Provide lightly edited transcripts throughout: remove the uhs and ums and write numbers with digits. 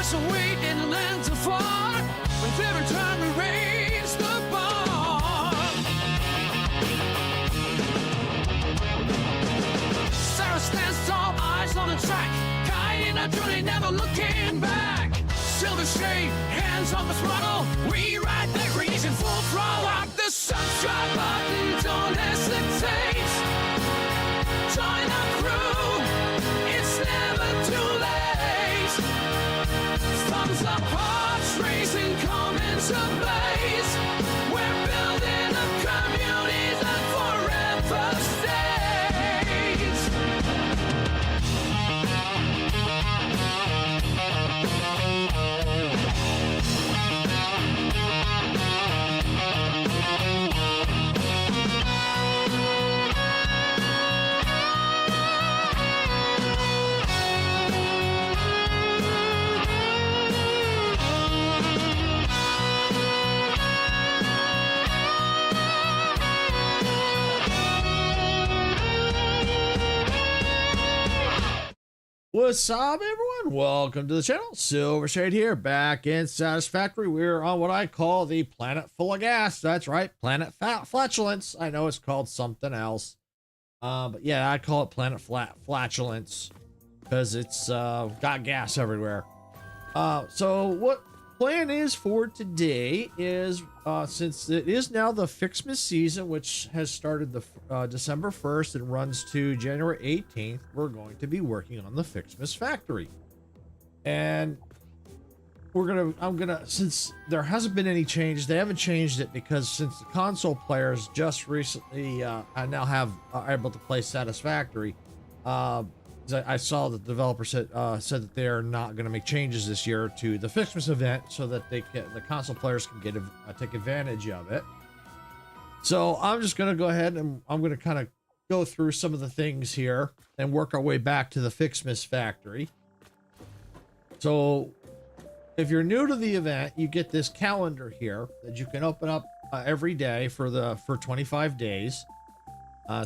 so we didn't learn to fall with every time we raised the bar. Sarah stands tall, eyes on the track, guiding our journey, never looking back. Silver shade, hands on the throttle, we ride the grease in full throttle. Rock the subscribe button, don't hesitate. Join our crew, it's never too late. Thumbs up, hearts racing, comments ablaze. We're building a community that forever stays. What's up, everyone? Welcome to the channel. Silver Shade here, back in Satisfactory. We're on what I call the planet full of gas. That's right, planet flatulence. I know it's called something else, but yeah, I call it planet flatulence because it's got gas everywhere. So what plan is for today is since it is now the Ficsmas season, which has started the December 1st and runs to January 18th, we're going to be working on the Ficsmas Factory. And I'm gonna since there hasn't been any changes, they haven't changed it because since the console players just recently I now are able to play Satisfactory. I saw that the developer said that they're not going to make changes this year to the Ficsmas event so that the console players can take advantage of it. So I'm just going to go ahead and I'm going to kind of go through some of the things here and work our way back to the Ficsmas Factory. So if you're new to the event, you get this calendar here that you can open up every day for 25 days.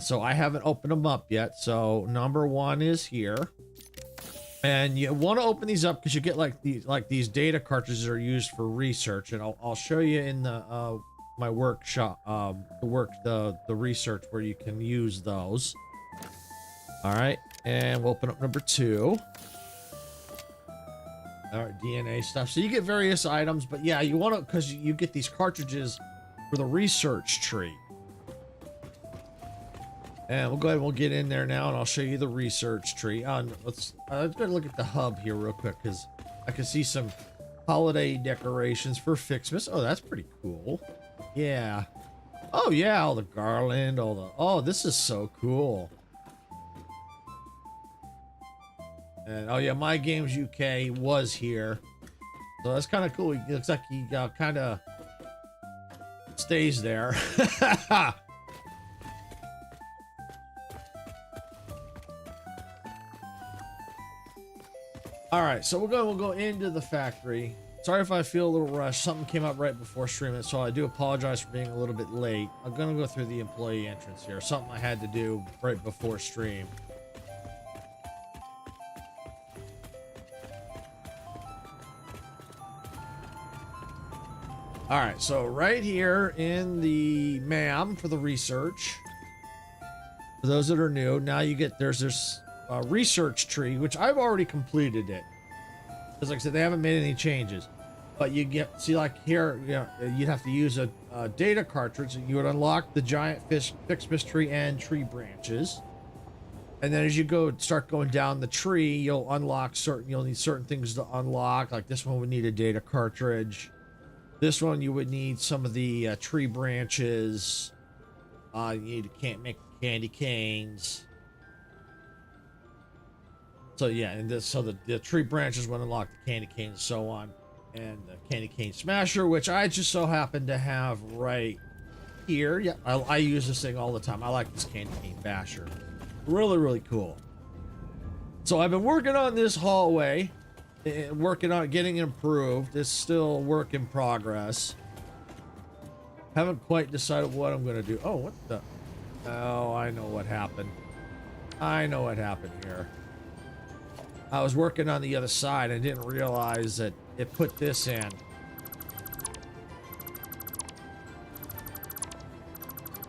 So I haven't opened them up yet. So number one is here, and you want to open these up because you get these data cartridges are used for research, and I'll show you in the my workshop the research where you can use those. All right, and we'll open up number two. All right, DNA stuff. So you get various items, but yeah, you want to because you get these cartridges for the research tree. And we'll go ahead and we'll get in there now, and I'll show you the research tree. Let's go look at the hub here real quick because I can see some holiday decorations for Ficsmas. Oh, that's pretty cool. Yeah. Oh yeah, all the garland, oh, this is so cool. And oh yeah, My Games UK was here, so that's kind of cool. It looks like he kind of stays there. All right, so we'll go into the factory. Sorry if I feel a little rushed. Something came up right before streaming, so I do apologize for being a little bit late. I'm gonna go through the employee entrance here. Something I had to do right before stream. All right, so right here in the MAM for the research. For those that are new, now there's this research tree, which I've already completed it because like I said, they haven't made any changes, but see like here, you'd have to use a data cartridge and you would unlock the giant Ficsmas tree and tree branches, and then as you start going down the tree, you'll need certain things to unlock. Like this one would need a data cartridge, this one you would need some of the tree branches, you can't make candy canes. So yeah, and the tree branches would unlock the candy cane and so on, and the candy cane smasher, which I just so happen to have right here. Yeah, I use this thing all the time. I like this candy cane basher. Really, really cool. So I've been working on this hallway, working on getting it improved. It's still work in progress. Haven't quite decided what I'm gonna do. Oh, what the? Oh, I know what happened. I know what happened here. I was working on the other side. I didn't realize that it put this in.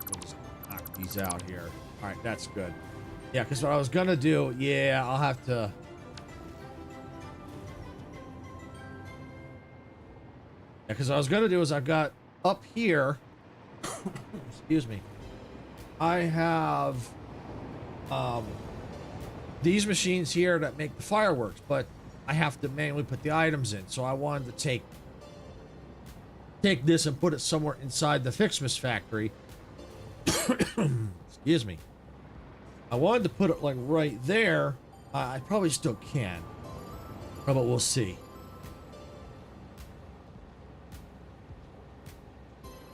We'll just knock these out here. All right, that's good. Yeah, because what I was gonna do, yeah, I'll have to. Yeah, because what I was gonna do is I've got up here. Excuse me. I have these machines here that make the fireworks, but I have to manually put the items in. So I wanted to take this and put it somewhere inside the Ficsmas Factory. Excuse me. I wanted to put it like right there. I probably still can, but we'll see.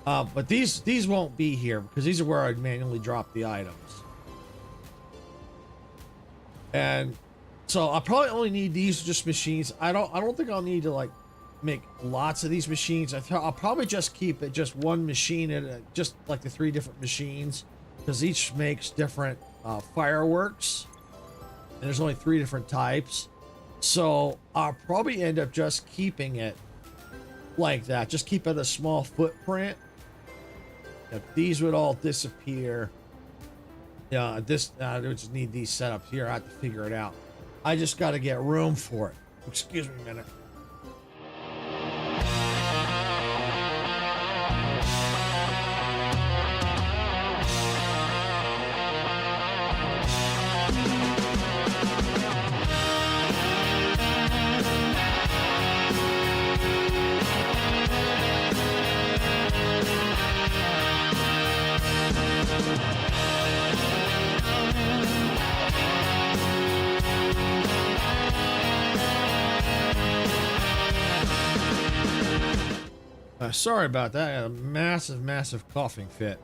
But these won't be here because these are where I'd manually drop the items. And so I'll probably only need these just machines. I don't think I'll need to like make lots of these machines. I'll probably just keep it just one machine and just like the 3 different machines, because each makes different fireworks, and there's only 3 different types. So I'll probably end up just keeping it like that. Just keep it a small footprint. These would all disappear. Yeah, I just need these setups here. I have to figure it out. I just got to get room for it. Excuse me a minute. Sorry about that. I had a massive coughing fit.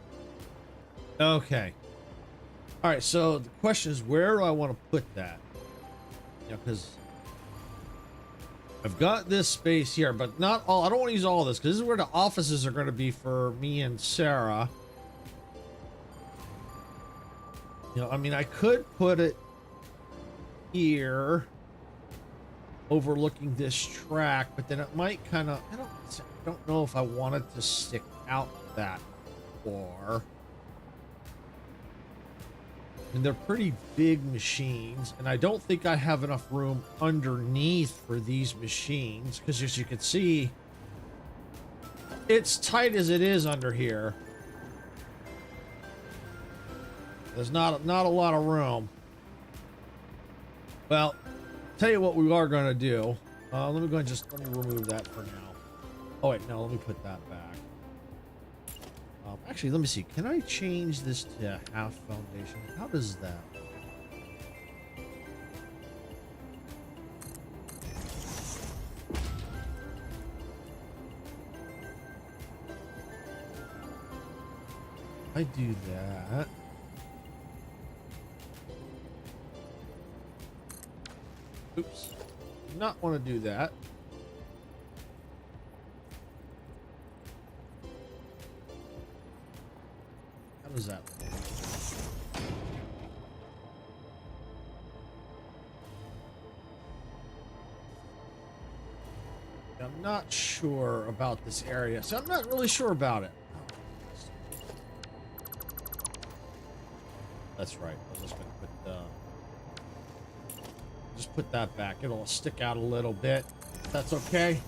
Okay. All right. So the question is, where do I want to put that? You know, because I've got this space here, but not all. I don't want to use all this because this is where the offices are going to be for me and Sarah. You know, I mean, I could put it here, overlooking this track, but then it might kind of. I don't know if I wanted to stick out that far. And they're pretty big machines, and I don't think I have enough room underneath for these machines, because as you can see, it's tight as it is under here. There's not a lot of room. Well, tell you what we are going to do. Let me remove that for now. Oh wait, no, let me put that back. Actually, let me see. Can I change this to half foundation? How does that? I do that. Oops. Do not want to do that. How does that work? I'm not sure about this area, so I'm not really sure about it. That's right. I'm just gonna put that back. It'll stick out a little bit. That's okay.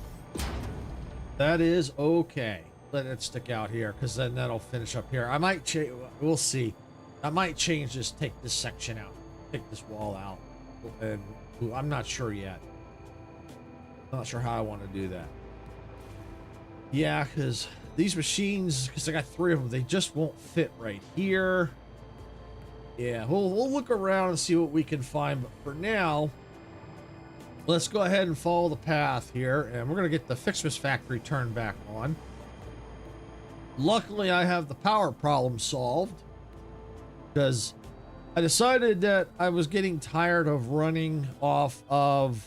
That is okay. Let it stick out here, because then that'll finish up here. I might change. We'll see. I might change this. Take this section out. Take this wall out. And I'm not sure yet. I'm not sure how I want to do that. Yeah, because these machines, because I got 3 of them, they just won't fit right here. Yeah, we'll look around and see what we can find. But for now, let's go ahead and follow the path here, and we're going to get the Ficsmas Factory turned back on. Luckily, I have the power problem solved, because I decided that I was getting tired of running off of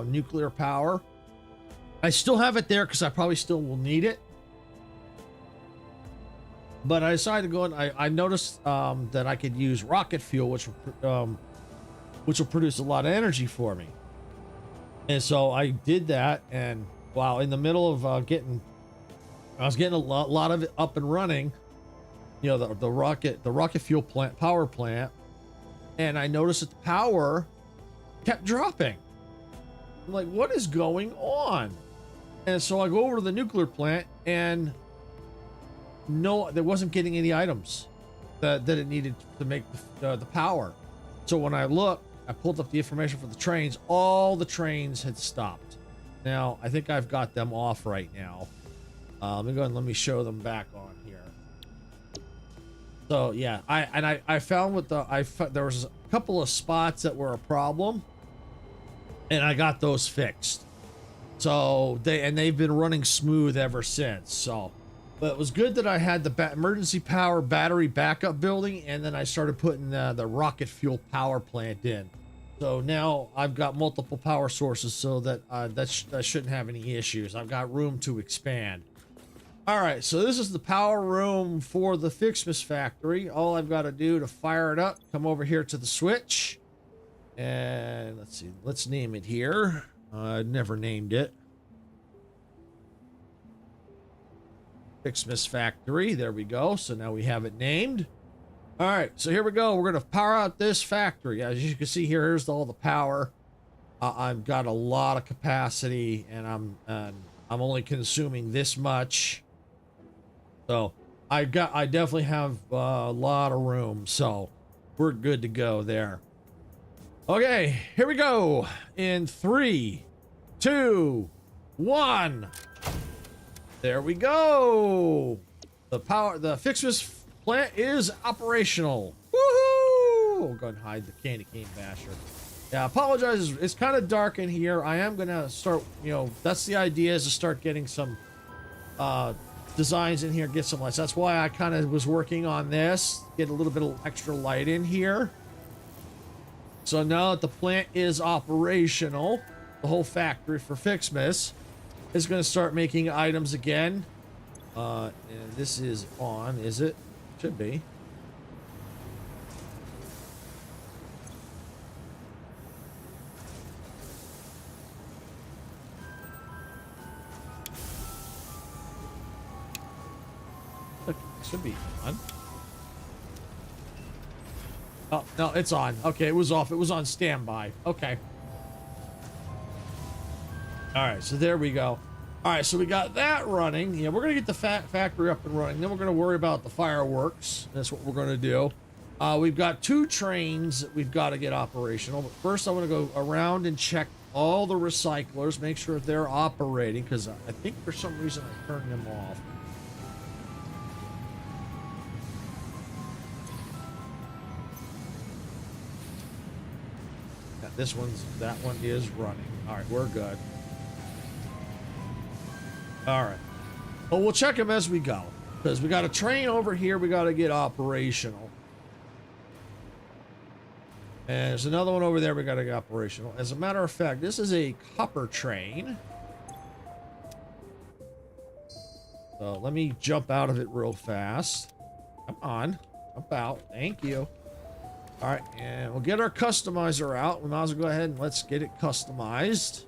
nuclear power. I still have it there because I probably still will need it. But I decided to go and I noticed that I could use rocket fuel, which which will produce a lot of energy for me. And so I did that, and wow, in the middle of I was getting a lot of it up and running, you know, the rocket fuel plant, power plant, and I noticed that the power kept dropping. I'm like, what is going on? And so I go over to the nuclear plant, and no, there wasn't getting any items that it needed to make the power. So when I looked, I pulled up the information for the trains. All the trains had stopped. Now, I think I've got them off right now. Let me go and let me show them back on here. So yeah, I found there was a couple of spots that were a problem, and I got those fixed. So they've been running smooth ever since. So, but it was good that I had the emergency power battery backup building, and then I started putting the rocket fuel power plant in. So now I've got multiple power sources, so that that shouldn't have any issues. I've got room to expand. All right, so this is the power room for the Ficsmas factory. All I've got to do to fire it up, come over here to the switch, and let's see, let's name it here. I never named it. Ficsmas Factory. There we go. So now we have it named. All right, so here we go. We're going to power out this factory. As you can see here, here's all the power. I've got a lot of capacity, and I'm only consuming this much. So I definitely have a lot of room. So we're good to go there. Okay, here we go. In 3, 2, 1. There we go. The Ficsmas plant is operational. Woohoo! We'll go and hide the candy cane basher. Yeah, I apologize. It's kind of dark in here. I am gonna start, you know, that's the idea, is to start getting some designs in here, get some lights. That's why I kind of was working on this, get a little bit of extra light in here. So now that the plant is operational, the whole factory for Ficsmas is going to start making items again. And this is on, is it? Should be. It should be on. Oh, no, it's on. Okay, it was off. It was on standby. Okay. All right, so there we go. All right, so we got that running. Yeah, we're going to get the factory up and running. Then we're going to worry about the fireworks. That's what we're going to do. We've got 2 trains that we've got to get operational. But first, I want to go around and check all the recyclers, make sure they're operating, because I think for some reason I turned them off. That one is running. All right, we're good. All right. Well, we'll check them as we go, because we got a train over here we got to get operational. And there's another one over there we got to get operational. As a matter of fact, this is a copper train. So let me jump out of it real fast. Come on. Jump out. Thank you. All right, and we'll get our customizer out. We might as well go ahead and let's get it customized.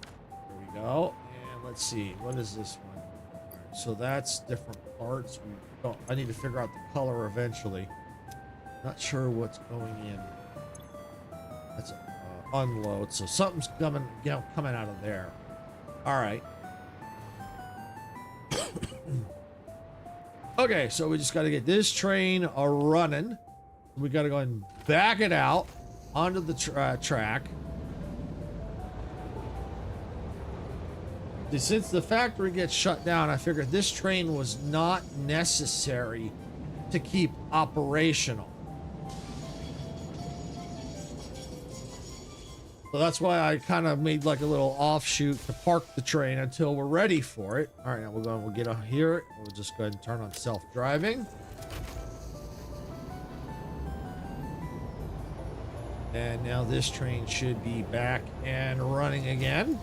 There we go. And let's see, what is this one? All right, so that's different parts. I need to figure out the color eventually. Not sure what's going in. That's unload. So something's coming out of there. All right. Okay, so we just got to get this train running. We got to go and back it out onto the track. Since the factory gets shut down, I figured this train was not necessary to keep operational. So that's why I kind of made like a little offshoot to park the train until we're ready for it. All right, now we'll get on here. We'll just go ahead and turn on self-driving. And now this train should be back and running again.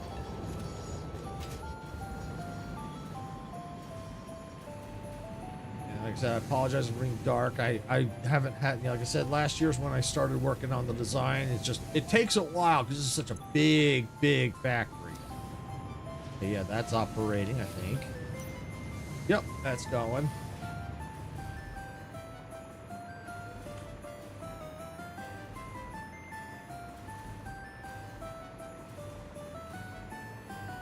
And Like I said, I apologize for being dark. I haven't had, you know, like I said, last year's when I started working on the design. It's just, it takes a while because it's such a big factory. But yeah, that's operating, I think. Yep, that's going.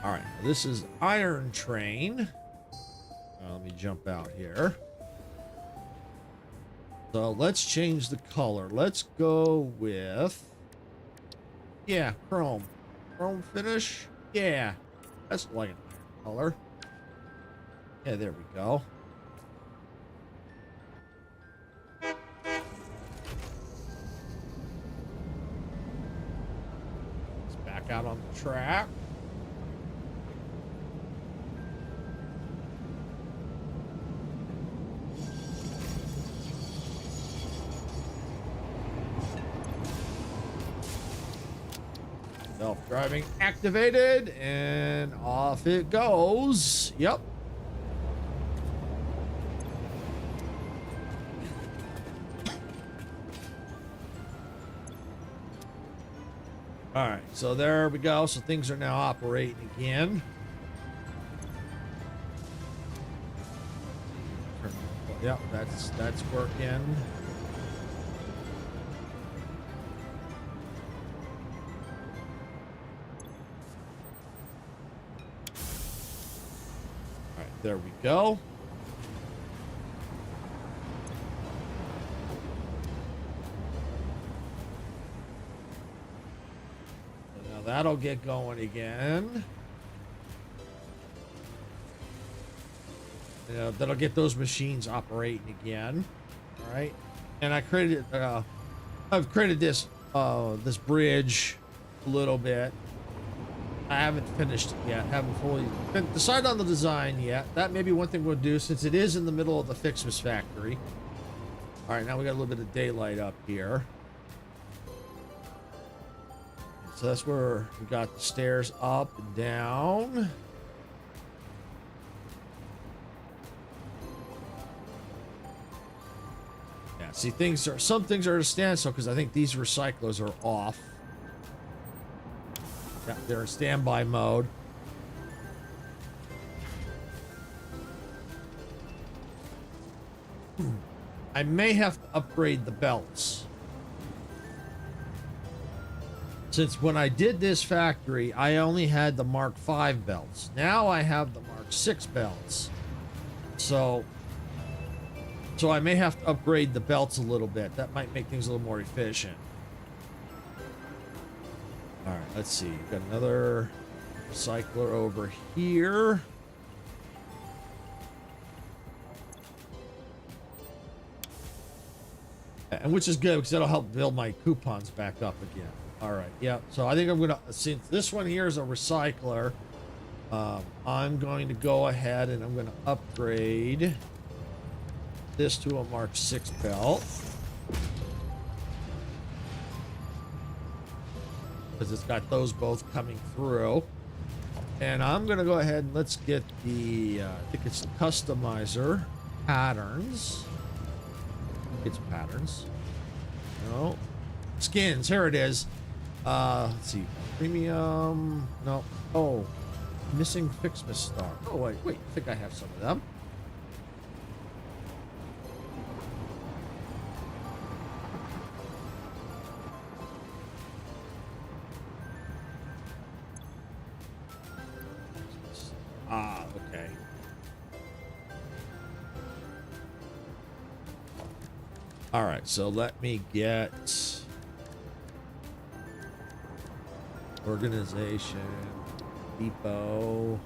All right, this is Iron Train. Let me jump out here. So let's change the color. Let's go with, yeah, chrome. Chrome finish. Yeah, that's like an iron color. Yeah, there we go. Let's back out on the track. Self-driving activated, and off it goes. Yep. All right, so there we go. So things are now operating again. Yep, that's working. There we go. So now that'll get going again. That'll get those machines operating again. All right. And I created, I've created this, this bridge a little bit. I haven't finished it yet. Haven't fully decided on the design yet. That may be one thing we'll do since it is in the middle of the Ficsmas Factory. All right, now we got a little bit of daylight up here. So that's where we got the stairs up and down. Yeah, see, some things are at a standstill because I think these recyclers are off. Yeah, they're in standby mode. I may have to upgrade the belts. Since when I did this factory, I only had the Mark V belts. Now I have the Mark VI belts. So I may have to upgrade the belts a little bit. That might make things a little more efficient. All right, let's see. We've got another recycler over here. And which is good because that'll help build my coupons back up again. All right, yeah. So I think I'm gonna, since this one here is a recycler, I'm going to go ahead and I'm gonna upgrade this to a Mark VI belt. Because it's got those both coming through. And I'm gonna go ahead and let's get the I think it's the customizer patterns. It's patterns. No. Skins, here it is. Let's see. Premium. No. Oh. Missing Ficsmas star. Oh wait, I think I have some of them. Ah, okay. All right, so let me get organization, depot.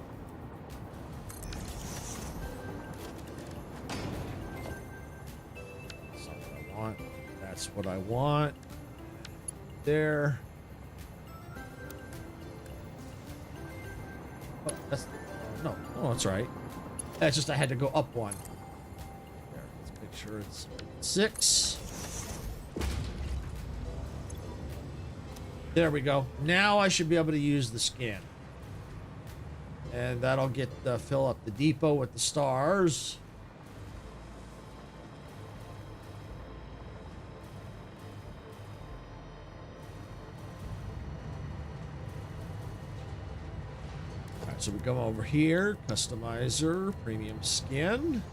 That's not what I want. That's what I want. There. Oh, that's no, that's right. That's just I had to go up one. There, let's make sure it's 6. There we go. Now I should be able to use the skin. And that'll get fill up the depot with the stars. right, so we come over here, customizer, premium skin.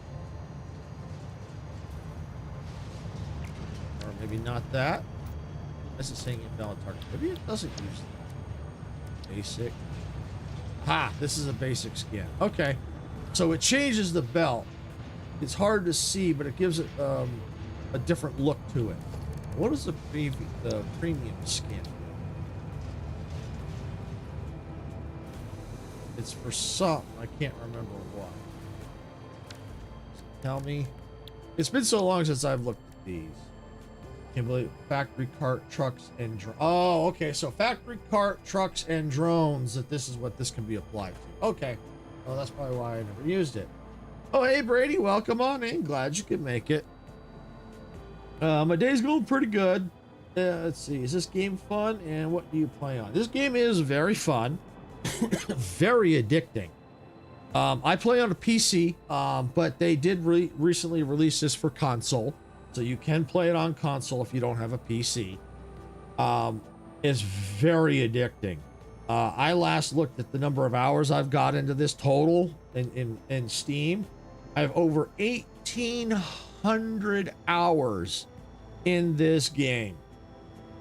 Or maybe not that. This is saying invalid target. Maybe it doesn't use that. Basic. Ha! This is a basic skin. Okay. So it changes the belt. It's hard to see, but it gives it a different look to it. What is the premium skin? It's for something. I can't remember what. Tell me. It's been so long since I've looked at these. Can't believe factory cart, trucks, and drones. Oh, okay. So factory cart, trucks, and drones. This is what this can be applied to. Okay. Well, that's probably why I never used it. Oh, hey Brady, welcome on in. Glad you could make it. My day's going pretty good. Let's see. Is this game fun? And what do you play on? This game is very fun. Very addicting. I play on a PC, but they did recently release this for console, so you can play it on console if you don't have a PC. It's very addicting. I last looked at the number of hours I've got into this total in Steam. I have over 1,800 hours in this game.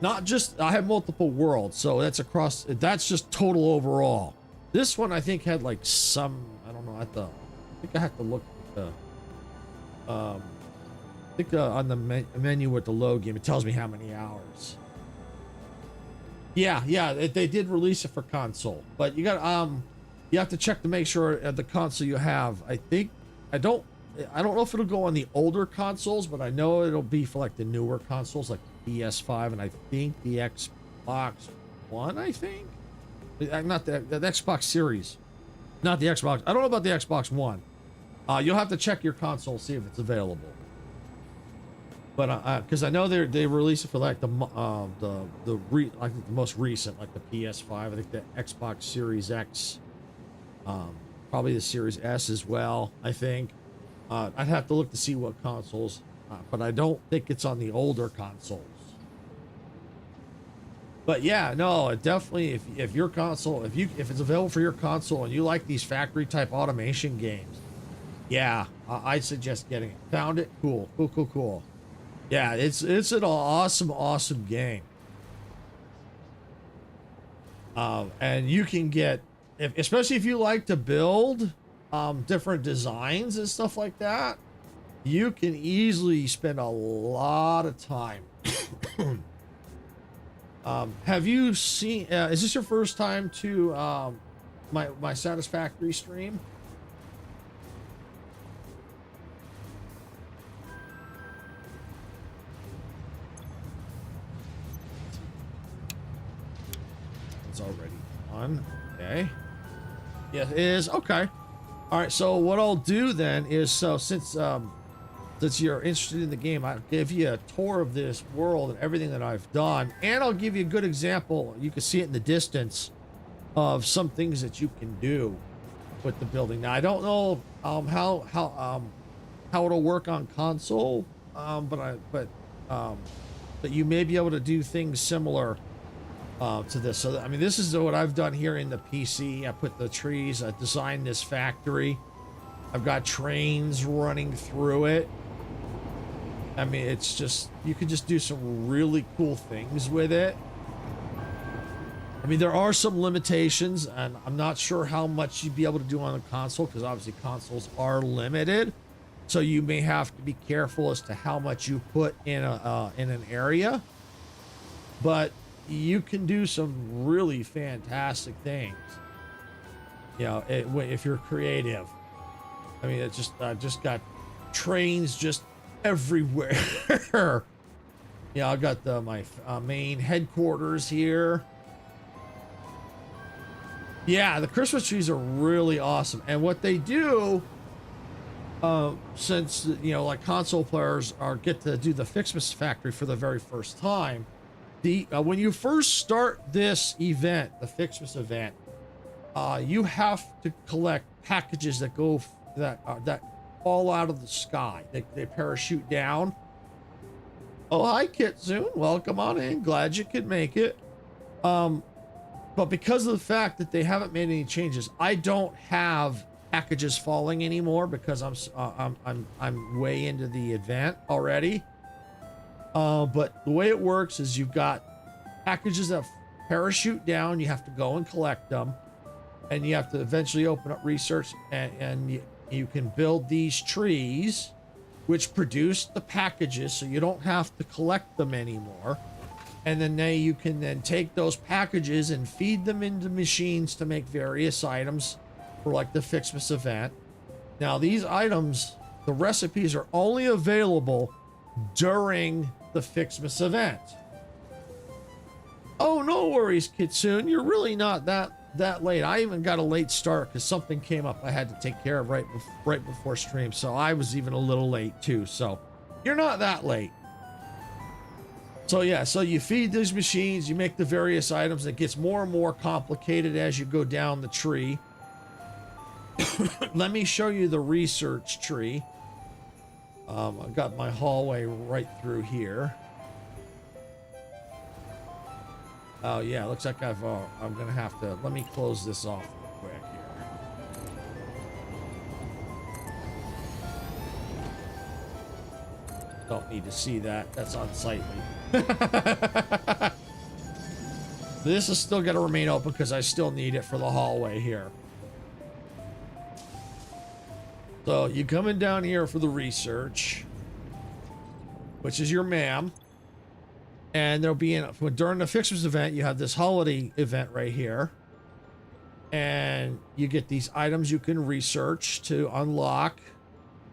Not just, I have multiple worlds, so that's just total overall. This one I think had like some, I don't know, I think I have to look at the, I think on the menu with the load game, it tells me how many hours. Yeah, they did release it for console, but you got, you have to check to make sure the console you have, I don't know if it'll go on the older consoles, but I know it'll be for like the newer consoles, like the PS5 and I think the Xbox One. I think not the Xbox Series, not the Xbox. I don't know about the Xbox One. You'll have to check your console, see if it's available. But because I know they released it for like I think the most recent, like the PS5. I think the Xbox Series X. Probably the Series S as well, I think. I'd have to look to see what consoles, but I don't think it's on the older consoles. But yeah, no, definitely if your console, if it's available for your console and you like these factory type automation games, yeah, I'd suggest getting it. Found it? Cool. Yeah, it's an awesome game. And you can get, especially if you like to build different designs and stuff like that, you can easily spend a lot of time. Have you seen, is this your first time to my Satisfactory stream? It's already on. Okay. Yeah, it is. Okay. All right. So what I'll do then is, since you're interested in the game, I'll give you a tour of this world and everything that I've done, and I'll give you a good example. You can see it in the distance of some things that you can do with the building. Now I don't know how it'll work on console, but you may be able to do things similar to this. So I mean, this is what I've done here in the PC. I put the trees. I designed this factory. I've got trains running through it. I mean, it's just, you can just do some really cool things with it. I mean, there are some limitations, and I'm not sure how much you'd be able to do on the console, because obviously consoles are limited. So you may have to be careful as to how much you put in an area. But you can do some really fantastic things, you know, if you're creative. I mean, it's just, I just got trains just everywhere. Yeah, I've got my main headquarters here. Yeah, the Christmas trees are really awesome. And what they do, since, you know, like console players get to do the Ficsmas Factory for the very first time, when you first start this event, the Ficsmas event, you have to collect packages that that fall out of the sky. They parachute down. Oh, hi Kitsune, welcome on in. Glad you could make it. But because of the fact that they haven't made any changes, I don't have packages falling anymore because I'm way into the event already. But the way it works is you've got packages that parachute down. You have to go and collect them, and you have to eventually open up research, and you can build these trees, which produce the packages, so you don't have to collect them anymore. And then you can then take those packages and feed them into machines to make various items for like the Ficsmas event. Now these items, the recipes are only available during the Ficsmas event. Oh, no worries, Kitsune. You're really not that late. I even got a late start because something came up I had to take care of right before stream. So I was even a little late too. So you're not that late. So yeah, so you feed these machines, you make the various items. It gets more and more complicated as you go down the tree. Let me show you the research tree. I've got my hallway right through here. Oh yeah, looks like I'm gonna have to, let me close this off real quick here. Don't need to see that, that's unsightly. This is still gonna remain open because I still need it for the hallway here. So you coming down here for the research, which is your ma'am. And there'll be during the Ficsmas event, you have this holiday event right here. And you get these items you can research to unlock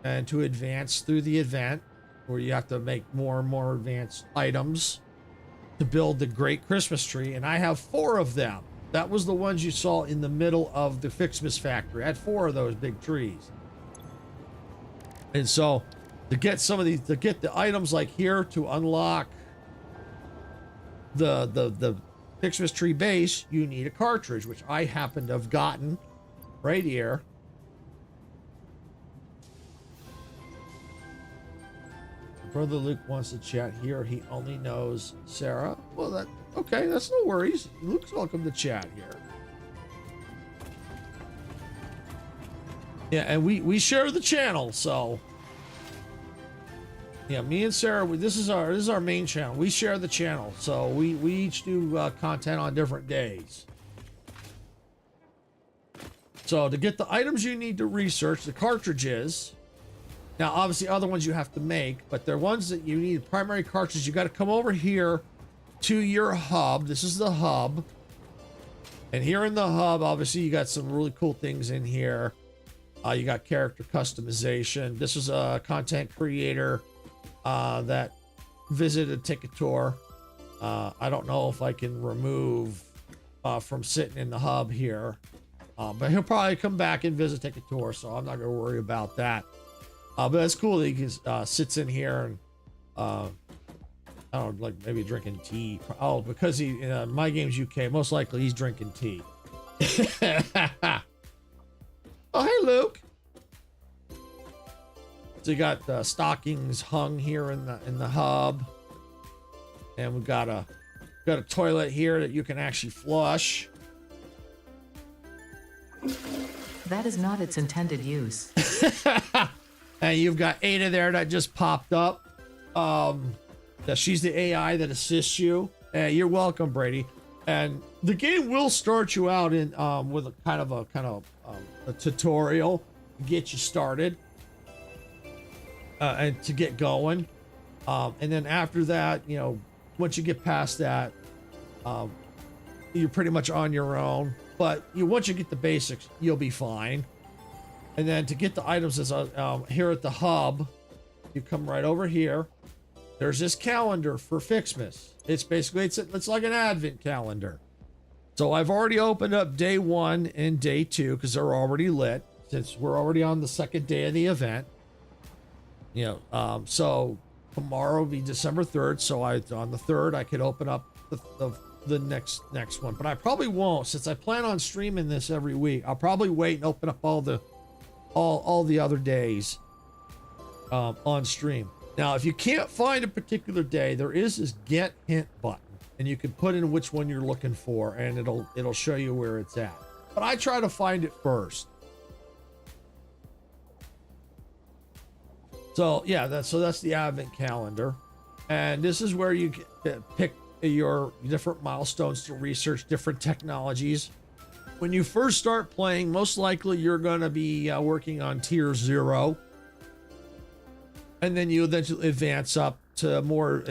and to advance through the event, where you have to make more and more advanced items to build the great Christmas tree. And I have 4 of them. That was the ones you saw in the middle of the Ficsmas Factory. I had 4 of those big trees. And so to get some of these, to get the items like here to unlock the Ficsmas tree base, you need a cartridge, which I happen to have gotten right here. Brother Luke wants to chat here. He only knows Sarah. Well, okay, that's no worries. Luke's welcome to chat here. Yeah, and we share the channel, so yeah, me and Sarah, this is our main channel. We share the channel, so we each do content on different days. So to get the items you need to research, the cartridges. Now, obviously, other ones you have to make, but they're ones that you need. Primary cartridge. You got to come over here to your hub. This is the hub, and here in the hub, obviously, you got some really cool things in here. You got character customization. This is a content creator that visited Ticketor. I don't know if I can remove from sitting in the hub here, but he'll probably come back and visit Ticketor, so I'm not going to worry about that. But that's cool that he sits in here and I don't know, like maybe drinking tea. Oh, because he My Games UK, most likely he's drinking tea. Oh, hey, Luke. So you got stockings hung here in the hub, and we've got a toilet here that you can actually flush. That is not its intended use. And you've got Ada there that just popped up. That she's the AI that assists you. You're welcome, Brady. And the game will start you out in with a kind of a tutorial to get you started and to get going. And then after that, you know, once you get past that, you're pretty much on your own. But once you get the basics, you'll be fine. And then to get the items is here at the hub, you come right over here. There's this calendar for Ficsmas. It's basically, it's like an advent calendar. So I've already opened up day 1 and day 2 because they're already lit, since we're already on the second day of the event. You know, so tomorrow will be December 3rd. So on the 3rd, I could open up the next one, but I probably won't, since I plan on streaming this every week. I'll probably wait and open up all the other days on stream. Now, if you can't find a particular day, there is this get hint button. and you can put in which one you're looking for, and it'll show you where it's at. But I try to find it first. So yeah, that's the advent calendar, and this is where you pick your different milestones to research different technologies. When you first start playing, most likely you're going to be working on tier 0, and then you eventually advance up to more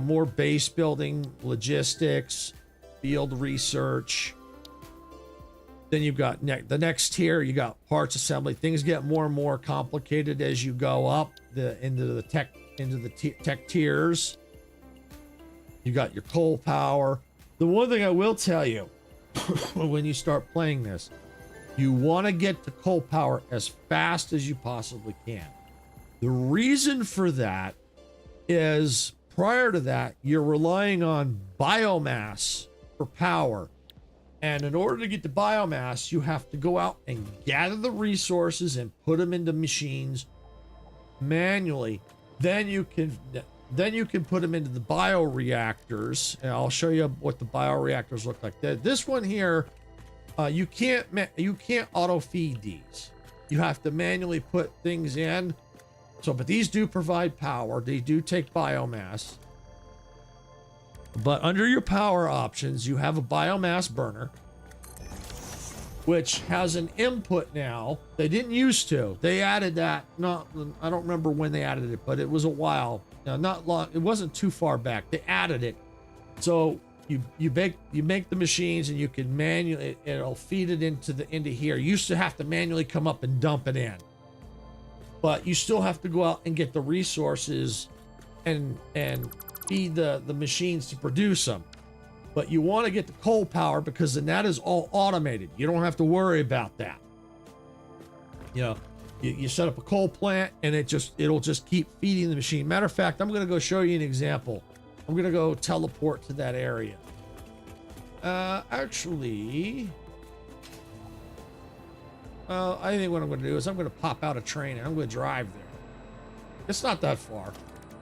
more base building, logistics, field research. Then you've got the next tier, you got parts assembly. Things get more and more complicated as you go up into the tech tiers. You got your coal power. The one thing I will tell you, when you start playing this, you want to get to coal power as fast as you possibly can. The reason for that is prior to that, you're relying on biomass for power. And in order to get the biomass, you have to go out and gather the resources and put them into machines manually. Then you can put them into the bioreactors, and I'll show you what the bioreactors look like. This one here, you can't auto feed these. You have to manually put things in. So, but these do provide power. They do take biomass. But under your power options, you have a biomass burner, which has an input now. They didn't used to. They added that. I don't remember when they added it, but it was a while. Not long. It wasn't too far back. They added it. So you make the machines, and you can manually, it'll feed it into here. You used to have to manually come up and dump it in, but you still have to go out and get the resources and feed the machines to produce them. But you want to get the coal power, because then that is all automated. You don't have to worry about that. You set up a coal plant, and it'll just keep feeding the machine. Matter of fact, I'm going to go show you an example. I'm going to go teleport to that area. Actually, I think what I'm going to do is I'm going to pop out a train, and I'm going to drive there. It's not that far.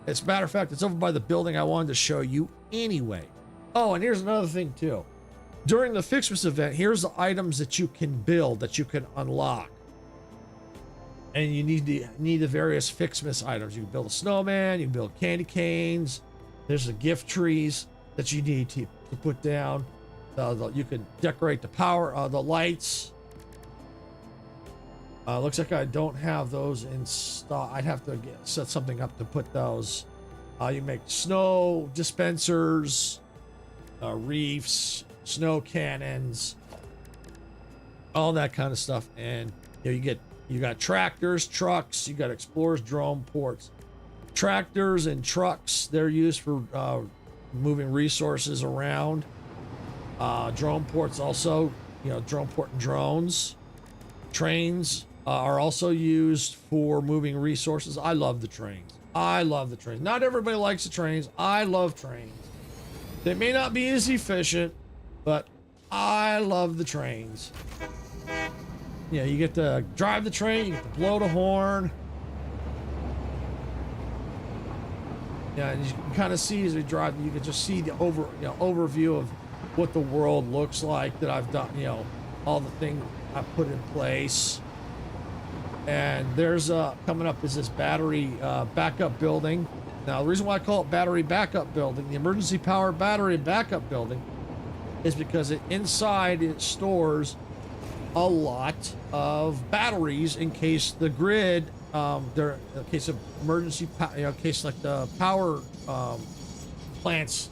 As a matter of fact, it's over by the building I wanted to show you anyway. Oh, and here's another thing too. During the Ficsmas event, here's the items that you can build, that you can unlock. And you need the various Ficsmas items. You can build a snowman, you can build candy canes. There's the gift trees that you need to put down. You can decorate the power, the lights. Looks like I don't have those in stock. I'd have to set something up to put those. You make snow dispensers, reefs, snow cannons, all that kind of stuff. And you got tractors, trucks, you got explorers, drone ports. Tractors and trucks, they're used for moving resources around. Drone ports also, drone port and drones. Trains are also used for moving resources. I love the trains. Not everybody likes the trains. I love trains. They may not be as efficient, but I love the trains. You get to drive the train, you get to blow the horn. And you can kind of see as we drive, you can just see the overview of what the world looks like that I've done, all the things I put in place. And there's coming up is this battery backup building. Now, the reason why I call it battery backup building, the emergency power battery backup building, is because inside it stores a lot of batteries in case the grid, in case of emergency, in case like the power plants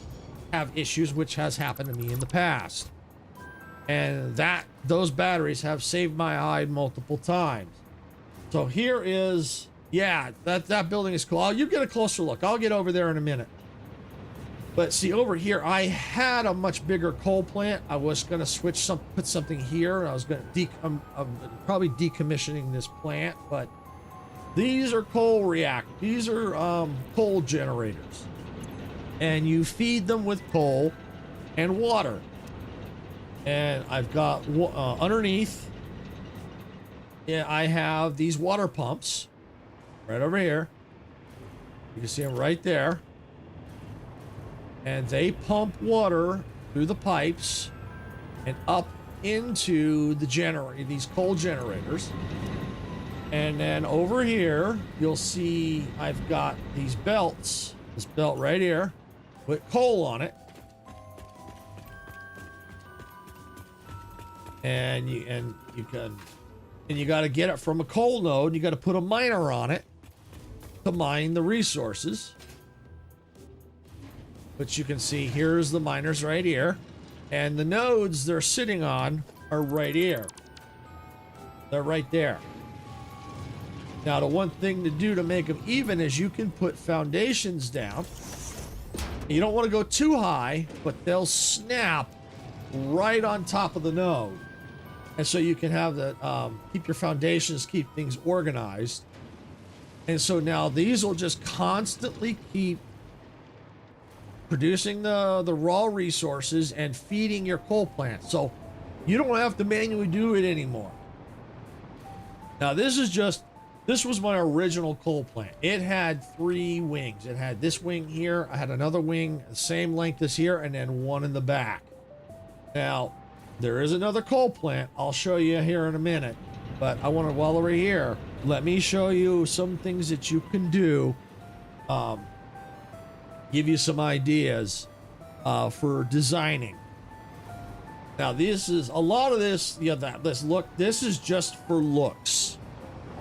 have issues, which has happened to me in the past. And those batteries have saved my hide multiple times. So here is, that building is cool. You get a closer look. I'll get over there in a minute. But see, over here, I had a much bigger coal plant. I was going to put something here. I was going to I'm probably decommissioning this plant, but these are coal reactors. These are coal generators. And you feed them with coal and water. And I've got underneath, I have these water pumps right over here. You can see them right there. and they pump water through the pipes and up into the generator, these coal generators. And then over here, you'll see I've got these belts, this belt right here with coal on it. And you got to get it from a coal node. You got to put a miner on it to mine the resources. But you can see here's the miners right here, and the nodes they're sitting on are right here. They're right there. Now, the one thing to do to make them even is you can put foundations down. You don't want to go too high, but they'll snap right on top of the node. And so you can have the keep your foundations, keep things organized. And so now these will just constantly keep producing the raw resources and feeding your coal plant. So you don't have to manually do it anymore. Now this was my original coal plant. It had 3 wings. It had this wing here. I had another wing the same length as here, and then one in the back. Now there is another coal plant I'll show you here in a minute, but I want to, while we're here, let me show you some things that you can do, give you some ideas for designing. Now this is a lot of this, this is just for looks.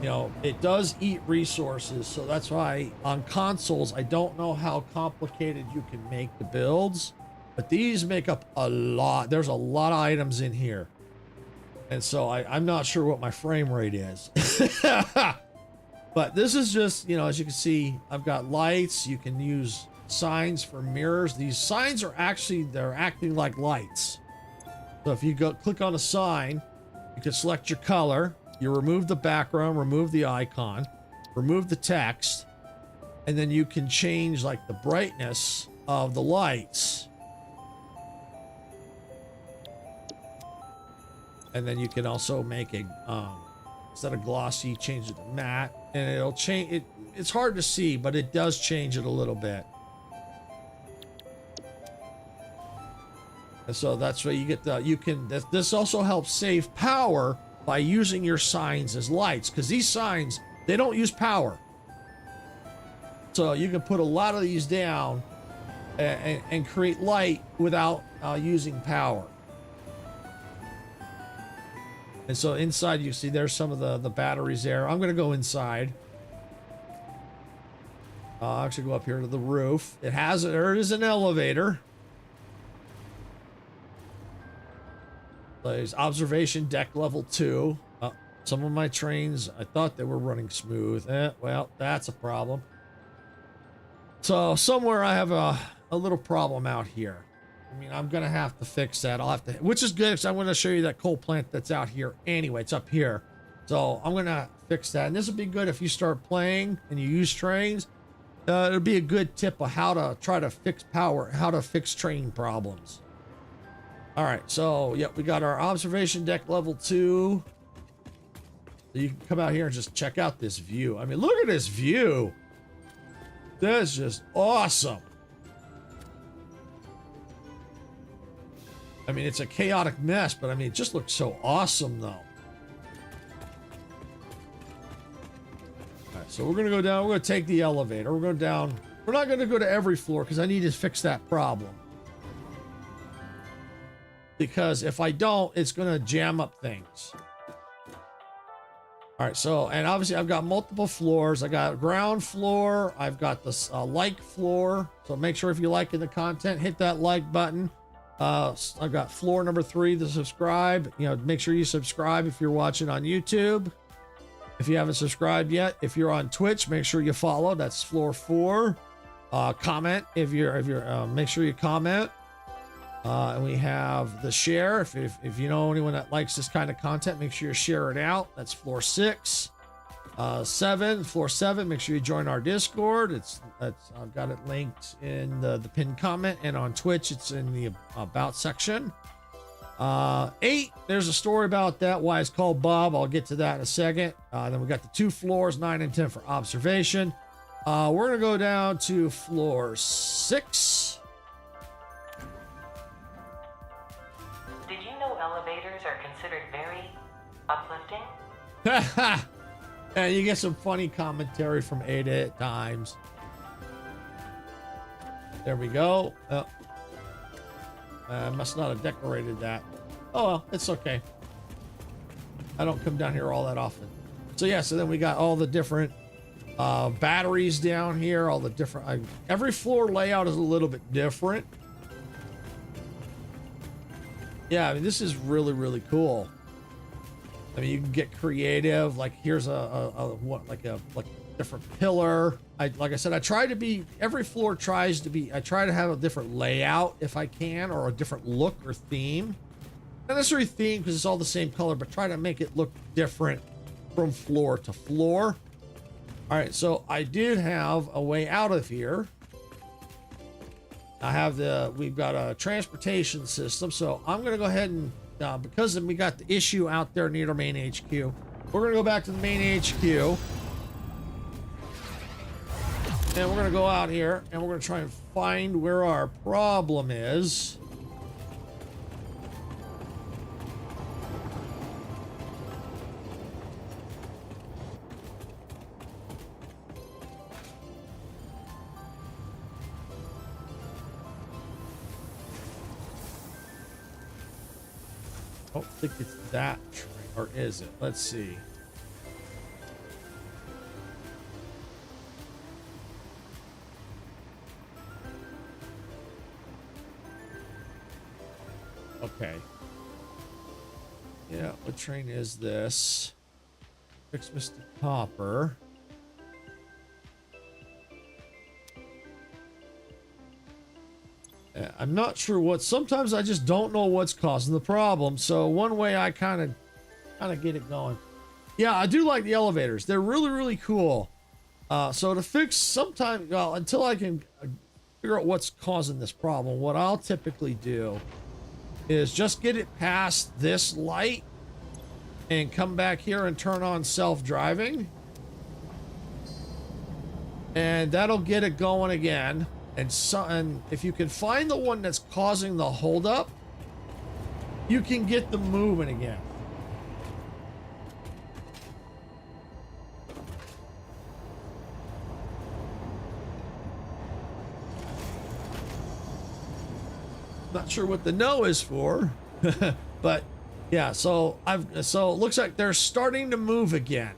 You know, it does eat resources, so that's why on consoles I don't know how complicated you can make the builds, but these make up a lot. There's a lot of items in here, and so I'm not sure what my frame rate is. But this is just, you know, as you can see, I've got lights. You can use signs for mirrors. These signs are actually, they're acting like lights. So if you go click on a sign, you can select your color. You remove the background, remove the icon, remove the text, and then you can change like the brightness of the lights. And then you can also make a instead of glossy, change it to matte, and it'll change it. It's hard to see, but it does change it a little bit. And so that's where you get this also helps save power by using your signs as lights, because these signs, they don't use power. So you can put a lot of these down and create light without using power. And so inside, you see there's some of the batteries there. I'm going to go inside. I'll actually go up here to the roof. There is an elevator. There's observation deck level 2. Some of my trains, I thought they were running smooth. Well, that's a problem. So somewhere I have a little problem out here. I mean, I'm going to have to fix that. I'll have to, which is good because I'm going to show you that coal plant that's out here anyway. It's up here. So I'm going to fix that. And this would be good if you start playing and you use trains. It'll be a good tip of how to try to fix power, how to fix train problems. All right. So, yeah, we got our observation deck level 2. So you can come out here and just check out this view. I mean, look at this view. That's just awesome. I mean, it's a chaotic mess, but I mean, it just looks so awesome, though. All right, so we're going to go down. We're going to take the elevator. We're going down. We're not going to go to every floor because I need to fix that problem. Because if I don't, it's going to jam up things. All right, so, and obviously I've got multiple floors. I got ground floor. I've got this like floor. So make sure if you're liking the content, hit that like button. I've got floor number 3 to subscribe. You know, make sure you subscribe if you're watching on YouTube. If you haven't subscribed yet, if you're on Twitch, make sure you follow. That's floor 4. Comment if you're make sure you comment. And we have the share. If you know anyone that likes this kind of content, make sure you share it out. That's floor 6. 7, floor 7. Make sure you join our Discord. I've got it linked in the pinned comment, and on Twitch it's in the about section. 8, there's a story about that, why it's called Bob. I'll get to that in a second. Then we got the 2 floors, 9 and 10 for observation. We're gonna go down to floor 6. know elevators are considered very uplifting? And you get some funny commentary from 8 times. There we go. Oh. I must not have decorated that. Oh well, it's okay. I don't come down here all that often. So yeah, so then we got all the different batteries down here, all the different, every floor layout is a little bit different. Yeah, I mean, this is really, really cool. I mean, you can get creative. Like here's a different pillar. Like I said, I try to be, every floor tries to be, I try to have a different layout if I can, or a different look or theme. Not necessarily theme because it's all the same color, but try to make it look different from floor to floor. All right, so I did have a way out of here. We've got a transportation system, so I'm gonna go ahead and, because we got the issue out there near the main HQ, we're gonna go back to the main HQ. And we're gonna go out here and we're gonna try and find where our problem is. I don't think it's that train, or is it? Let's see. Okay. Yeah, what train is this? Ficsmas to Copper. I'm not sure what, sometimes I just don't know what's causing the problem. So one way I kind of get it going. Yeah, I do like the elevators. They're really, really cool. So to fix sometime, well, until I can figure out what's causing this problem, what I'll typically do is just get it past this light and come back here and turn on self-driving. And that'll get it going again. And if you can find the one that's causing the holdup, you can get them moving again. Not sure what the no is for, but yeah, so it looks like they're starting to move again.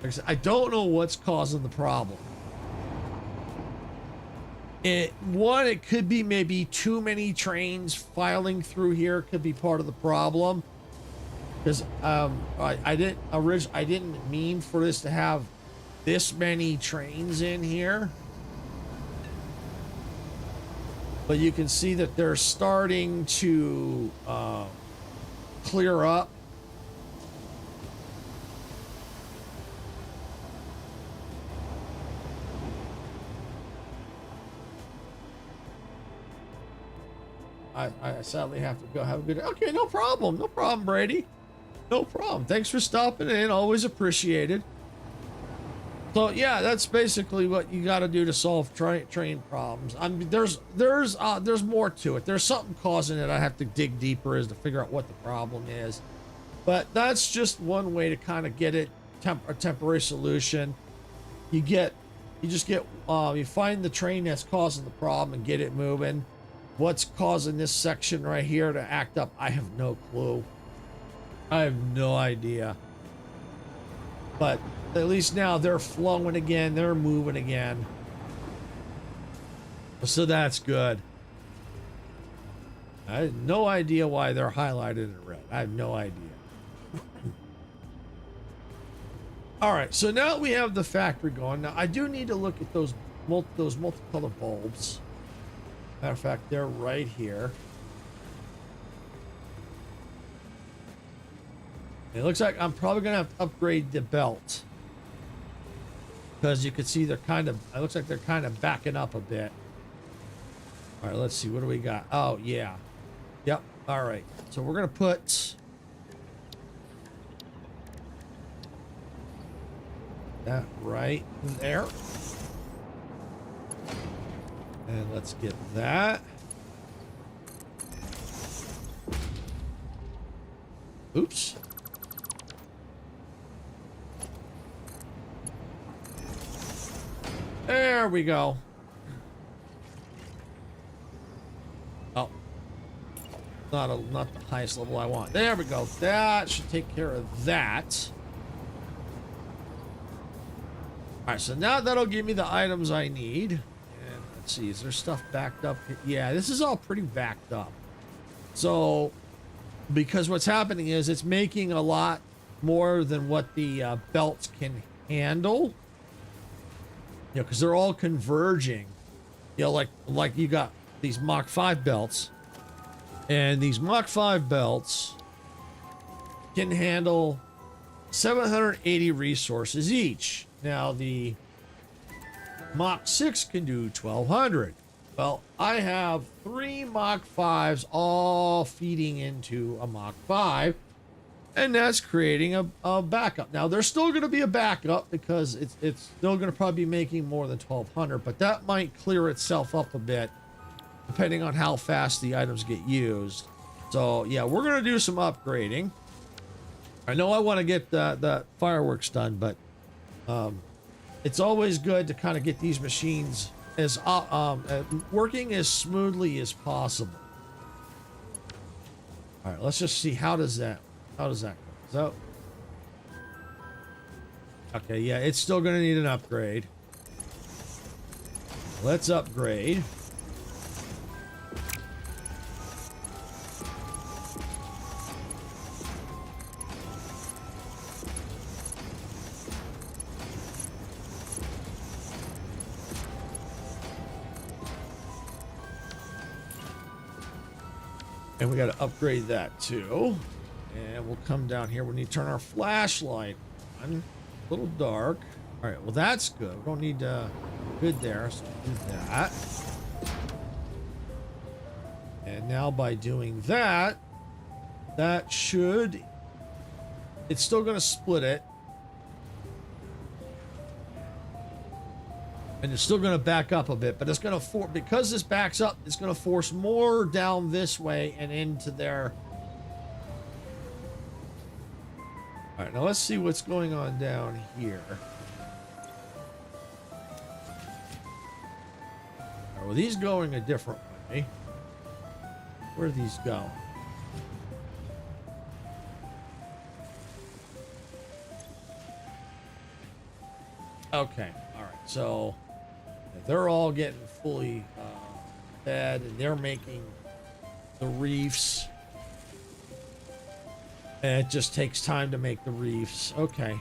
Like I said, I don't know what's causing the problem. It could be maybe too many trains filing through here could be part of the problem. Because I didn't mean for this to have this many trains in here. But you can see that they're starting to clear up. I sadly have to go. Have a good day. Okay, no problem. No problem, Brady. No problem. Thanks for stopping in. Always appreciated. So yeah, that's basically what you got to do to solve train problems. I mean, there's more to it. There's something causing it. I have to dig deeper as to figure out what the problem is. But that's just one way to kind of get it a temporary solution. You find the train that's causing the problem and get it moving. What's causing this section right here to act up? I have no clue. I have no idea. But at least now they're flowing again. They're moving again. So that's good. I have no idea why they're highlighted in red. I have no idea. All right, so now we have the factory going. Now I do need to look at those multicolored bulbs. Matter of fact, they're right here. It looks like I'm probably gonna have to upgrade the belt, because you can see it looks like they're kind of backing up a bit. All right, let's see, what do we got? Oh yeah, yep. All right, so we're gonna put that right there. And let's get that. Oops. There we go. Oh. Not the highest level I want. There we go. That should take care of that. Alright, so now that'll give me the items I need. And let's see, is there stuff backed up? Yeah, this is all pretty backed up. So, because what's happening is it's making a lot more than what the belts can handle. You know, because they're all converging. You know, like you got these Mach 5 belts. And these Mach 5 belts can handle 780 resources each. Now, the Mach 6 can do 1,200. Well, I have 3 Mach 5s all feeding into a Mach 5. And that's creating a backup. Now, there's still going to be a backup because it's still going to probably be making more than 1,200. But that might clear itself up a bit, depending on how fast the items get used. So, yeah, we're going to do some upgrading. I know I want to get the fireworks done, but it's always good to kind of get these machines as working as smoothly as possible. All right, let's just see, how does that go? So, okay, yeah, it's still going to need an upgrade. Let's upgrade. And we got to upgrade that too. And we'll come down here. We need to turn our flashlight on. A little dark. All right, well, that's good. We don't need good there, so we'll do that. And now by doing that, that should... It's still going to split it. And it's still going to back up a bit, but it's going to because this backs up, it's going to force more down this way and into there. All right, now let's see what's going on down here. All right, well, these going a different way. Where are these going? Okay, all right, so they're all getting fully fed, and they're making the reefs. And it just takes time to make the reefs. Okay.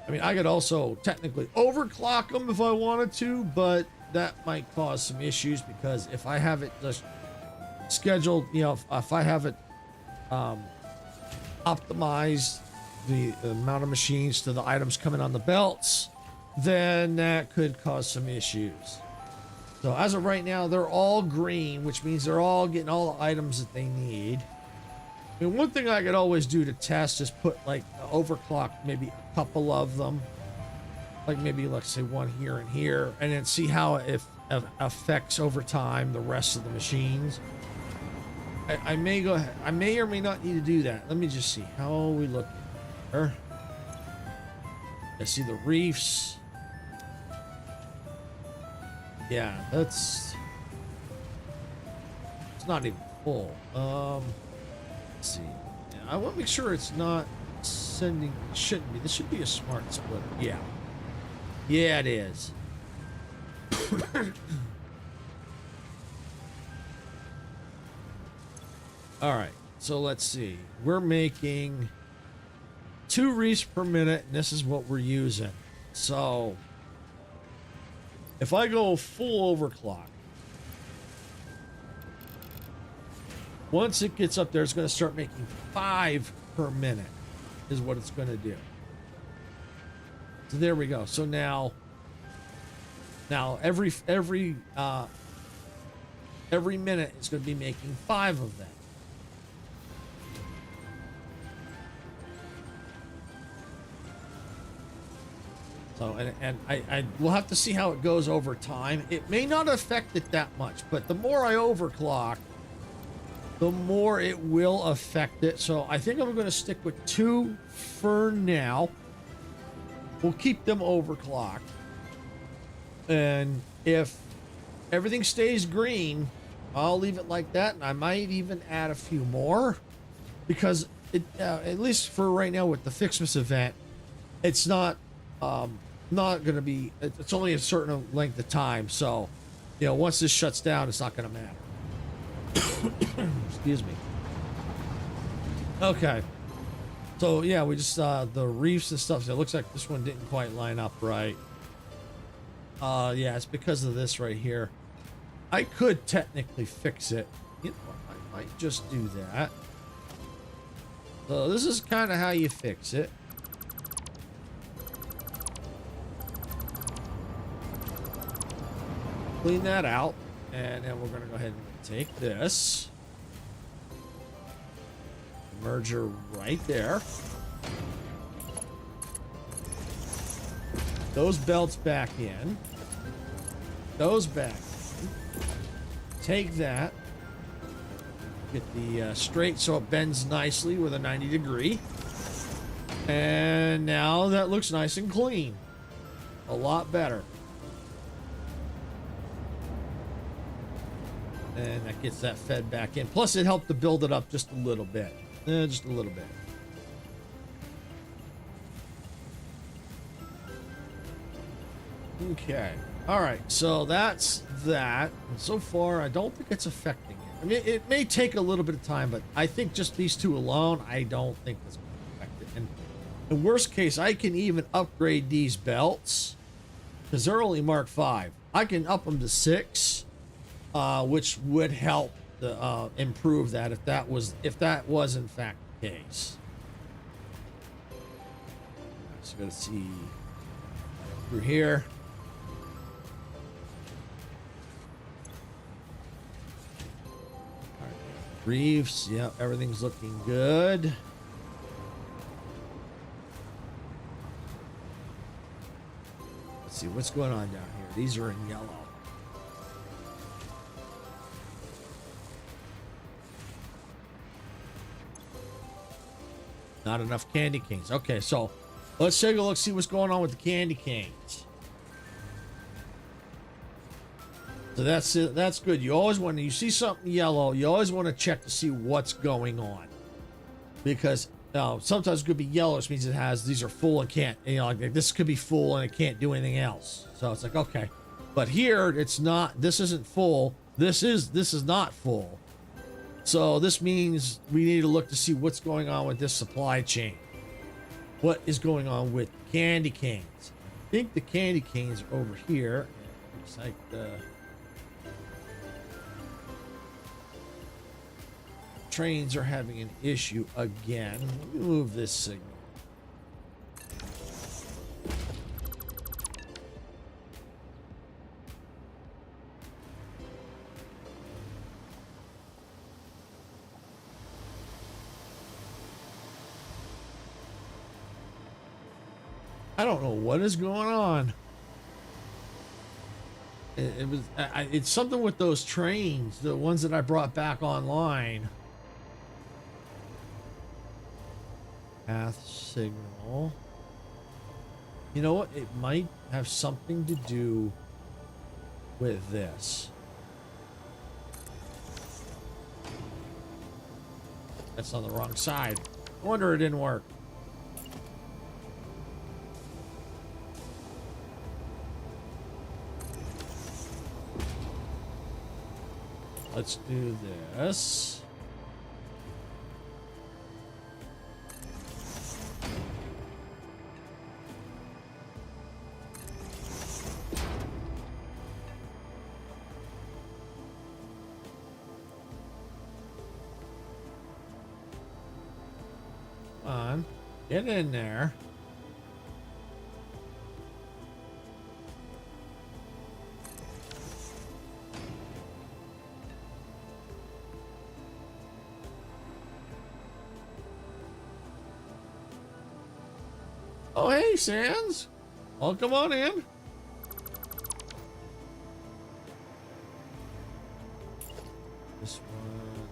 I mean, I could also technically overclock them if I wanted to, but that might cause some issues because if I have it just scheduled, you know, if I have it optimized, the amount of machines to the items coming on the belts, then that could cause some issues. So as of right now, they're all green, which means they're all getting all the items that they need. I mean, one thing I could always do to test is put like overclock maybe a couple of them, like maybe let's say one here and here, and then see how it affects over time the rest of the machines. I may go ahead. I may or may not need to do that. Let me just see how are we looking here. I see the reefs. Yeah, it's not even full. Let's see. Yeah, I want to make sure it's not sending. It shouldn't be. This should be a smart splitter. Yeah. Yeah, it is. All right. So let's see. We're making 2 reefs per minute, and this is what we're using. So if I go full overclock, once it gets up there, it's going to start making 5 per minute is what it's going to do. So there we go. So now every minute it's going to be making 5 of them. So So, and I will have to see how it goes over time. It may not affect it that much, but the more I overclock, the more it will affect it. So I think I'm going to stick with 2 for now. We'll keep them overclocked. And if everything stays green, I'll leave it like that. And I might even add a few more because it, at least for right now with the Ficsmas event, it's not going to be, it's only a certain length of time. So, you know, once this shuts down, it's not going to matter. Excuse me. Okay. So yeah, we just the reefs and stuff. So it looks like this one didn't quite line up right. Yeah, it's because of this right here. I could technically fix it. You know, I might just do that. So this is kind of how you fix it. Clean that out, and then we're gonna go ahead and take this. Merger right there. Those belts back in. Those back in. Take that. Get the straight so it bends nicely with a 90-degree. And now that looks nice and clean. A lot better. And that gets that fed back in. Plus it helped to build it up just a little bit. Just a little bit. Okay. All right. So that's that. And so far, I don't think it's affecting it. I mean, it may take a little bit of time, but I think just these 2 alone, I don't think it's going to affect it. And in worst case, I can even upgrade these belts because they're only Mark 5. I can up them to 6, which would help to improve that if that was in fact the case. So gotta see through here. All right, reefs, yeah, everything's looking good. Let's see what's going on down here. These are in yellow. Not enough candy canes. Okay, so let's take a look, see what's going on with the candy canes. So that's it. That's good. You always want to, you see something yellow, you always want to check to see what's going on. Because sometimes it could be yellow, which means it has, these are full and can't, you know, like this could be full and it can't do anything else. So it's like, okay. But here, it's not, this isn't full. This is not full. So this means we need to look to see what's going on with this supply chain. What is going on with candy canes? I think the candy canes are over here. Looks like the trains are having an issue again. Let me move this signal. I don't know what is going on. It was it's something with those trains, the ones that I brought back online. Path signal. You know what? It might have something to do with this. That's on the wrong side. I wonder it didn't work. Let's do this. Come on, get in there. Oh, hey, Sans. Well, come on in. This one.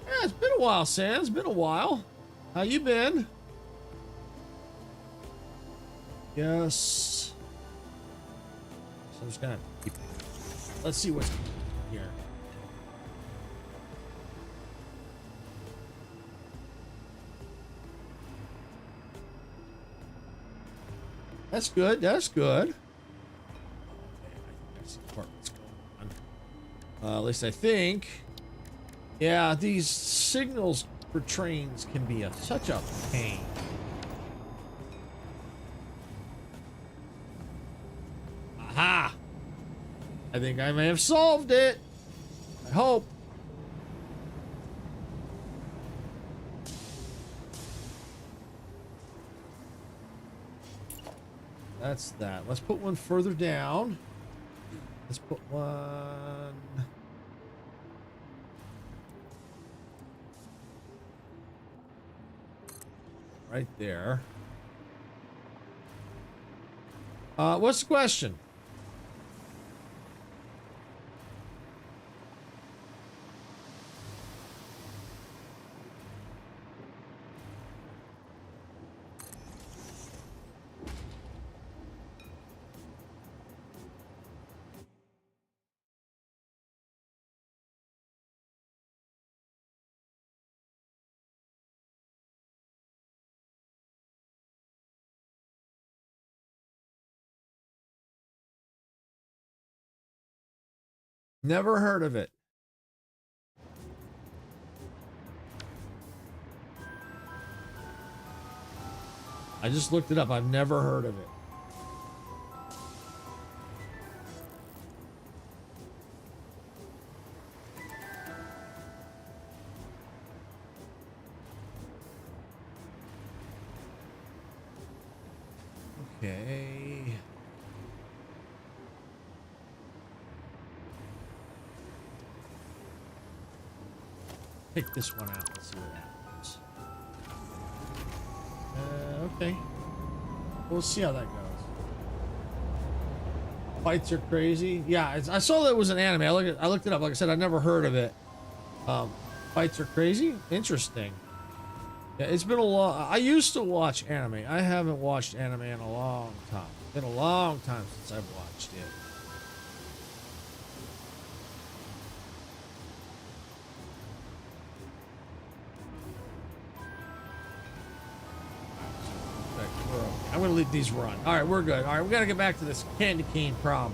Yeah, it's been a while, Sam. It's been a while. How you been? Yes. So I'm just gonna keep it. Let's see what's here. That's good. That's good. Okay, I see part what's going on. At least I think. Yeah, these signals for trains can be such a pain. Aha! I think I may have solved it. I hope. That's that. Let's put one further down. Let's put one right there. What's the question? Never heard of it. I just looked it up. I've never heard of it. Okay. Pick this one out. Let's see what happens. Okay. We'll see how that goes. Fights are crazy. Yeah, I saw that it was an anime. I looked it up. Like I said, I never heard of it. Fights are crazy. Interesting. Yeah, it's been a long. I used to watch anime. I haven't watched anime in a long time. It's been a long time since I've watched it. I'm gonna leave these run. All right, we're good. All right, we gotta get back to this candy cane problem.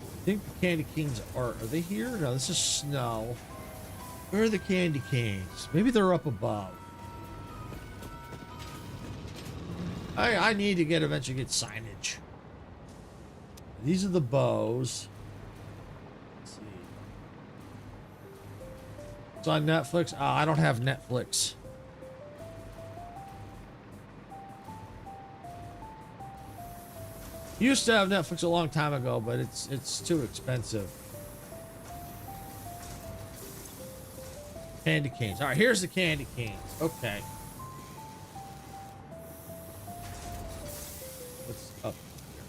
I think the candy canes are they here? No, this is snow. Where are the candy canes? Maybe they're up above. I need to eventually get signage. These are the bows. Let's see. It's on Netflix. I don't have Netflix. Used to have Netflix a long time ago, but it's too expensive. Candy canes. All right, here's the candy canes. Okay. What's up here?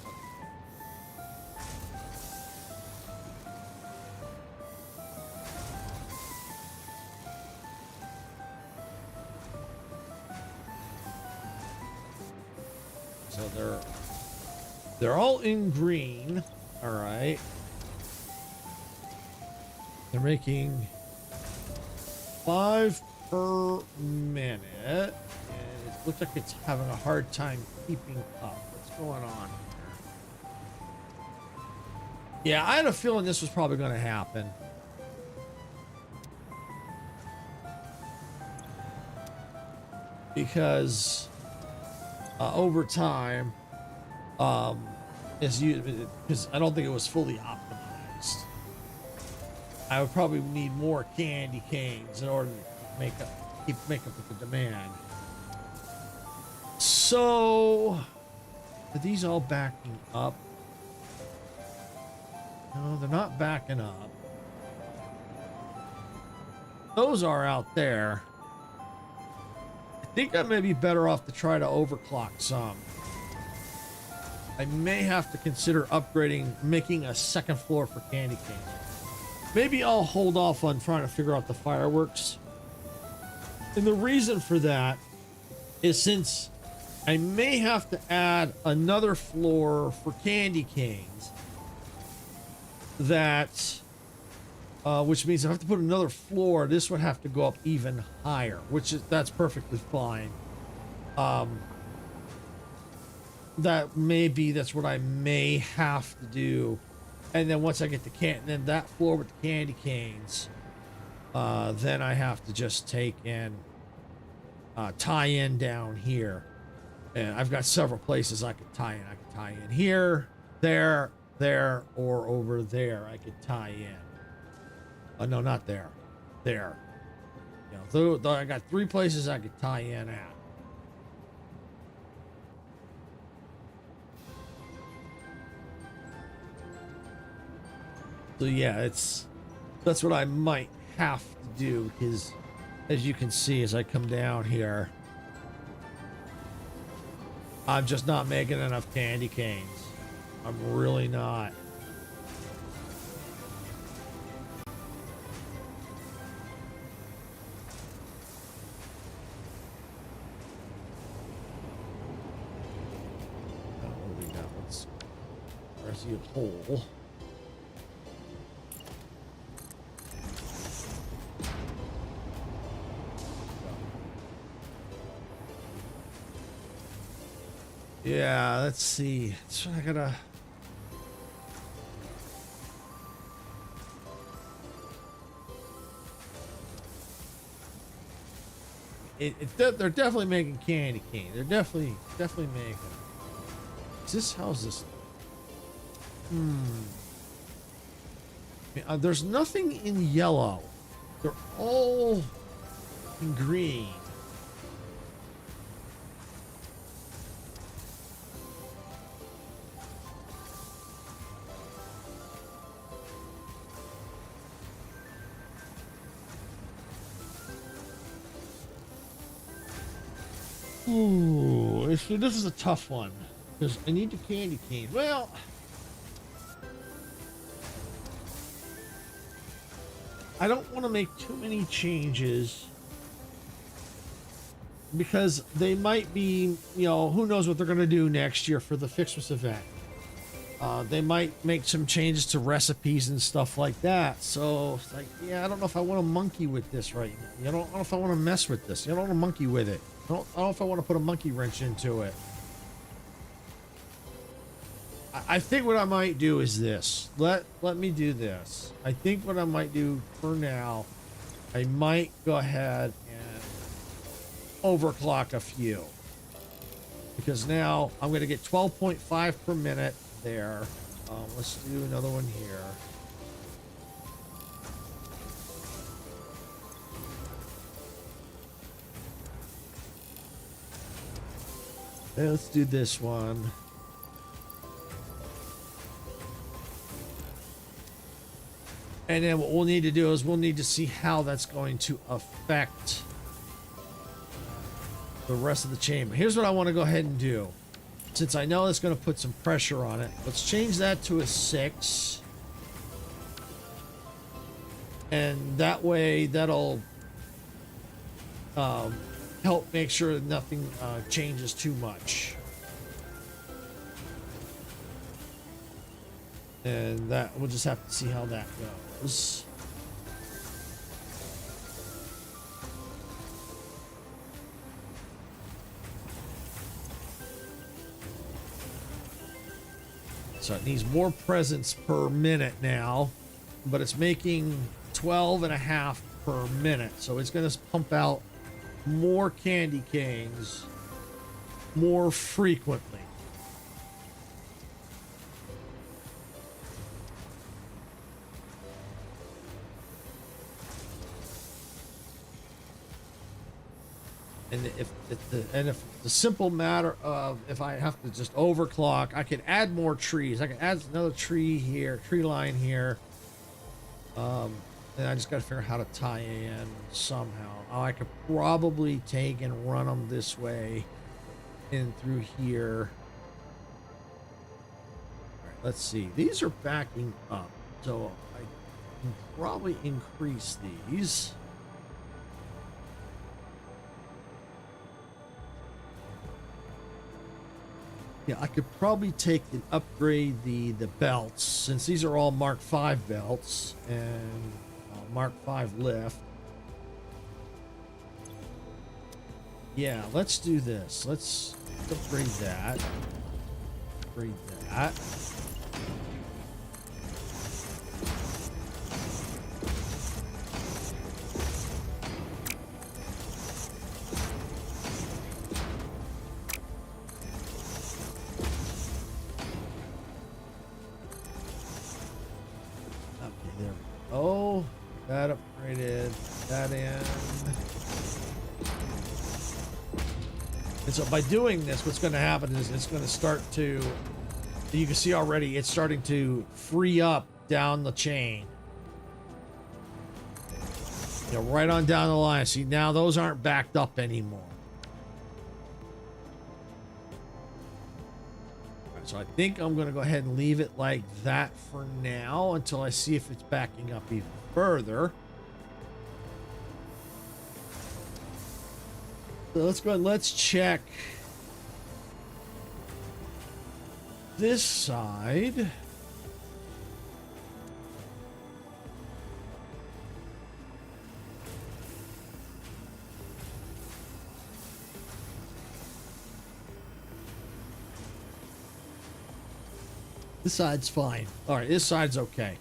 So they're all in green. All right. They're making 5 per minute. And it looks like it's having a hard time keeping up. What's going on here? Yeah, I had a feeling this was probably going to happen. Because over time, because I don't think it was fully optimized. I would probably need more candy canes in order to make up with the demand. So, are these all backing up? No, they're not backing up. those are out there. I think I may be better off to try to overclock some. I may have to consider upgrading, making a second floor for candy cane. Maybe I'll hold off on trying to figure out the fireworks. And the reason for that is since I may have to add another floor for candy canes, that which means I have to put another floor. This would have to go up even higher, that's perfectly fine. That's what I may have to do. And then once I get then that floor with the candy canes, then I have to just take and tie in down here. And I've got several places I could tie in. I could tie in here, there, or over there. I could tie in. Oh, no, not there. There. You know, I got 3 places I could tie in at. So yeah, that's what I might have to do, because as you can see, as I come down here, I'm just not making enough candy canes. I'm really not. What do we got? Where's the hole? Yeah, let's see. So I gotta. They're definitely making candy cane. They're definitely making. How's this? There's nothing in yellow. They're all in green. Ooh, this is a tough one because I need the candy cane. Well, I don't want to make too many changes because they might be, who knows what they're going to do next year for the Ficsmas event. They might make some changes to recipes and stuff like that. So it's like, yeah, I don't know if I want to monkey with this right now. I don't know if I want to mess with this. I don't want to monkey with it. I don't know if I want to put a monkey wrench into it. I think what I might do is this. Let me do this. I think what I might do for now, I might go ahead and overclock a few. Because now I'm going to get 12.5 per minute there. Let's do another one here. Let's do this one. And then what we'll need to do is we'll need to see how that's going to affect the rest of the chamber. Here's what I want to go ahead and do. Since I know it's going to put some pressure on it, let's change that to a 6. And that way, that'll help make sure that nothing changes too much. And that we'll just have to see how that goes. So it needs more presents per minute now, but it's making 12.5 per minute. So it's going to pump out more candy canes more frequently. And if the simple matter of if I have to just overclock, I could add more trees. I can add another tree here, tree line here. And I just got to figure out how to tie in somehow. Oh, I could probably take and run them this way in through here. All right, let's see. These are backing up, so I can probably increase these. Yeah, I could probably take and upgrade the belts, since these are all Mark V belts and Mark V lift. Yeah, let's do this. Let's upgrade that. Upgrade that. Oh, that upgraded that in. And so by doing this, what's going to happen is it's going to start to, you can see already, it's starting to free up down the chain. You know, right on down the line. See, now those aren't backed up anymore. So I think I'm going to go ahead and leave it like that for now until I see if it's backing up even further. So let's go and let's check this side. This side's fine. All right, this side's okay.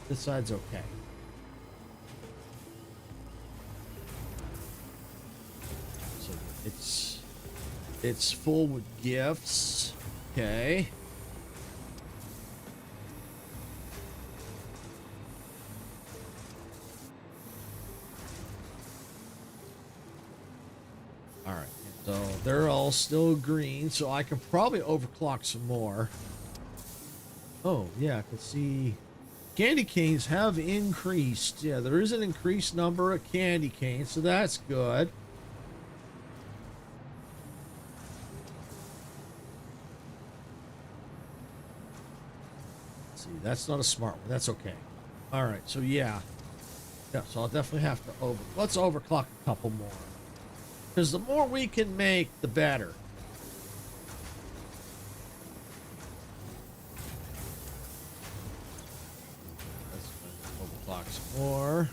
This side's okay. So it's full with gifts. Okay. All right. So they're all still green, so I can probably overclock some more. Oh, yeah, I can see candy canes have increased. Yeah, there is an increased number of candy canes, so that's good. Let's see, that's not a smart one. That's okay. All right, so yeah. Yeah, so I'll definitely have to let's overclock a couple more. Because the more we can make, the better. Some more.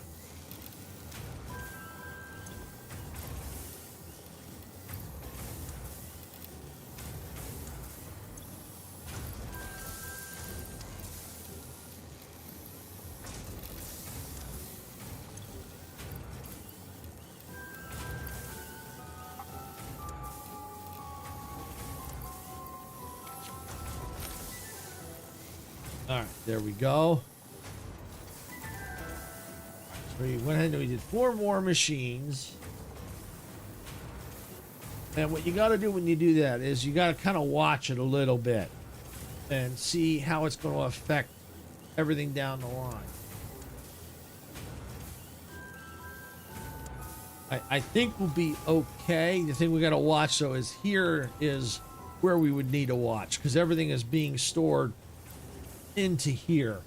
All right, there we go. We went ahead and we did 4 more machines. And what you got to do when you do that is you got to kind of watch it a little bit and see how it's going to affect everything down the line. I think we'll be okay. The thing we got to watch though is here is where we would need to watch, because everything is being stored into here.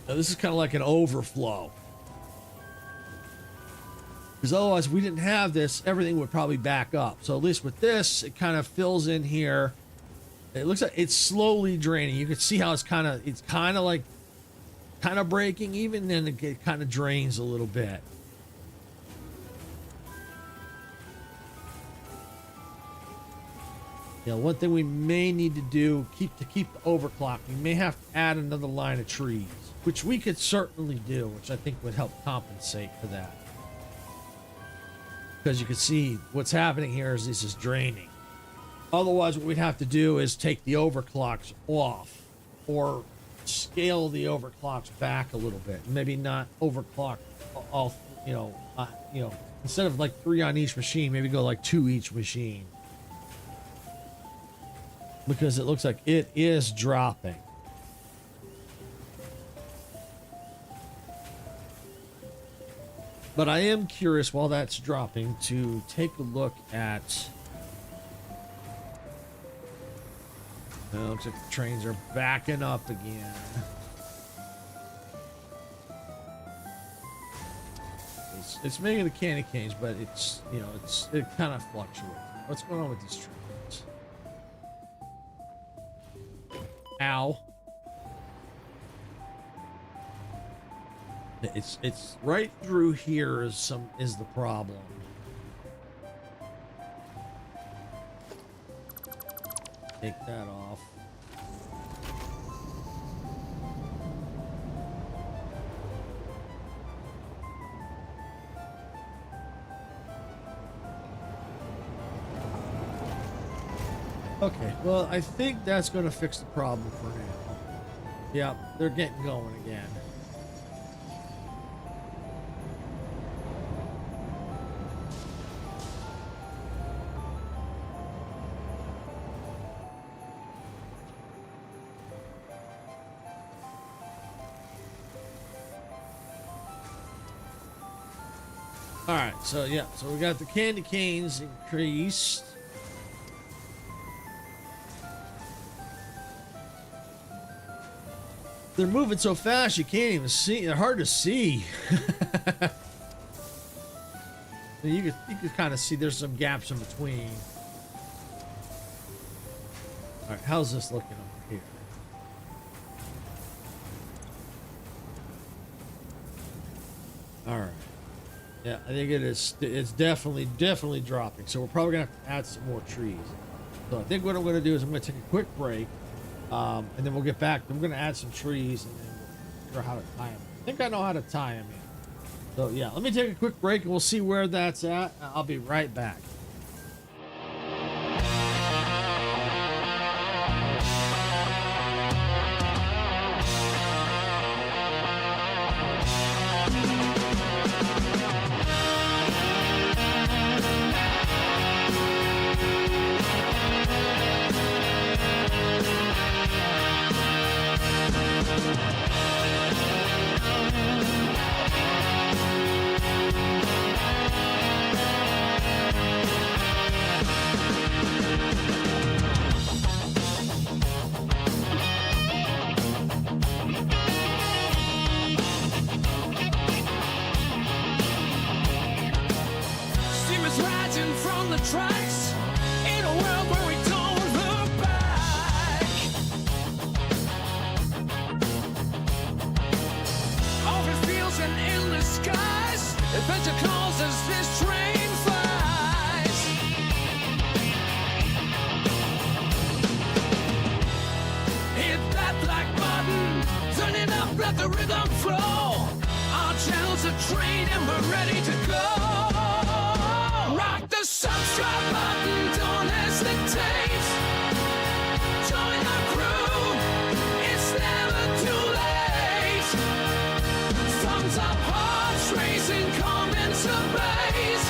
Now this is kind of like an overflow. Because otherwise, if we didn't have this, everything would probably back up. So at least with this, it kind of fills in here. It looks like it's slowly draining. You can see how it's kind of breaking even, then it kind of drains a little bit. You know, one thing we may need to do, keep the overclock, we may have to add another line of trees, which we could certainly do, which I think would help compensate for that. Because you can see what's happening here is this is draining. Otherwise, what we'd have to do is take the overclocks off or scale the overclocks back a little bit. Maybe not overclock all, instead of like 3 on each machine, maybe go like 2 each machine. Because it looks like it is dropping. But I am curious while that's dropping to take a look at. Looks like the trains are backing up again. It's making the candy canes, but it's, you know, it kind of fluctuates. What's going on with these trains? Ow. It's right through here is the problem. Take that off. Okay, well, I think that's going to fix the problem for now. Yep, they're getting going again. All right, so yeah, so we got the candy canes increased. They're moving so fast you can't even see. They're hard to see. You could kind of see there's some gaps in between. All right, how's this looking over here? All right. Yeah, I think it is. It's definitely dropping. So we're probably gonna have to add some more trees. So I think what I'm gonna do is I'm gonna take a quick break, and then we'll get back. I'm gonna add some trees and then we'll figure out how to tie them. I think I know how to tie them in. So yeah, let me take a quick break and we'll see where that's at. I'll be right back. Tracks in a world where we don't look back. Open fields and endless skies. Adventure calls as this train flies. Hit that black button, turn it up, let the rhythm flow. Our channel's a train and we're ready to go. Rock the subscribe button, don't hesitate. Join our crew, it's never too late. Thumbs up, hearts racing, come into base.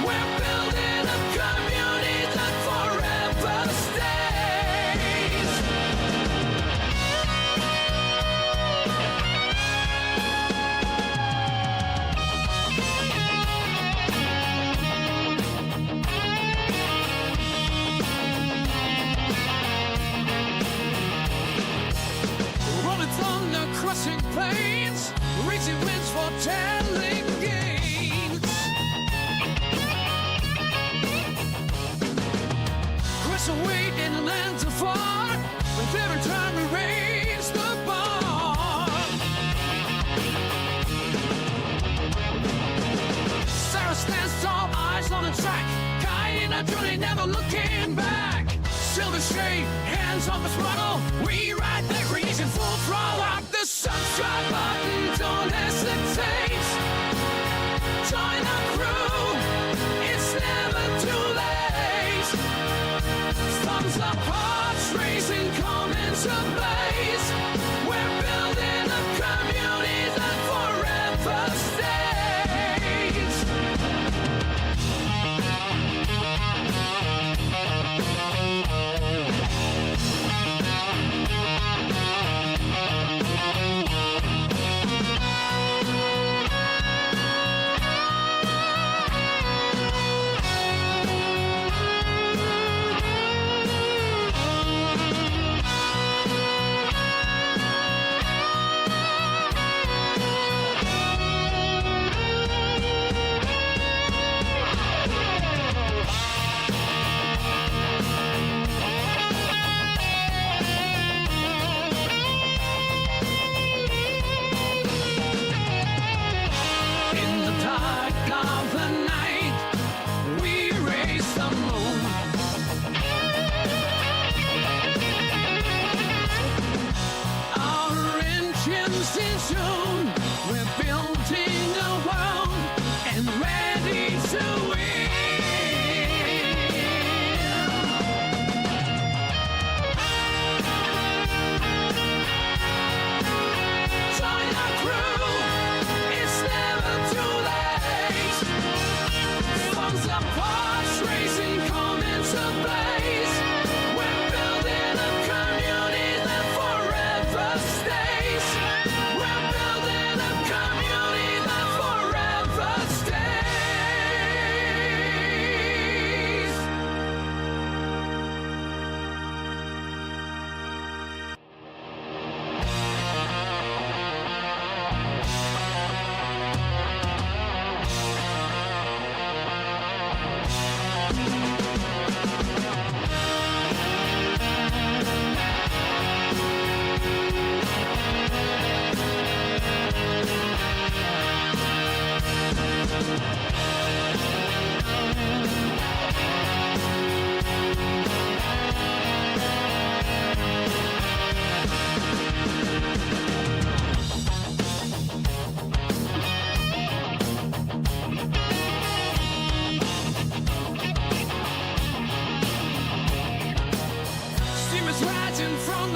We're building a community that forever stays. Crossing plains, reaching winds for telling gains. Cross a weight in lands afar, with every time we raise the bar. Sarah stands tall, eyes on the track, guiding our journey, never looking back. Silver shade, hands on the throttle, we ride the creation full throttle. Rock the subscribe button, don't hesitate. Join our crew, it's never too late. Thumbs up, hearts racing, come into blaze. We're building a community that forever stays.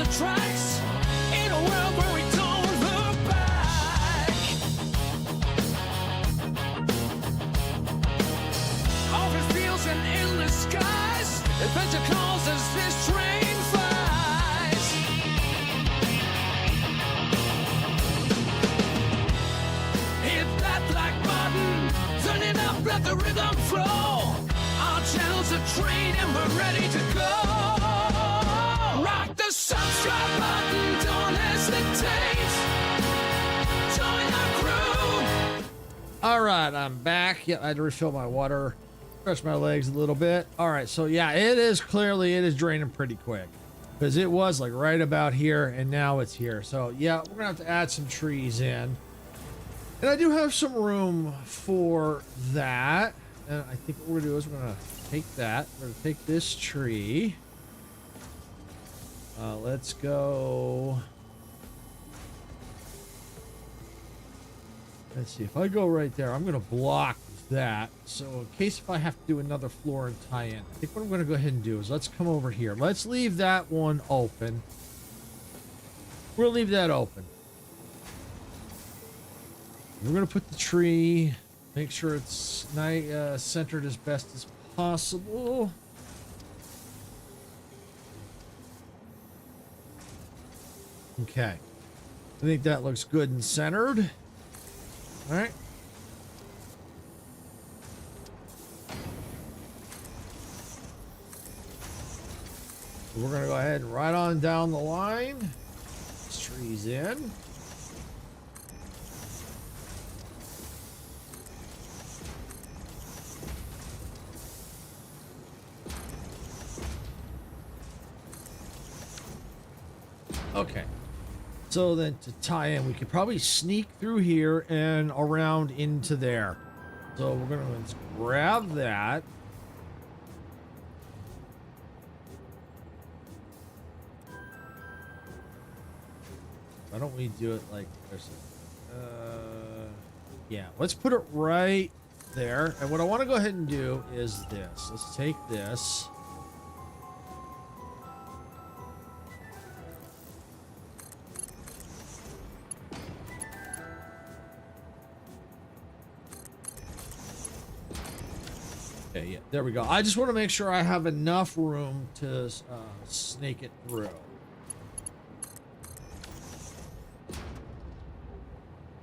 the tracks in a world where we don't look back. Open fields and endless skies, adventure calls as this train flies. Hit that black button, turn it up, let the rhythm flow. Our channel's a train and we're ready to go. Rock the subscribe button, don't hesitate. Join our crew. All right, I'm back. Yeah, I had to refill my water, stretch my legs a little bit. All right, so yeah, it is draining pretty quick because it was like right about here and now it's here. So yeah, we're gonna have to add some trees in, and I do have some room for that. And I think what we're gonna do is we're gonna take that. We're gonna take this tree. Let's go. Let's see, if I go right there, I'm going to block that. So in case if I have to do another floor and tie in, I think what I'm going to go ahead and do is let's come over here. Let's leave that one open. We'll leave that open. We're going to put the tree, make sure it's nice, centered as best as possible. Okay. I think that looks good and centered. All right. We're going to go ahead and right on down the line. This tree's in. Okay. So then to tie in, we could probably sneak through here and around into there. So we're going to grab that. Why don't we do it like this? Yeah, let's put it right there. And what I want to go ahead and do is this. Let's take this. Okay, yeah, there we go. I just want to make sure I have enough room to snake it through.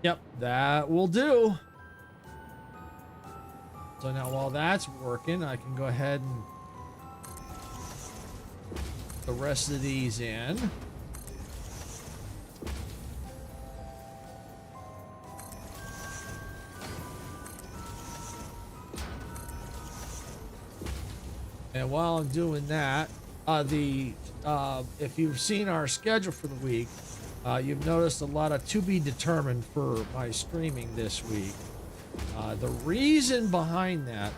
Yep, that will do. So now while that's working, I can go ahead and put the rest of these in. And while I'm doing that, if you've seen our schedule for the week, you've noticed a lot of to be determined for my streaming this week. The reason behind that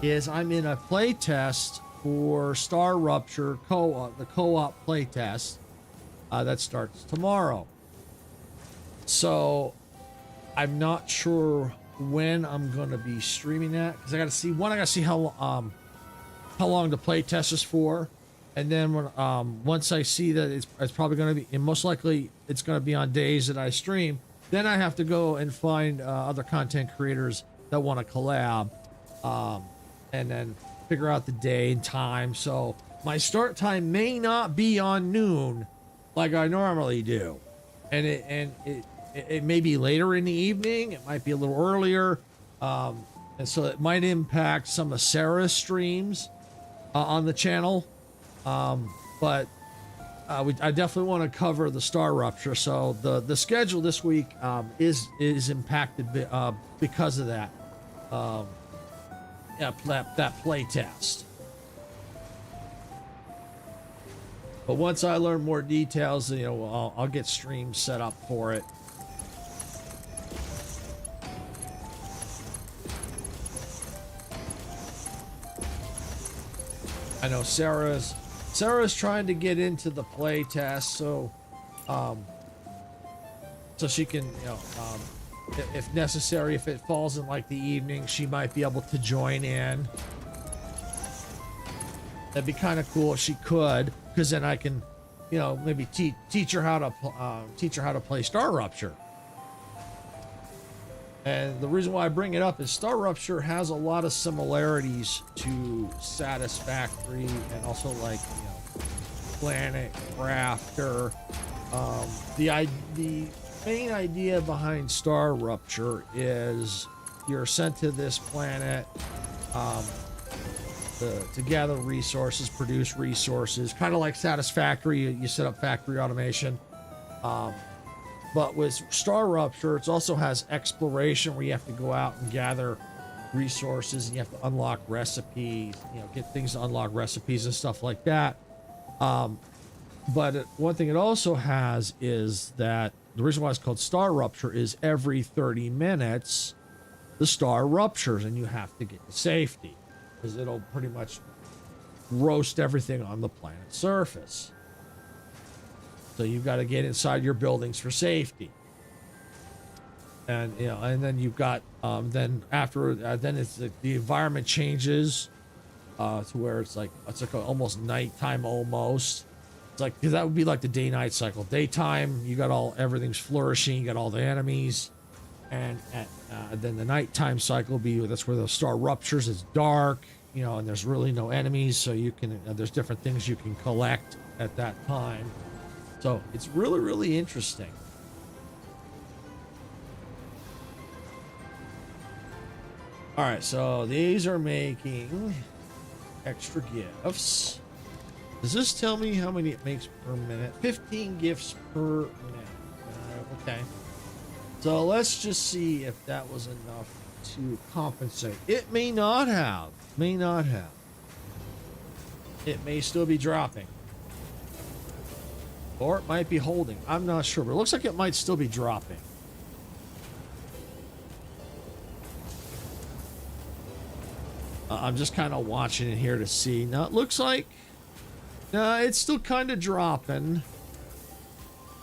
is I'm in a play test for Star Rupture co-op, the co-op play test that starts tomorrow. So I'm not sure when I'm going to be streaming that because I got to see how long the play test is for, and then when once I see that it's probably going to be, and most likely it's going to be on days that I stream, then I have to go and find other content creators that want to collab, and then figure out the day and time. So my start time may not be on noon like I normally do, and it may be later in the evening. It might be a little earlier, and so it might impact some of Sarah's streams on the channel, but I definitely want to cover the Star Rupture. So the schedule this week is impacted because of that. That play test. But once I learn more details, I'll get streams set up for it. I know Sarah's trying to get into the play test, so she can, if necessary, if it falls in like the evening, she might be able to join in. That'd be kind of cool if she could, because then I can you know, maybe teach her how to play Star Rupture. And the reason why I bring it up is Star Rupture has a lot of similarities to Satisfactory and also like, you know, Planet Crafter. The main idea behind Star Rupture is you're sent to this planet to gather resources, produce resources, kind of like Satisfactory. You set up factory automation. But with Star Rupture, it also has exploration where you have to go out and gather resources and you have to unlock recipes, you know, get things to unlock recipes and stuff like that. But one thing it also has is that the reason why it's called Star Rupture is every 30 minutes, the star ruptures and you have to get to safety because it'll pretty much roast everything on the planet's surface. So you've got to get inside your buildings for safety. And, you know, and then you've got, then after, then it's the environment changes to where it's like almost nighttime almost. It's like, because that would be like the day-night cycle. Daytime, you got everything's flourishing, you got all the enemies. And then the nighttime cycle will be, that's where the star ruptures, it's dark, you know, and there's really no enemies. So you can, there's different things you can collect at that time. So it's really, really interesting. All right, so these are making extra gifts. Does this tell me how many it makes per minute? 15 gifts per minute. Okay. So let's just see if that was enough to compensate. It may not have. May not have. It may still be dropping. Or it might be holding. I'm not sure, but it looks like it might still be dropping. I'm just kind of watching it here to see. Now, it looks like it's still kind of dropping,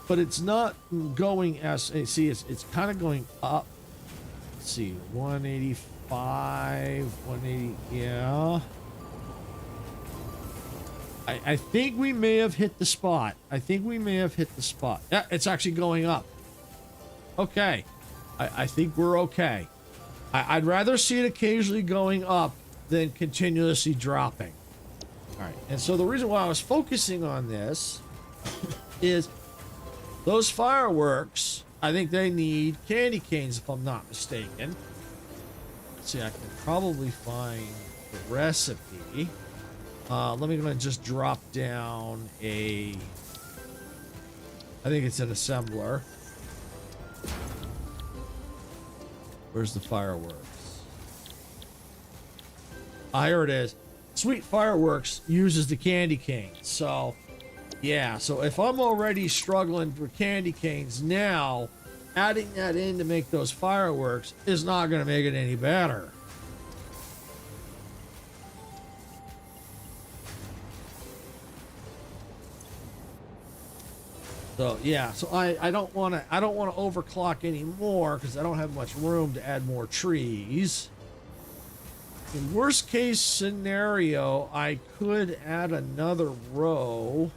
but it's not going as... See, it's kind of going up. Let's see, 185, 180, yeah. I think we may have hit the spot. I think we may have hit the spot. Yeah, it's actually going up. Okay. I think we're okay. I'd rather see it occasionally going up than continuously dropping. All right. And so the reason why I was focusing on this is those fireworks, I think they need candy canes, if I'm not mistaken. Let's see, I can probably find the recipe. Let me just drop down I think it's an assembler. Where's the fireworks? Ah, here it is. Sweet Fireworks uses the candy canes. So, yeah. So if I'm already struggling for candy canes now, adding that in to make those fireworks is not going to make it any better. So yeah, so I don't want to overclock anymore because I don't have much room to add more trees. In worst case scenario, I could add another row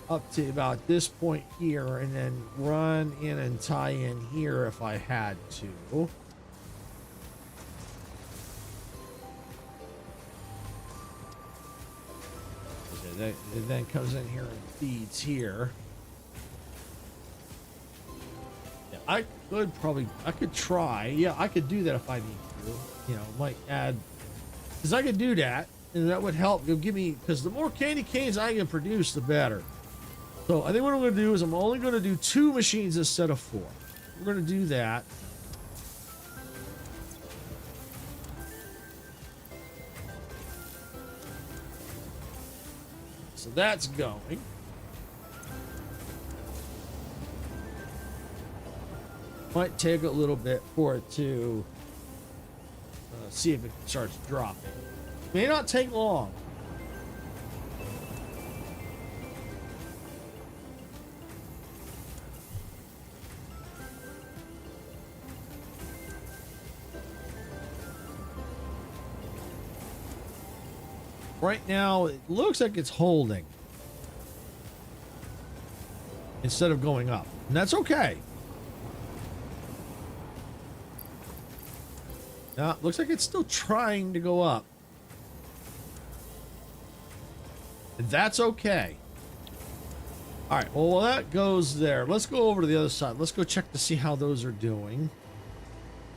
up to about this point here and then run in and tie in here if I had to. It then comes in here and feeds here. Yeah, I could try. Yeah, I could do that if I need to. You know, might add, because I could do that, and that would help. It'll give me, because the more candy canes I can produce, the better. So I think what I'm going to do is I'm only going to do 2 machines instead of 4. We're going to do that. So that's going. Might take a little bit for it to see if it starts dropping. May not take long. Right now, it looks like it's holding. instead of going up. And that's okay. Now, looks like it's still trying to go up. And that's okay. All right, well, that goes there. Let's go over to the other side. Let's go check to see how those are doing.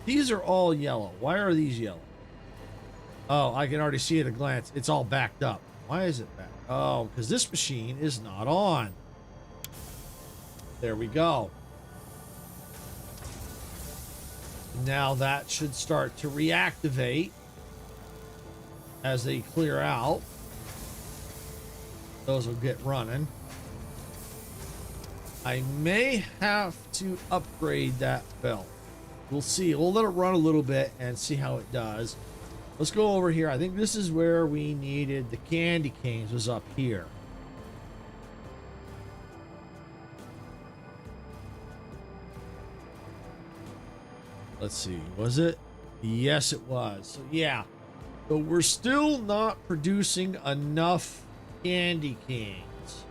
These are all yellow. Why are these yellow? Oh, I can already see at a glance. It's all backed up. Why is it back? Oh, because this machine is not on. There we go. Now that should start to reactivate as they clear out. Those will get running. I may have to upgrade that belt. We'll see. We'll let it run a little bit and see how it does. Let's go over here. I think this is where we needed the candy canes, was up here. Let's see. Was it? Yes, it was. So, yeah. But we're still not producing enough candy canes.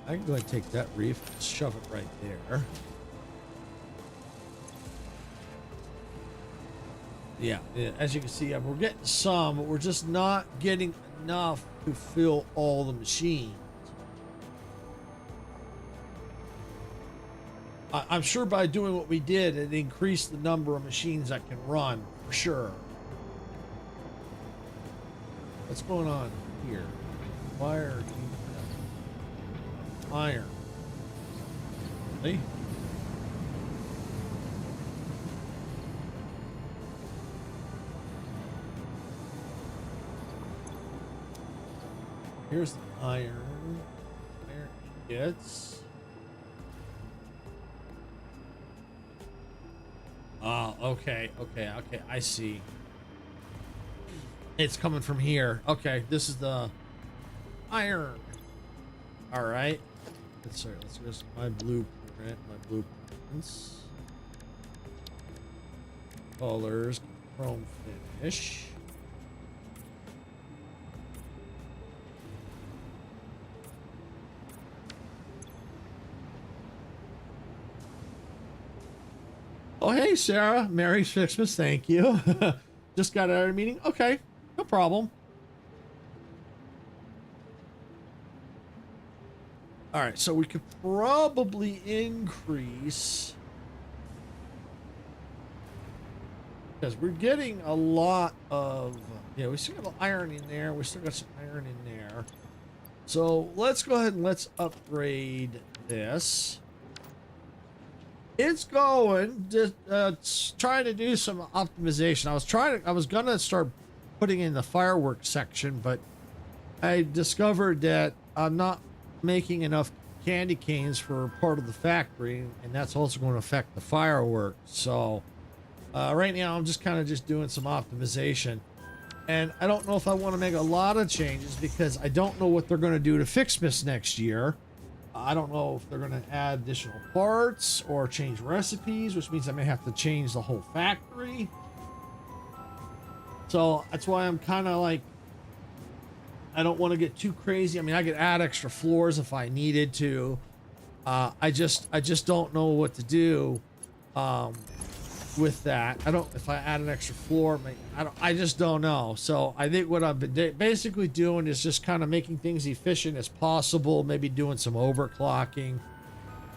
I can go ahead and take that reef and shove it right there. Yeah, as you can see, we're getting some, but we're just not getting enough to fill all the machines. I'm sure by doing what we did, it increased the number of machines that can run, for sure. What's going on here? Wire, iron. Really? Here's the iron. Iron ingots. Oh, okay, I see. It's coming from here. Okay, this is the iron. All right. Let's just my blueprint, my blueprints. Colors, chrome finish. Oh, hey, Sarah. Merry Ficsmas. Thank you. Just got out of a meeting. Okay, no problem. All right, so we could probably increase, because we're getting a lot of, yeah, we still got iron in there. We still got some iron in there. So let's go ahead and let's upgrade this. It's going, just trying to do some optimization. I was gonna start putting in the fireworks section, but I discovered that I'm not making enough candy canes for part of the factory, and that's also going to affect the fireworks. So right now I'm just kind of just doing some optimization, and I don't know if I want to make a lot of changes because I don't know what they're going to do to Ficsmas next year. I don't know if they're going to add additional parts or change recipes, which means I may have to change the whole factory. So that's why I'm kind of like, I don't want to get too crazy. I mean, I could add extra floors if I needed to. I just don't know what to do with that. If I add an extra floor, I just don't know. So I think what I've been basically doing is just kind of making things efficient as possible. Maybe doing some overclocking,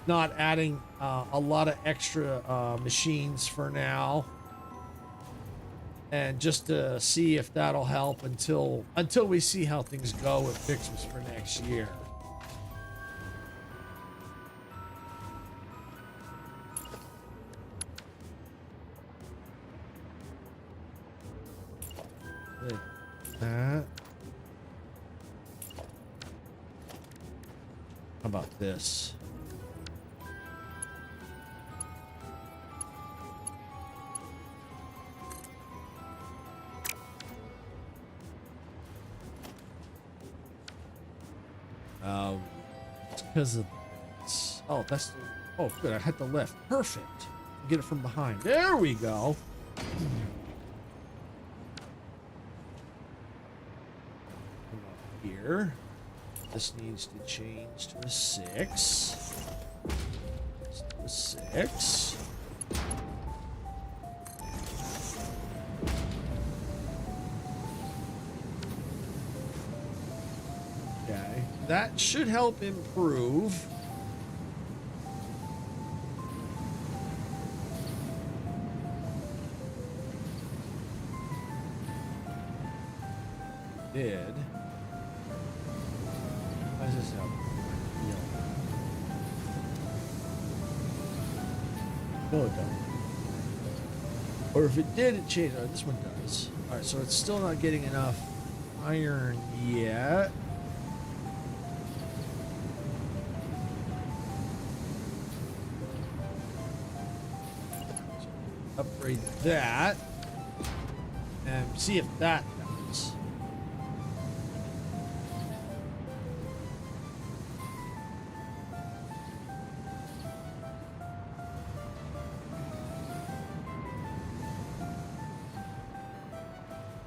not adding a lot of extra machines for now. And just to see if that'll help until we see how things go with Ficsmas for next year. Like that. How about this? It's because of, oh, that's, oh, good. I had the left. Perfect. Get it from behind. There we go. Here. This needs to change to a 6. Let's do a 6. Okay, that should help improve. Did. Why does this help? No, it doesn't. Or if it did, it changed. Oh, this one does. Alright, so it's still not getting enough iron yet. So upgrade that. And see if that does.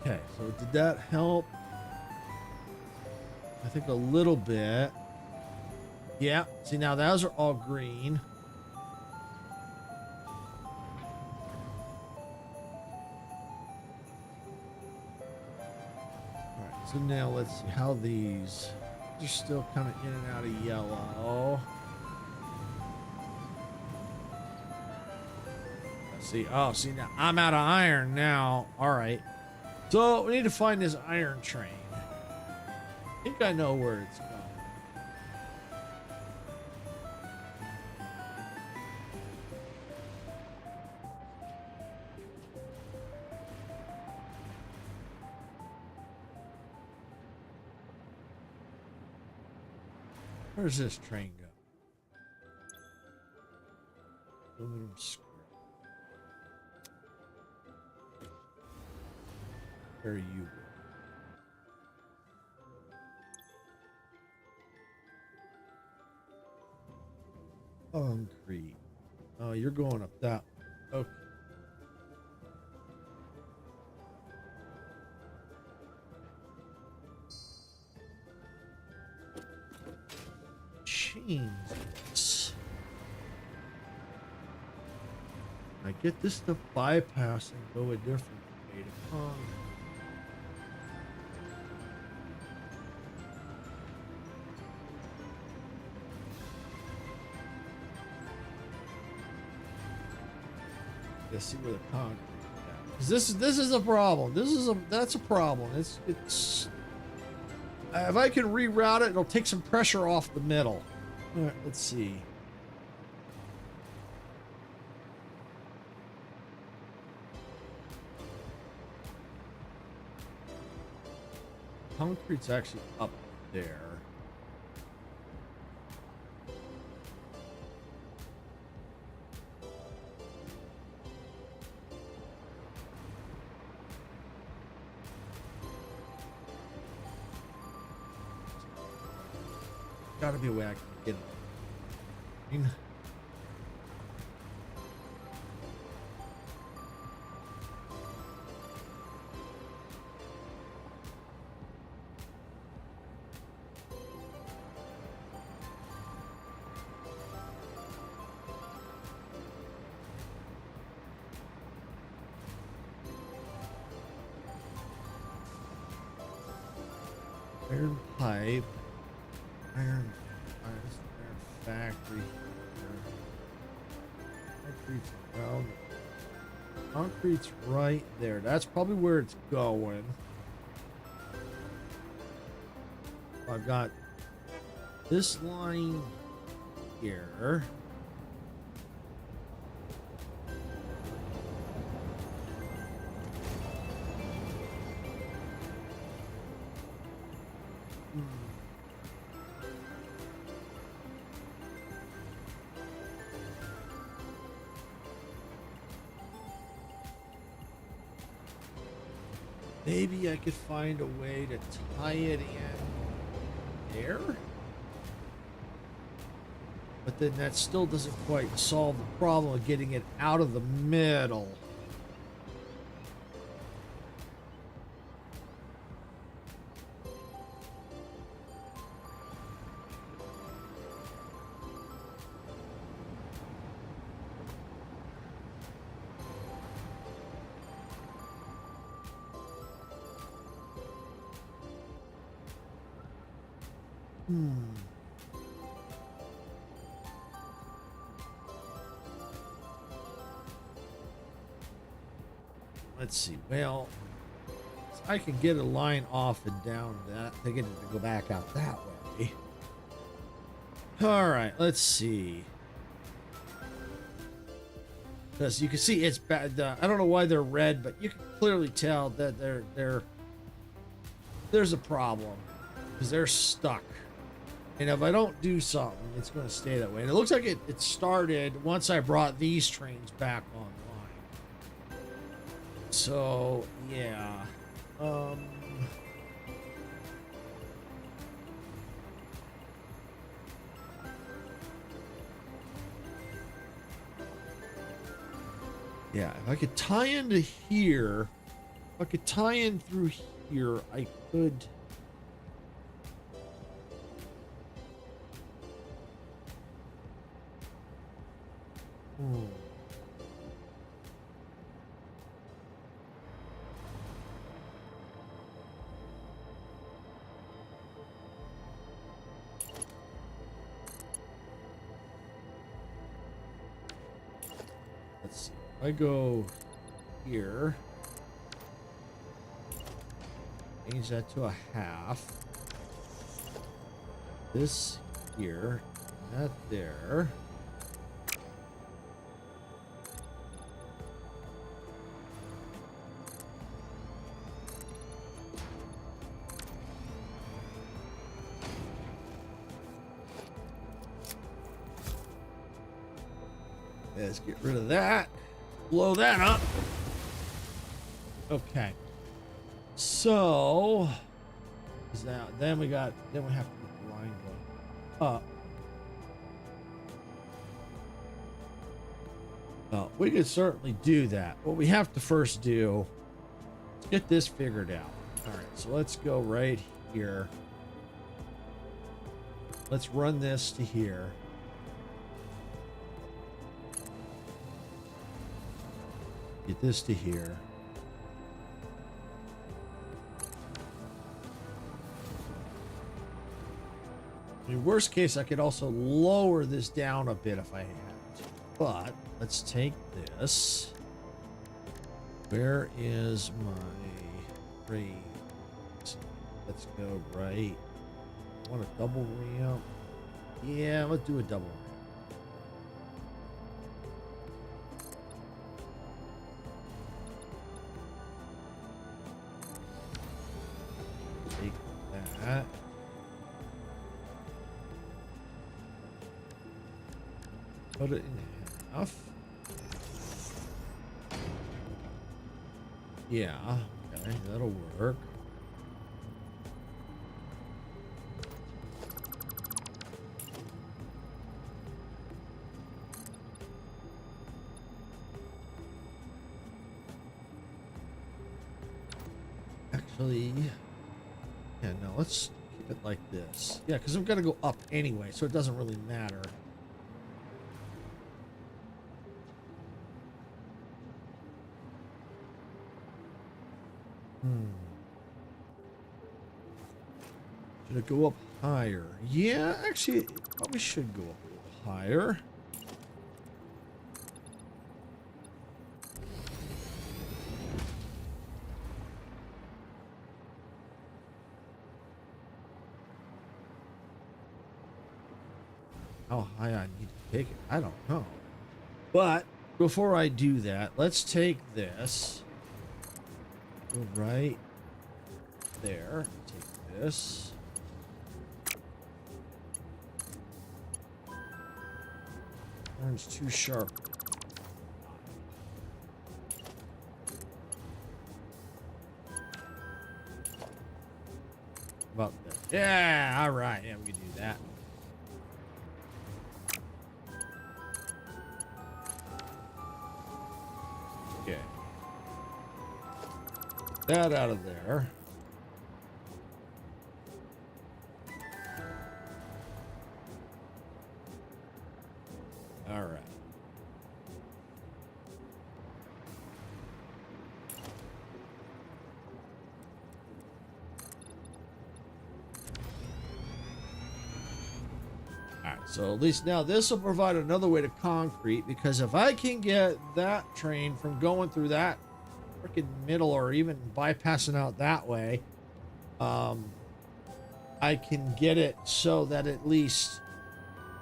Okay, so did that help? I think a little bit. Yeah, see now those are all green. Alright, so now let's see how these are still kind of in and out of yellow. Let's see. Oh, see now I'm out of iron now. Alright. So we need to find this iron train. I think I know where it's going. Where's this train go? Aluminum scrap. Where are you? Concrete. Oh, you're going up that way. Okay. Change this. I get this to bypass and go a different way to come. Let's see where the concrete is. This is a problem. That's a problem. It's if I can reroute it, it'll take some pressure off the middle. All right, let's see. Concrete's actually up there. Gotta be a way I can get it. Iron pipe. Iron factory. Concrete's right there. That's probably where it's going. I've got this line here. Maybe I could find a way to tie it in there. But then that still doesn't quite solve the problem of getting it out of the middle. Let's see. Well, I can get a line off and down that to get it to go back out that way. All right, let's see. Because you can see it's bad. I don't know why they're red, but you can clearly tell that there's a problem because they're stuck. And if I don't do something, it's going to stay that way. And it looks like it started once I brought these trains back online. So, yeah. Yeah, if I could tie into here, if I could tie in through here, I could. Let's see. If I go here, change that to a half. This here, that there. Let's get rid of that. Blow that up. Okay. So is that then we have to get the line going up. Well, we could certainly do that. What we have to first do is get this figured out. All right, so let's go right here. Let's run this to here. Get this to here. In worst case, I could also lower this down a bit if I had to. But let's take this. Where is my raise? Let's go right. I want a double ramp. Yeah, let's do a double ramp. That. Put it in half. Yeah, okay, that'll work. Actually, yeah, no, let's keep it like this. Yeah, because I'm going to go up anyway, so it doesn't really matter. Should it go up higher? Yeah, actually, it probably should go up a little higher. How high I need to take it, I don't know. But before I do that, let's take this. Go right there. Take this. Turns too sharp. About that. Yeah, all right. Yeah, we can do that. Okay. That out of there. All right. So at least now this will provide another way to concrete, because if I can get that train from going through that freaking middle or even bypassing out that way, I can get it so that at least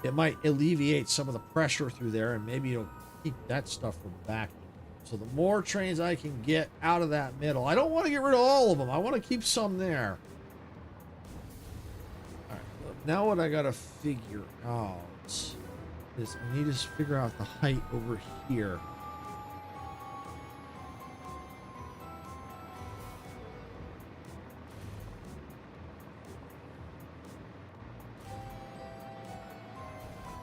it might alleviate some of the pressure through there, and maybe it'll keep that stuff from backing. So the more trains I can get out of that middle, I don't want to get rid of all of them. I want to keep some there. All right, now what I got to figure out is I need to figure out the height over here.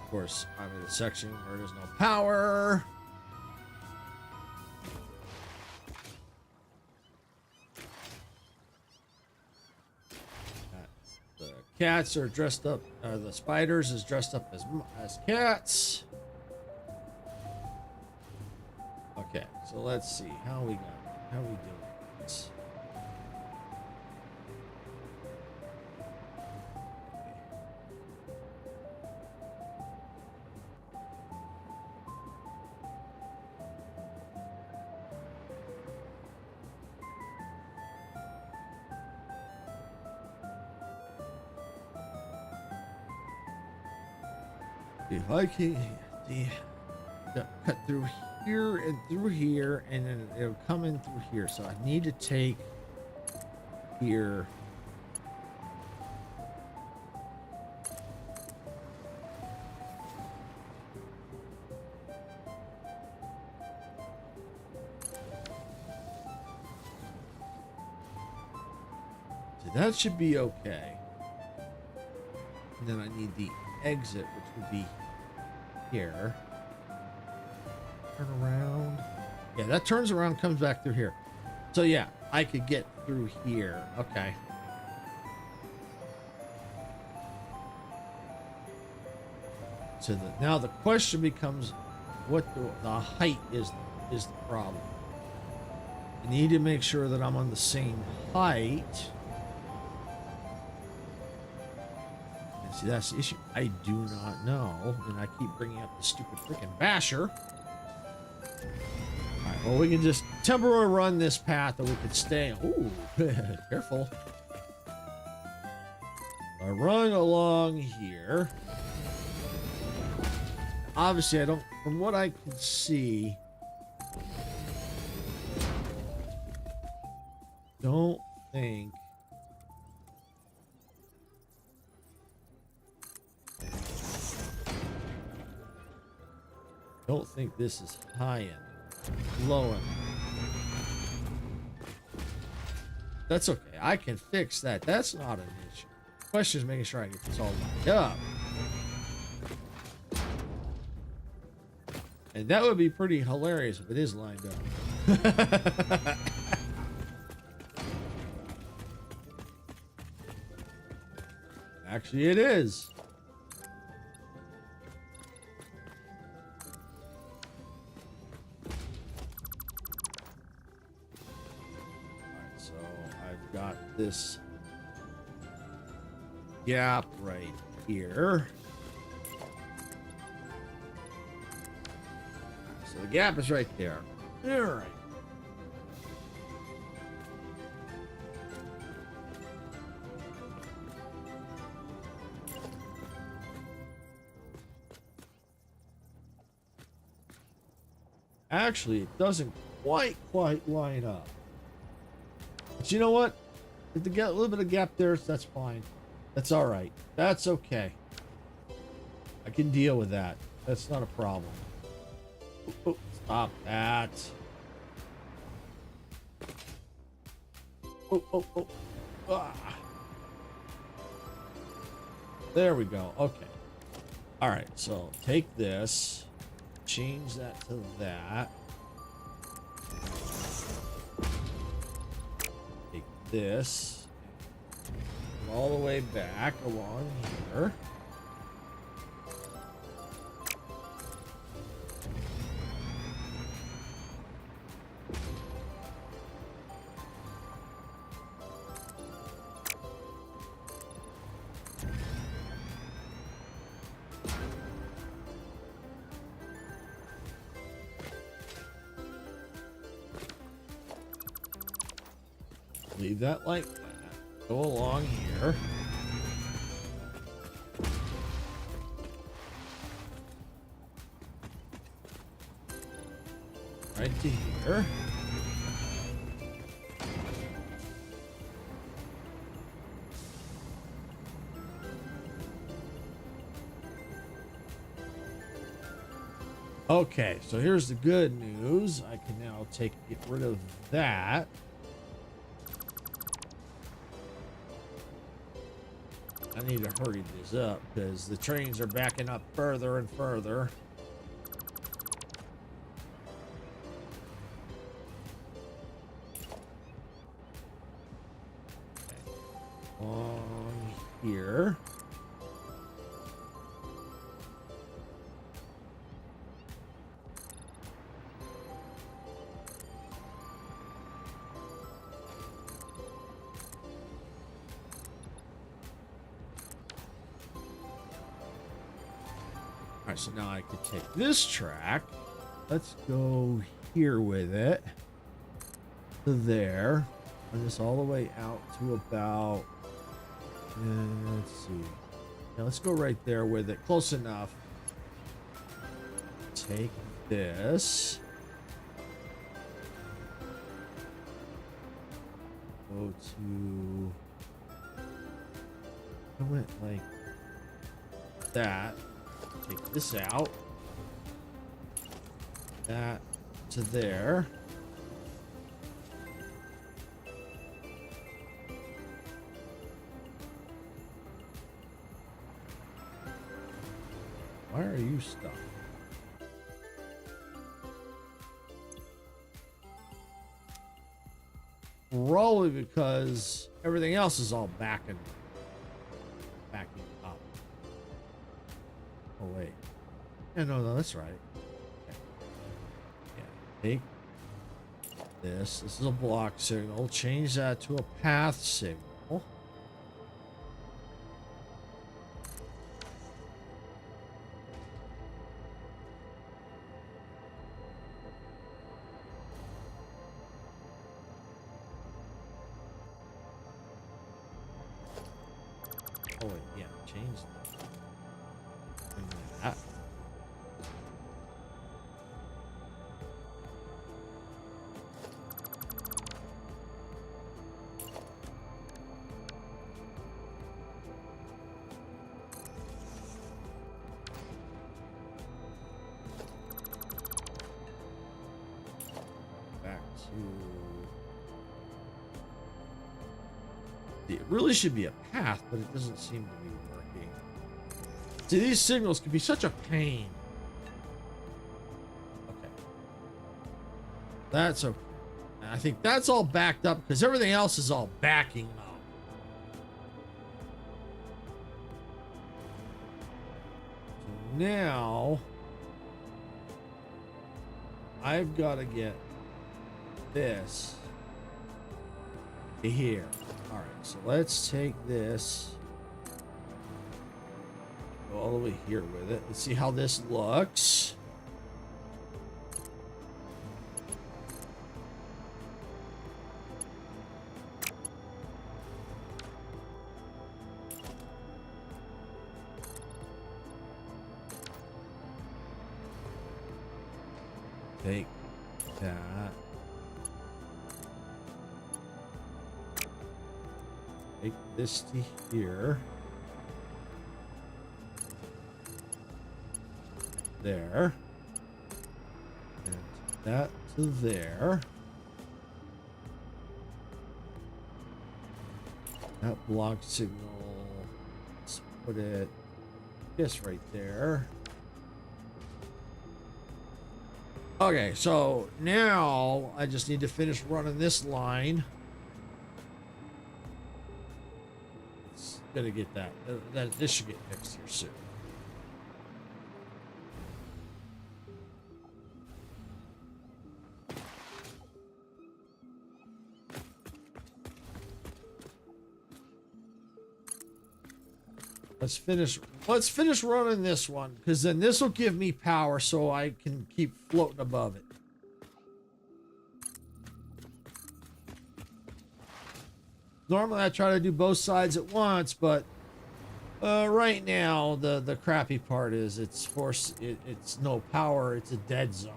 Of course, I'm in a section where there's no power. The cats are dressed up, the spiders is dressed up as cats. Okay, so let's see how we doing this. If I can cut through here, and then it'll come in through here. So I need to take here. So that should be okay. And then I need the exit, which would be here. Turn around. Yeah, that turns around, comes back through here. So yeah, I could get through here. Okay. So now the question becomes, what the height is the problem. I need to make sure that I'm on the same height. See, that's the issue. I do not know, and I keep bringing up the stupid freaking basher. All right, well, we can just temporarily run this path, or we could stay. Ooh, careful. I run along here. Obviously, I don't, from what I can see, don't think this is high enough, low enough. That's okay. I can fix that. That's not an issue. The question is making sure I get this all lined up. And that would be pretty hilarious if it is lined up. Actually, it is. Got this gap right here. So the gap is right there. All right. Actually, it doesn't quite line up. But you know what? If they get a little bit of gap there, that's fine. That's all right. That's okay. I can deal with that. That's not a problem. Oh, stop that. Oh. Ah. There we go. Okay. All right. So take this, change that to that. This all the way back along here. leave that like that. Go along here. Right to here. Okay, so here's the good news. I can now get rid of that. I need to hurry this up because the trains are backing up further and further. Okay. On here. All right, so now I could take this track. Let's go here with it to there. Run this all the way out to about, let's see. Now let's go right there with it. Close enough. Take this. Go to, I went like that. Take this out. That to there. Why are you stuck? Probably because everything else is all backing up. Oh wait. Yeah, no, that's right. Okay. Yeah, take this. This is a block signal. Change that to a path signal. Oh wait, yeah, change that. And that. Back to. It really should be a path, but it doesn't seem to be working. See, these signals can be such a pain. Okay. That's okay. I think that's all backed up because everything else is all backing up. So now I've got to get this to here. All right, so let's take this, go all the way here with it. Let's see how this looks. Take that. Take this to here. There. And that to there. That block signal. Let's put it, this right there. Okay, so now I just need to finish running this line. It's gonna get that. This should get fixed here soon. Let's finish running this one, because then this will give me power so I can keep floating above it. Normally I try to do both sides at once, but right now the crappy part is it's no power, it's a dead zone.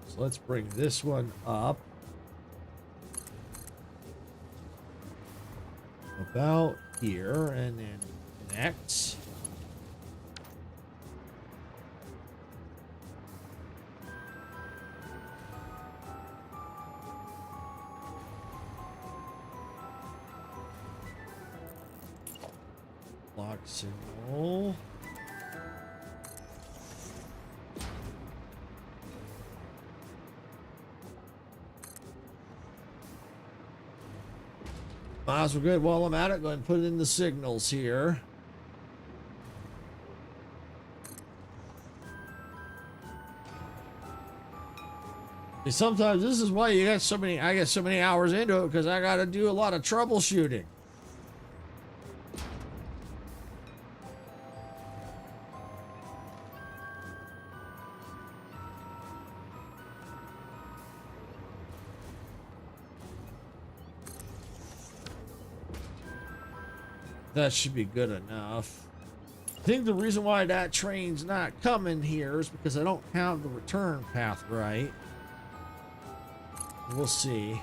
So let's bring this one up about here and then connect. Lock signal. Might as well good while I'm at it. Go ahead and put in the signals here. Sometimes this is why you got so many. I get so many hours into it because I got to do a lot of troubleshooting. That should be good enough. I think the reason why that train's not coming here is because I don't have the return path right. We'll see.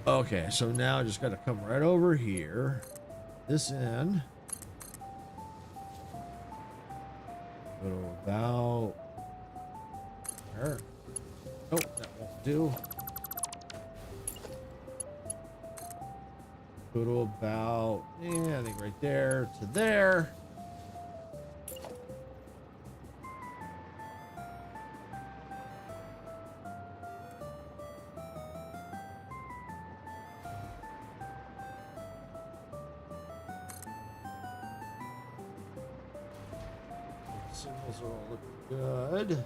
Okay, so now I just got to come right over here. This in. Go to about there. Nope, that won't do. Go to about, yeah, I think right there to there. Signals are all looking good.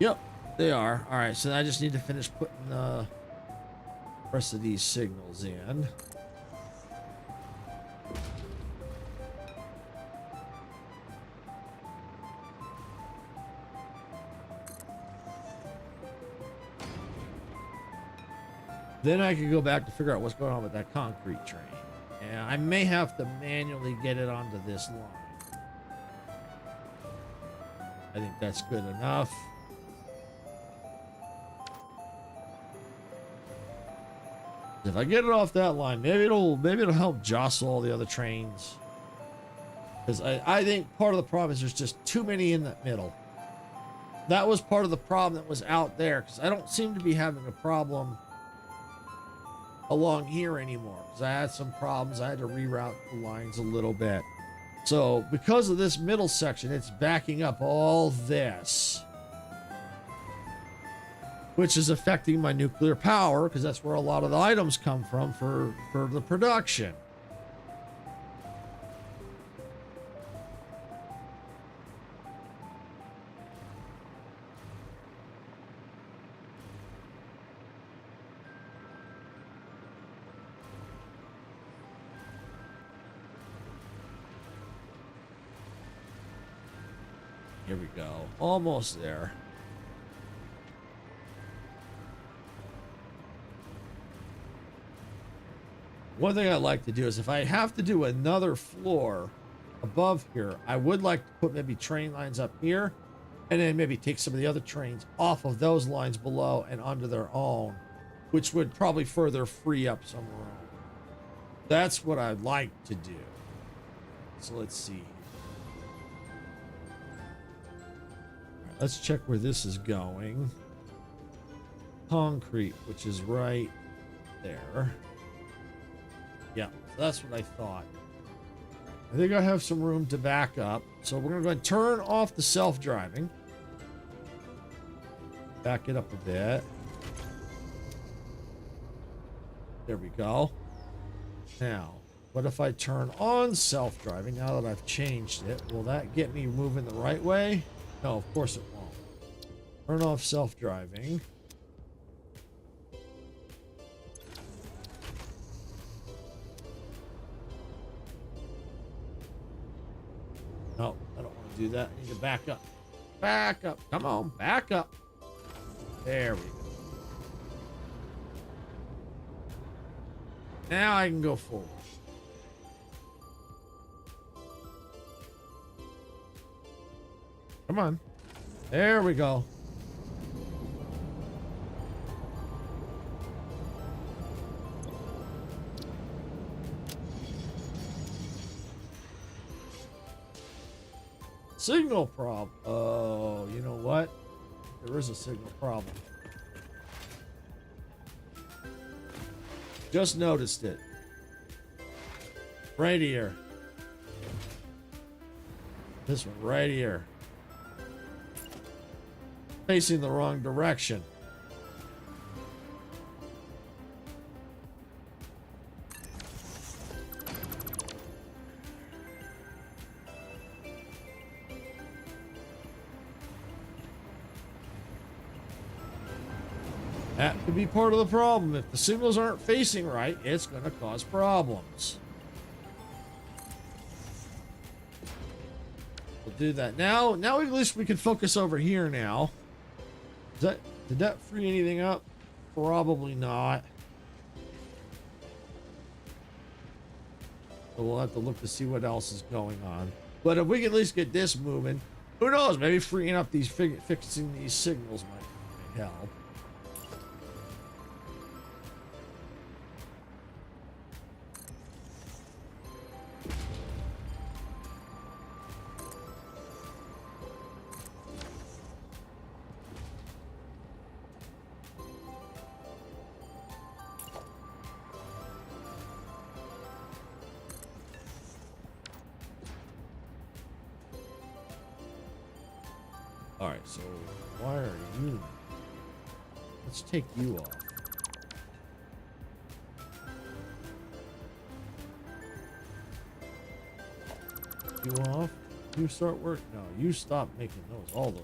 Yep, they are. All right, so I just need to finish putting the rest of these signals in. Then I can go back to figure out what's going on with that concrete train. And I may have to manually get it onto this line. I think that's good enough. If I get it off that line, maybe it'll help jostle all the other trains. Because I think part of the problem is there's just too many in the middle. That was part of the problem that was out there, because I don't seem to be having a problem along here anymore, because I had some problems. I had to reroute the lines a little bit. So because of this middle section, it's backing up all this, which is affecting my nuclear power, because that's where a lot of the items come from for the production. Here we go. Almost there. One thing I'd like to do is if I have to do another floor above here, I would like to put maybe train lines up here and then maybe take some of the other trains off of those lines below and onto their own, which would probably further free up some room. That's what I'd like to do. So let's see. Let's check where this is going. Concrete, which is right there. Yeah, that's what I thought. I think I have some room to back up. So we're going to go ahead and turn off the self-driving. back it up a bit. There we go. Now, what if I turn on self-driving now that I've changed it? Will that get me moving the right way? No, of course it won't. Turn off self-driving. No, I don't want to do that. I need to back up. Back up. Come on, back up. There we go. Now I can go forward. Come on. There we go. Signal problem. Oh, you know what? There is a signal problem. Just noticed it. Right here. This one right here. Facing the wrong direction. That could be part of the problem. If the signals aren't facing right, it's going to cause problems. We'll do that. Now at least we can focus over here now. Did that free anything up? Probably not. So we'll have to look to see what else is going on. But if we can at least get this moving, who knows? Maybe freeing up these fixing these signals might help. All right, so why are you? Let's take you off. You off? You start work? No, you stop making those. All those.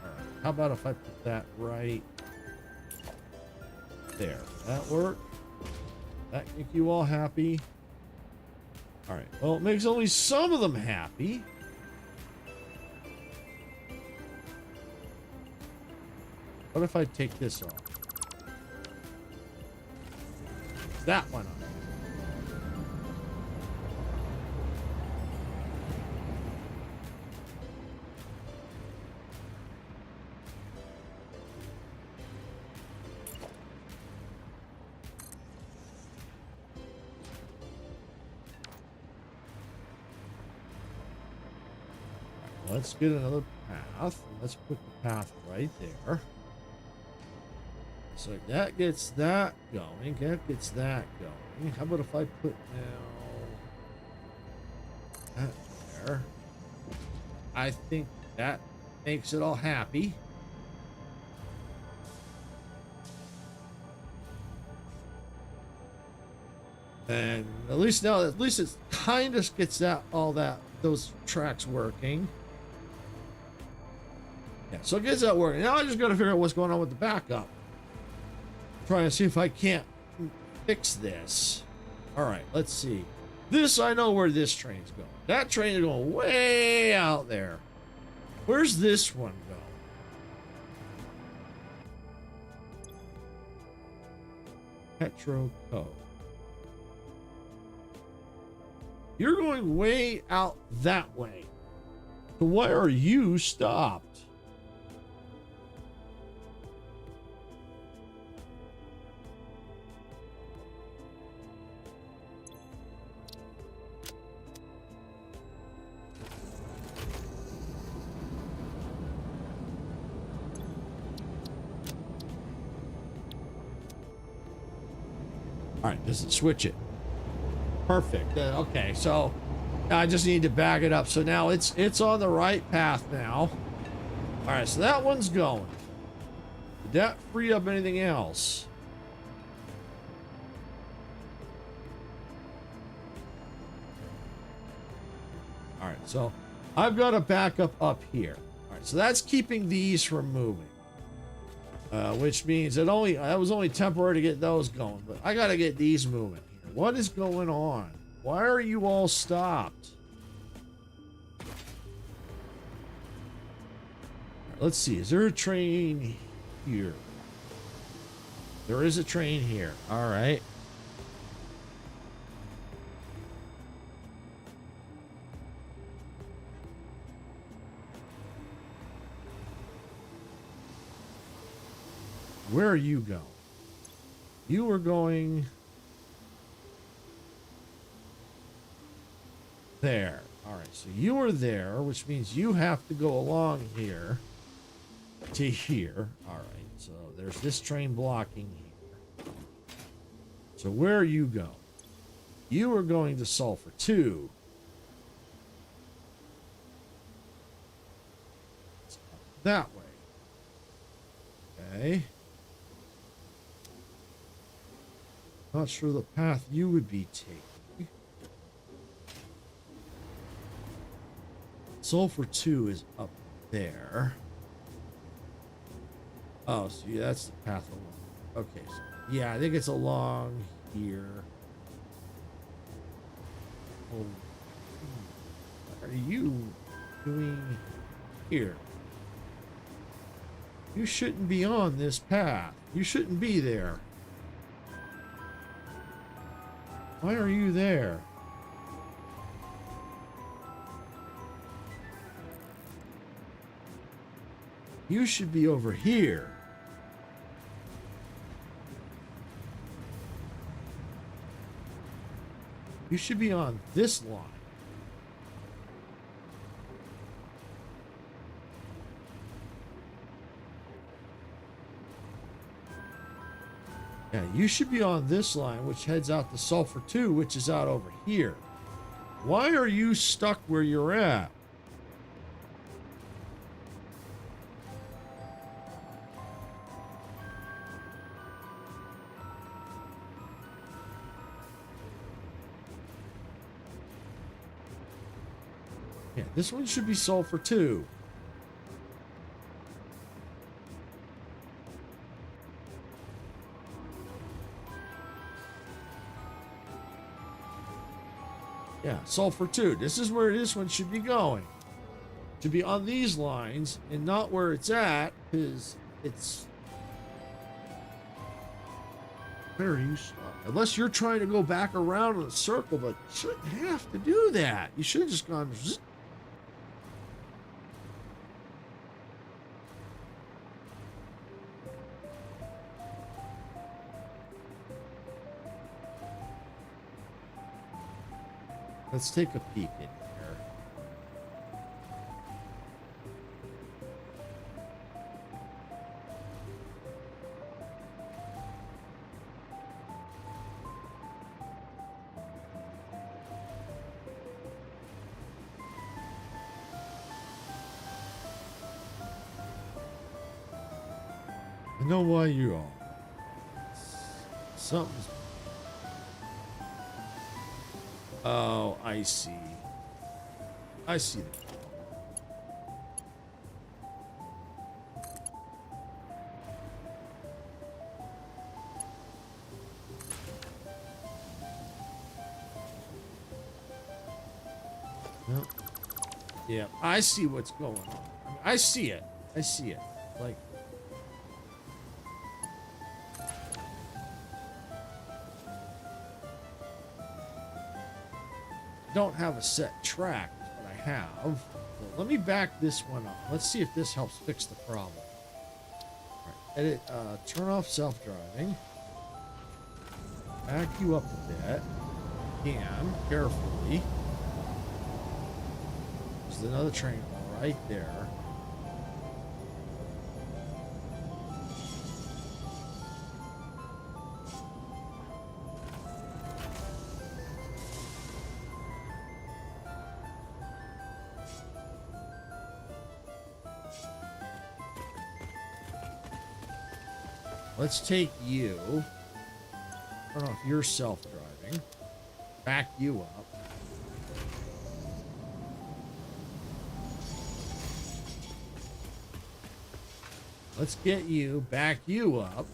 All right. How about if I put that right there? That work? That make you all happy? All right. Well, it makes only some of them happy. What if I take this off? That one off. Let's get another path. Let's put the path right there. So that gets that going. That gets that going. How about if I put now that there? I think that makes it all happy. And at least now, at least it kind of gets that those tracks working. Yeah, so it gets that working. Now I just got to figure out what's going on with the backup. Trying to see if I can't fix this. All right, let's see. This, I know where this train's going. That train is going way out there. Where's this one go? Petro Cove. You're going way out that way. So why are you stopped? All right, does it switch it? Perfect. Okay, so I just need to back it up. So now it's on the right path now. All right, so that one's going. that free up anything else? All right, so I've got a backup up here. All right, so that's keeping these from moving, which means that was only temporary to get those going, but I got to get these moving here. What is going on? Why are you all stopped? All right, let's see. Is there a train here? There is a train here. All right. Where are you going? You were going there. All right, so you were there, which means you have to go along here to here. All right, so there's this train blocking here. So where are you going? You are going to Sulfur 2. That way. Okay. Not sure the path you would be taking. Sulfur 2 is up there. Oh, so yeah, that's the path along. Okay, so yeah, I think it's along here. Oh, what are you doing here? You shouldn't be on this path. You shouldn't be there. Why are you there? You should be over here. You should be on this line. Yeah, you should be on this line, which heads out to Sulfur 2, which is out over here. Why are you stuck where you're at? Yeah, this one should be Sulfur 2. Yeah, Sulfur 2. This is where this one should be going. To be on these lines and not where it's at, because it's... Where are you stuck? Unless you're trying to go back around in a circle, but you shouldn't have to do that. You should have just gone... Zzz. Let's take a peek in here. I know why you are. Something's... Oh, I see. I see that. Well, yeah, I see what's going on. I mean, I see it. I see it. Like... don't have a set track, is what I have. So let me back this one up. Let's see if this helps fix the problem. All right, edit, turn off self-driving. Back you up a bit. Again, carefully. There's another train right there. Let's take you. I don't know if you're self-driving. Back you up. Let's get you, back you up.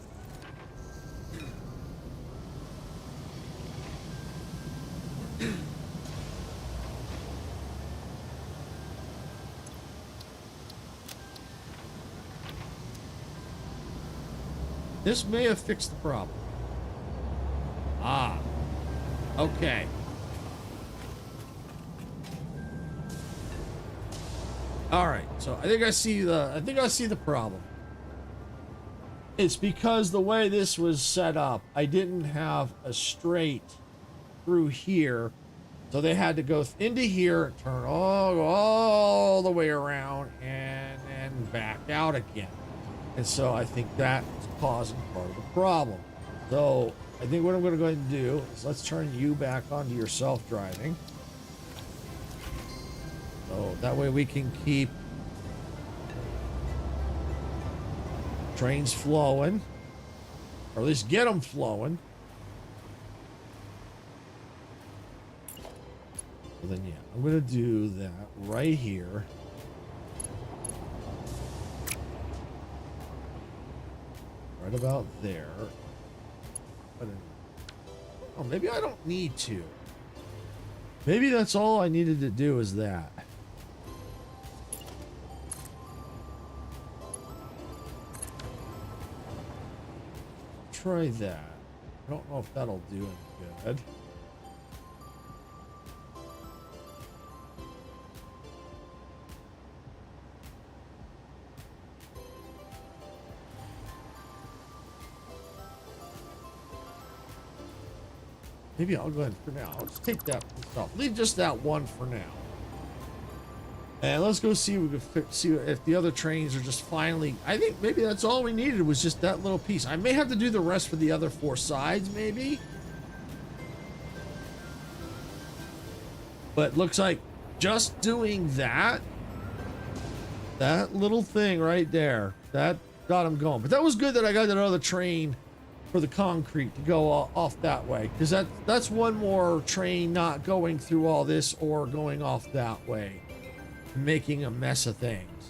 This may have fixed the problem. Ah, okay. All right, so I think I see the problem. It's because the way this was set up, I didn't have a straight through here, so they had to go into here, turn all the way around, and then back out again. And so I think that's causing part of the problem. So I think what I'm going to go ahead and do is let's turn you back onto your self-driving. So that way we can keep trains flowing, or at least get them flowing. So then, yeah, I'm going to do that right here. Right about there. But, oh, maybe I don't need to. Maybe that's all I needed to do is that. Try that. I don't know if that'll do any good. Maybe I'll go ahead for now. I'll just take that off. Leave just that one for now. And let's go see if we can see if the other trains are just finally. I think maybe that's all we needed was just that little piece. I may have to do the rest for the other 4 sides, maybe. But looks like just doing that little thing right there, that got him going. But that was good that I got that other train for the concrete to go off that way, because that's one more train not going through all this or going off that way, making a mess of things.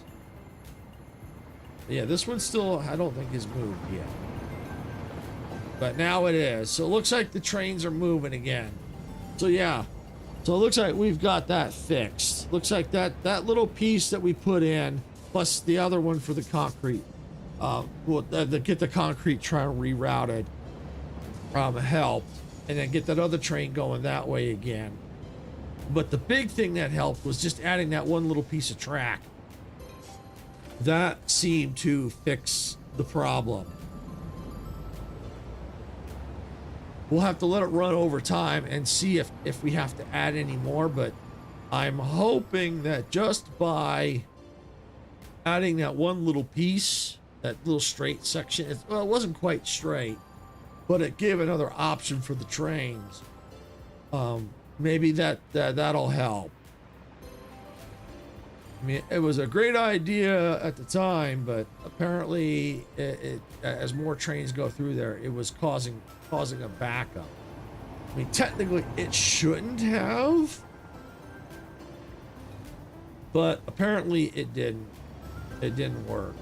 But yeah, this one still I don't think is moved yet, but now it is. So it looks like the trains are moving again. So yeah, so it looks like we've got that fixed. Looks like that little piece that we put in plus the other one for the concrete, get the concrete trying rerouted, helped, and then get that other train going that way again. But the big thing that helped was just adding that one little piece of track. That seemed to fix the problem. We'll have to let it run over time and see if we have to add any more, but I'm hoping that just by adding that one little piece, that little straight section, well, it wasn't quite straight, but it gave another option for the trains. Maybe that'll help. I mean, it was a great idea at the time, but apparently it as more trains go through there, it was causing a backup. I mean, technically it shouldn't have, but apparently it didn't work.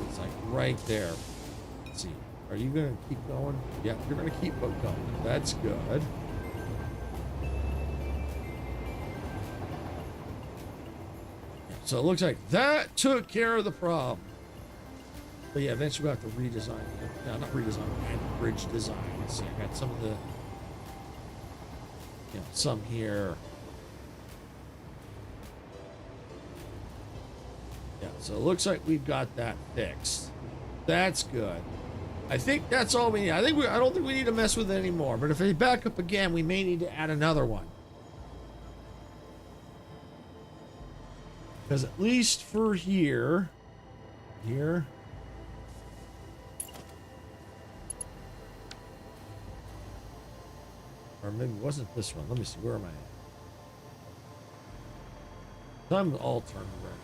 It's like right there. Let's see. Are you gonna keep going? Yeah, you're gonna keep going. That's good. So it looks like that took care of the problem. But yeah, eventually we'll have to redesign it. No, not redesign, and bridge design. Let's see, I got some of the, some here. Yeah, so it looks like we've got that fixed. That's good. I think that's all we need. I don't think we need to mess with it anymore. But if we back up again, we may need to add another one. Because at least for here, or maybe it wasn't this one. Let me see. Where am I at? I'm all turned around.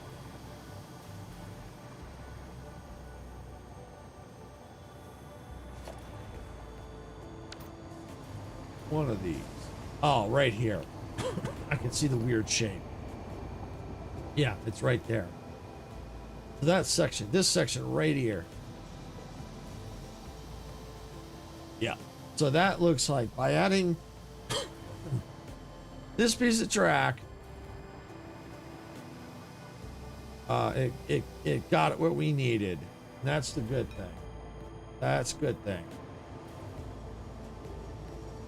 one of these? Oh, right here. I can see the weird shape. Yeah, it's right there. So that section, this section right here. Yeah. So that looks like by adding this piece of track, it got what we needed. And that's the good thing. That's a good thing.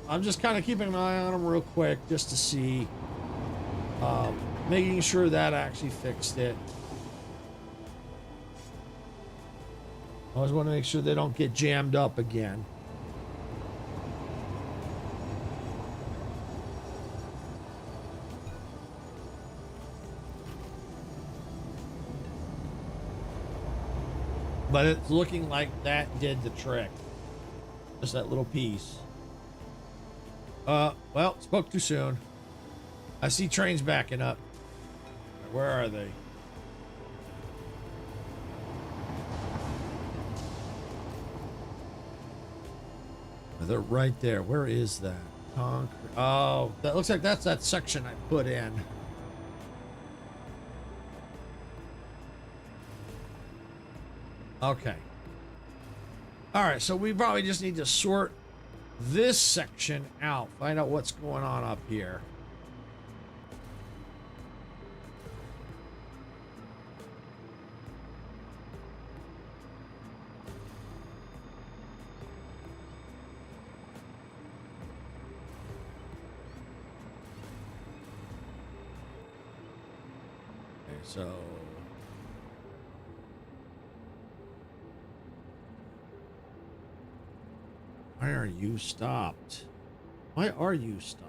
I'm just kind of keeping an eye on them real quick just to see, making sure that actually fixed it. I always want to make sure they don't get jammed up again. But it's looking like that did the trick. Just that little piece. Well, spoke too soon. I see trains backing up. Where are they? They're right there. Where is that? Concrete. Oh, that looks like that's that section I put in. Okay. All right, so we probably just need to sort this section out. Find out what's going on up here. Okay, so why are you stopped? Why are you stopped?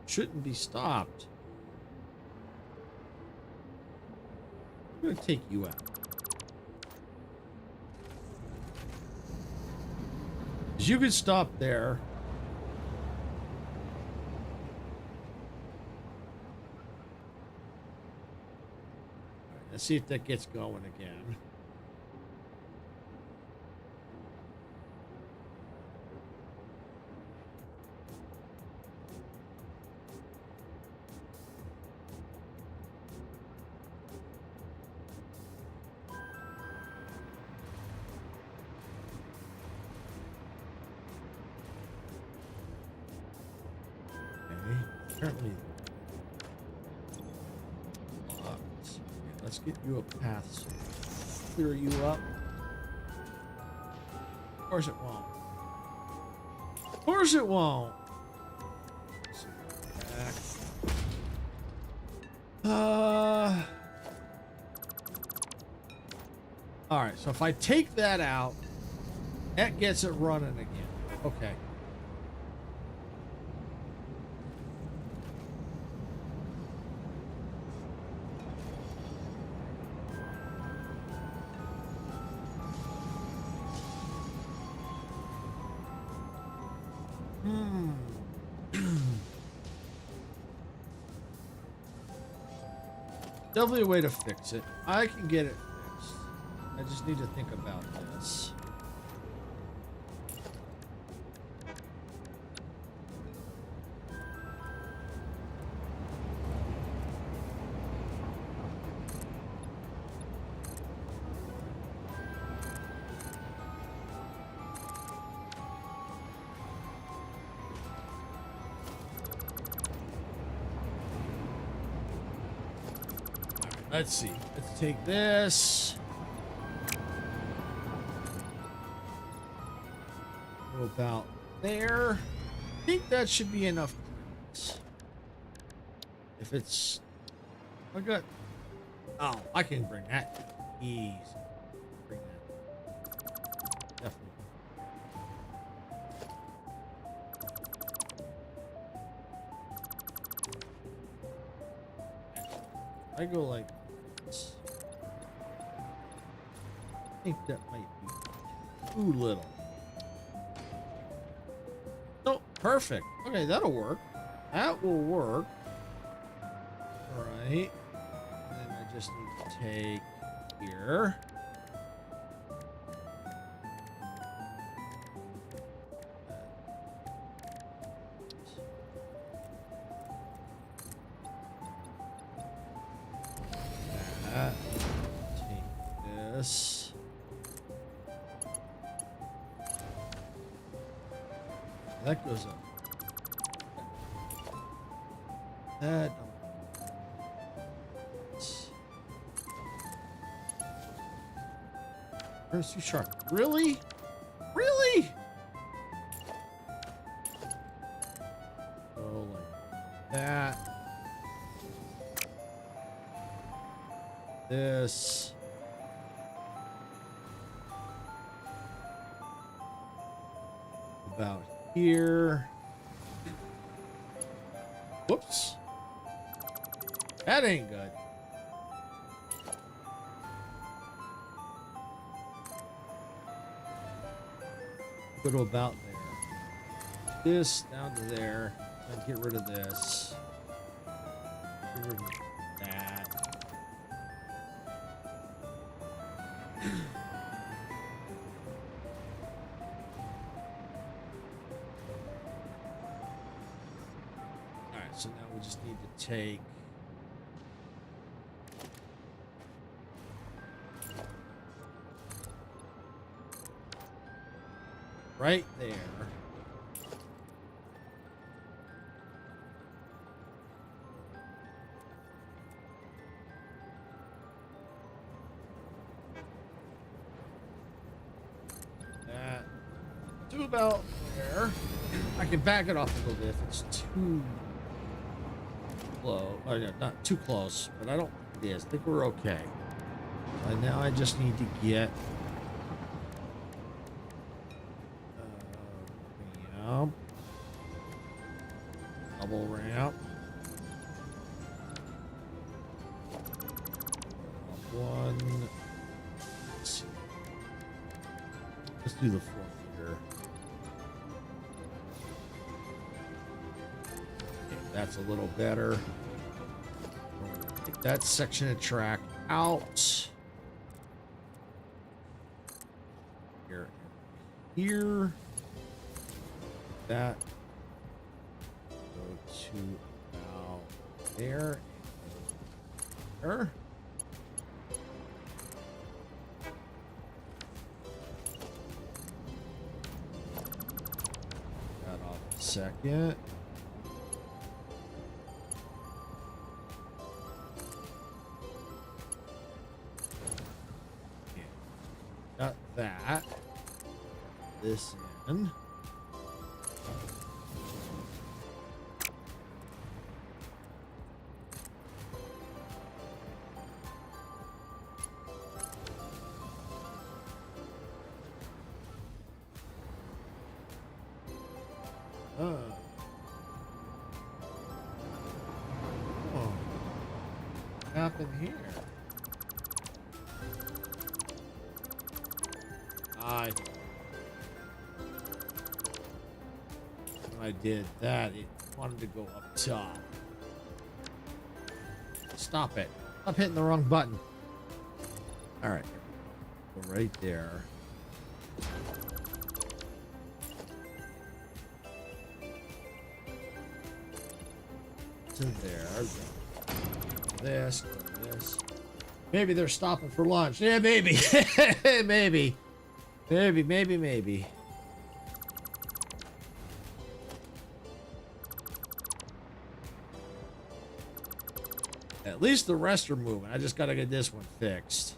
Shouldn't be stopped. I'm gonna take you out. Because you can stop there. All right, let's see if that gets going again. Apparently locked. Let's get you a path so clear you up. Of course it won't. Of course it won't. Let's see, back. All right, so if I take that out, that gets it running again. Okay. Definitely a way to fix it. I can get it fixed. I just need to think about this. Let's see. Let's take this. Go about there. I think that should be enough clearance. If it's... I got... Oh, I can bring that easy. Bring that. Definitely. I go like this. I think that might be too little. Oh, perfect. Okay, that'll work. That will work. All right. And then I just need to take here. That goes up. That. Where's too sharp? Really? Really? Go like that. This. About here. Whoops. That ain't good. Go to about there. This down to there. And get rid of this. Get rid of that. Alright, so now we just need to take right there. That to about there. I can back it off a little bit if it's too low. Oh, yeah, not too close, but I don't think it is. I think we're okay. And now I just need to get ramp. Double ramp. One. Let's see. Let's do the fourth here. Okay, that's a little better. Take that section of track out. Here. That. Go to about there. There. That off a second. Okay. Got that. This in. Oh. What happened here? When I did that, it wanted to go up top. Stop it. Stop hitting the wrong button. All right. Go right there. To there. This. This. Maybe they're stopping for lunch. Yeah, maybe. Maybe. Maybe. At least the rest are moving. I just gotta get this one fixed.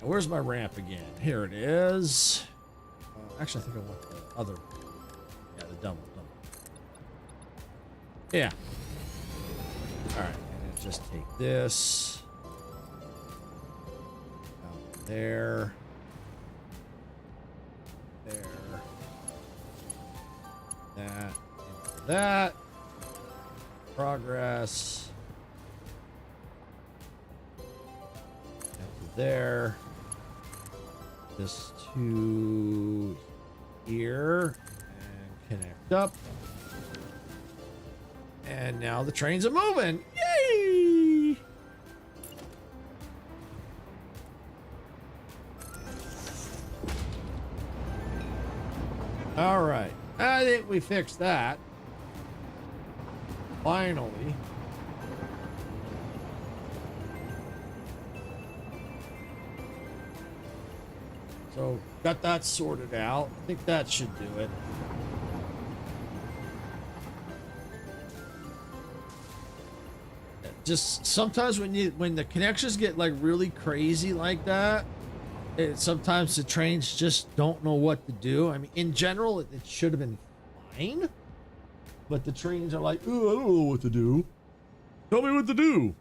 Now, where's my ramp again? Here it is. Actually, I think I want the other. Yeah, the double. Yeah. All right, and just take this out there. That progress after there, this to here and connect up, and now the trains are moving. Yay! All right, I think we fixed that. Finally. So got that sorted out. I think that should do it. Just sometimes when the connections get like really crazy like that, sometimes the trains just don't know what to do. I mean, in general, it should have been fine, but the trains are like, "Oh, I don't know what to do. Tell me what to do."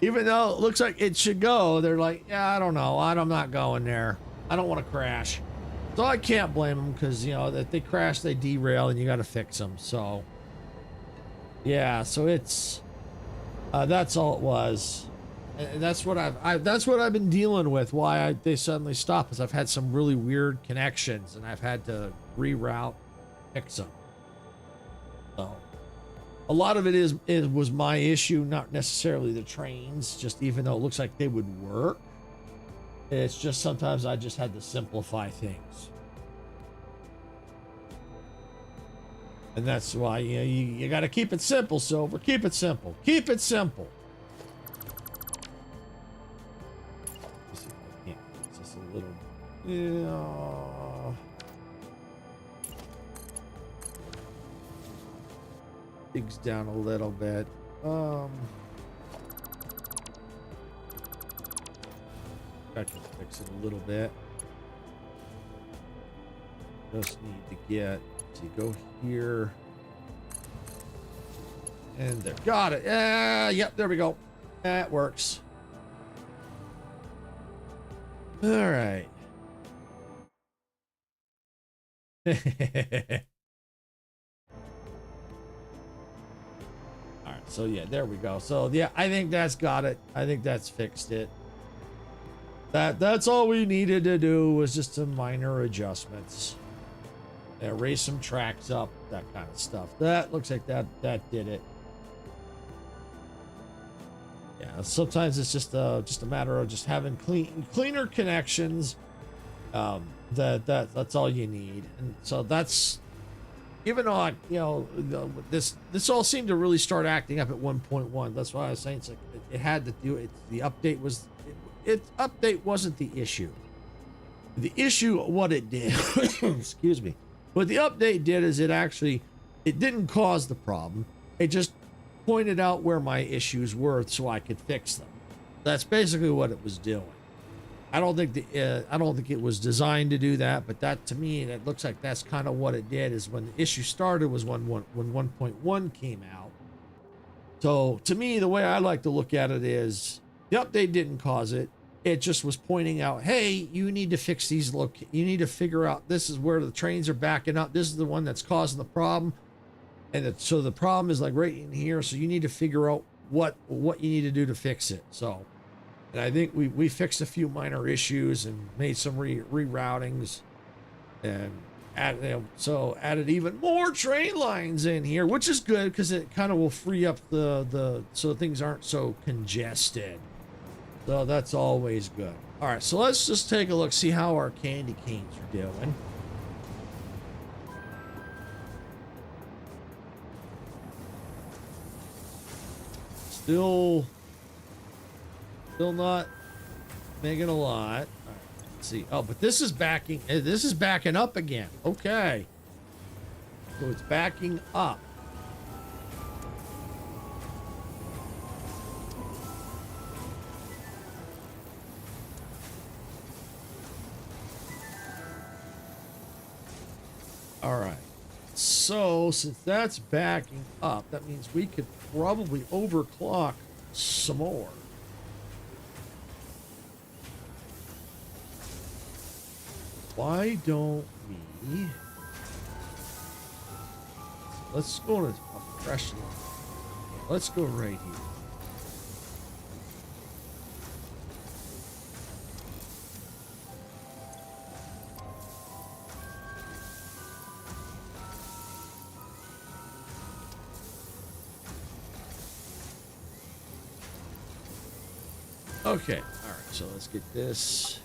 Even though it looks like it should go, they're like, "Yeah, I don't know. I'm not going there. I don't want to crash." So I can't blame them because you know that they crash, they derail, and you got to fix them. So yeah, so it's that's all it was. And that's what that's what I've been dealing with. Why they suddenly stop is I've had some really weird connections and I've had to reroute, fix them. So a lot of it was my issue, not necessarily the trains. Just even though it looks like they would work, it's just sometimes I just had to simplify things. And that's why you got to keep it simple, Silver. Keep it simple. Keep it simple. Let's see if I can't fix this a little. Yeah. Digs down a little bit. I can fix it a little bit. Just need to get. So you go here and there. Got it. Yep, there we go. That works. All right. All right, so yeah, there we go. So yeah, I think that's got it. I think that's fixed it. That's all we needed to do was just some minor adjustments. Raise some tracks up, that kind of stuff. That looks like that did it. Yeah, sometimes it's just a matter of just having cleaner connections. That's all you need. And so that's, even though this all seemed to really start acting up at 1.1. That's why I was saying it's like it had to do it. The update was update wasn't the issue. The issue, what it did, excuse me. What the update did is it didn't cause the problem. It just pointed out where my issues were so I could fix them. That's basically what it was doing. I don't think it was designed to do that, but that to me, it looks like that's kind of what it did. Is when the issue started was when 1.1 came out. So to me, the way I like to look at it is the update didn't cause it. It just was pointing out, hey, you need to fix these. You need to figure out this is where the trains are backing up. This is the one that's causing the problem, and so the problem is like right in here. So you need to figure out what you need to do to fix it. So, and I think we fixed a few minor issues and made some reroutings, and added even more train lines in here, which is good because it kind of will free up the so things aren't so congested. So that's always good. All right, so let's just take a look, see how our candy canes are doing. Still not making a lot. All right, let's see. Oh, but this is backing up again. Okay. So it's backing up. All right, so since that's backing up, that means we could probably overclock some more. Why don't we? Let's go to a fresh line. Let's go right here. Okay, all right, so let's get this.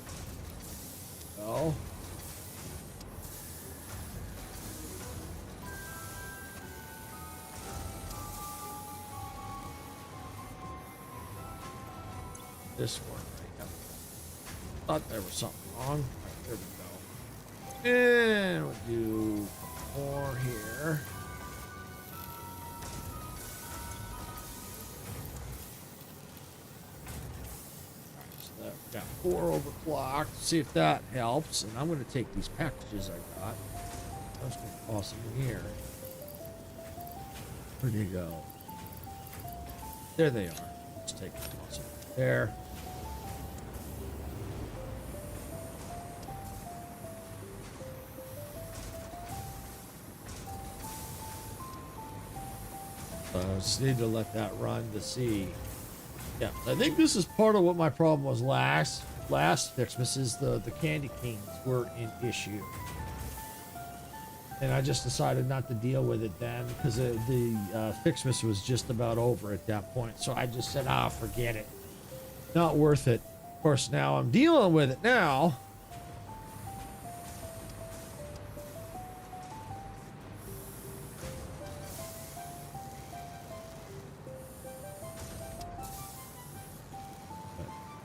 Oh. This one right now. Thought there was something wrong. There we go. And we'll do more here. Got 4 overclocked. See if that helps. And I'm going to take these packages I got. I was going to toss them in here. Where'd you go? There they are. Let's take them. Awesome. There. I just need to let that run to see. Yeah, I think this is part of what my problem was last Ficsmas is the candy canes were an issue. And I just decided not to deal with it then because the Ficsmas was just about over at that point. So I just said, forget it. Not worth it. Of course, now I'm dealing with it now.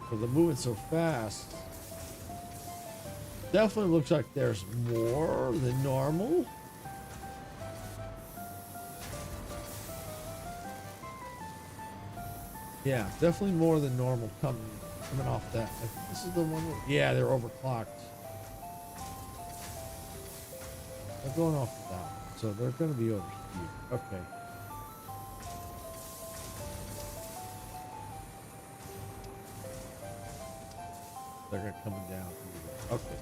But they're moving so fast. Definitely looks like there's more than normal. Yeah, definitely more than normal coming off that. I think this is the one. Yeah, they're overclocked. They're going off of that one, so they're going to be over here. Okay. They're coming down here. Okay.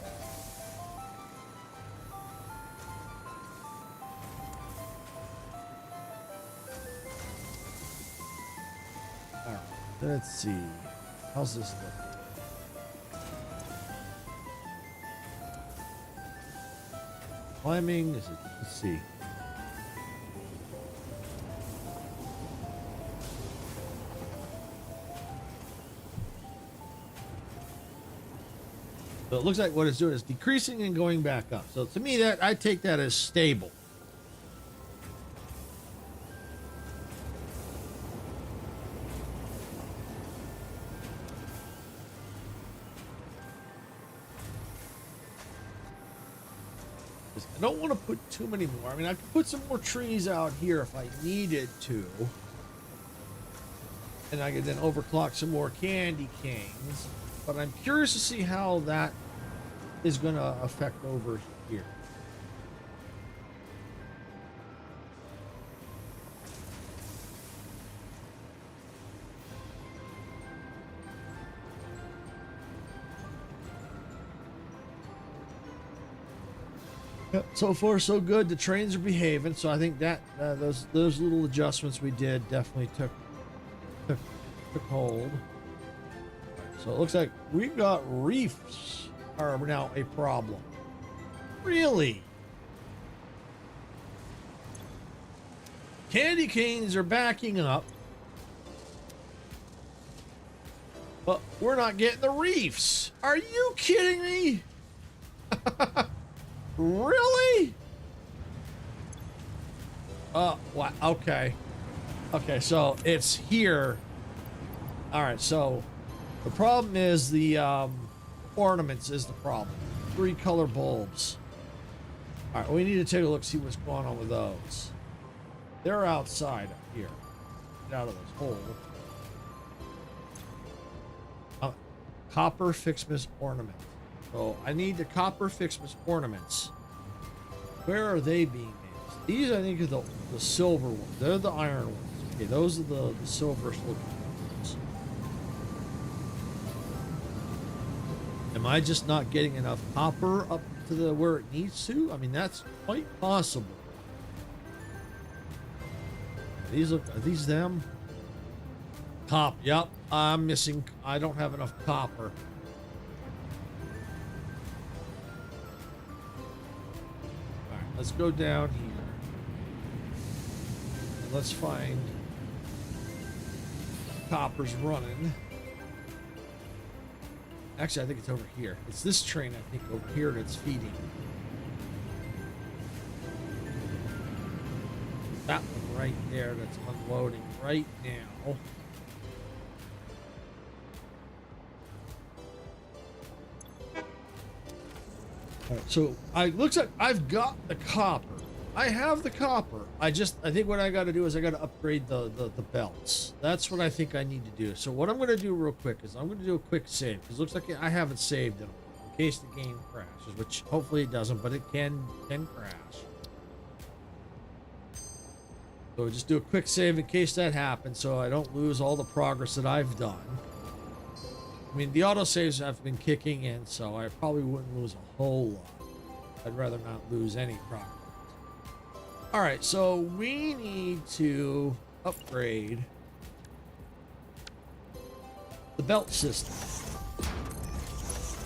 All right. Let's see. How's this look? Climbing. Is it? Let's see. So it looks like what it's doing is decreasing and going back up. So to me, that I take that as stable. I don't want to put too many more. I mean, I could put some more trees out here if I needed to. And I could then overclock some more candy canes. But I'm curious to see how that is going to affect over here. Yep, so far so good. The trains are behaving, so I think that those little adjustments we did definitely took hold. So it looks like we've got reefs are now a problem. Really? Candy canes are backing up. But we're not getting the reefs. Are you kidding me? Really? What? Okay. Okay, so it's here. All right, so the problem is the ornaments is the problem. 3 color bulbs. All right, we need to take a look, see what's going on with those. They're outside up here. Get out of this hole. Copper Ficsmas ornament. So I need the copper Ficsmas ornaments. Where are they being made? These I think are the silver ones. They're the iron ones. Okay, those are the silver looking ones. Am I just not getting enough copper up to the where it needs to? I mean, that's quite possible. Are these them? Cop. Yep. I'm missing. I don't have enough copper. All right. Let's go down here. And let's find copper's running. Actually, I think it's over here. It's this train, I think, over here that's feeding. That one right there that's unloading right now. All right, so looks like I've got the copper. I have the copper. I think what I got to do is I got to upgrade the belts. That's what I think I need to do. So what I'm going to do real quick is I'm going to do a quick save, because it looks like I haven't saved it in case the game crashes, which hopefully it doesn't, but it can crash. So just do a quick save in case that happens, so I don't lose all the progress that I've done. I mean, the autosaves have been kicking in, so I probably wouldn't lose a whole lot. I'd rather not lose any progress. All right, so we need to upgrade the belt system.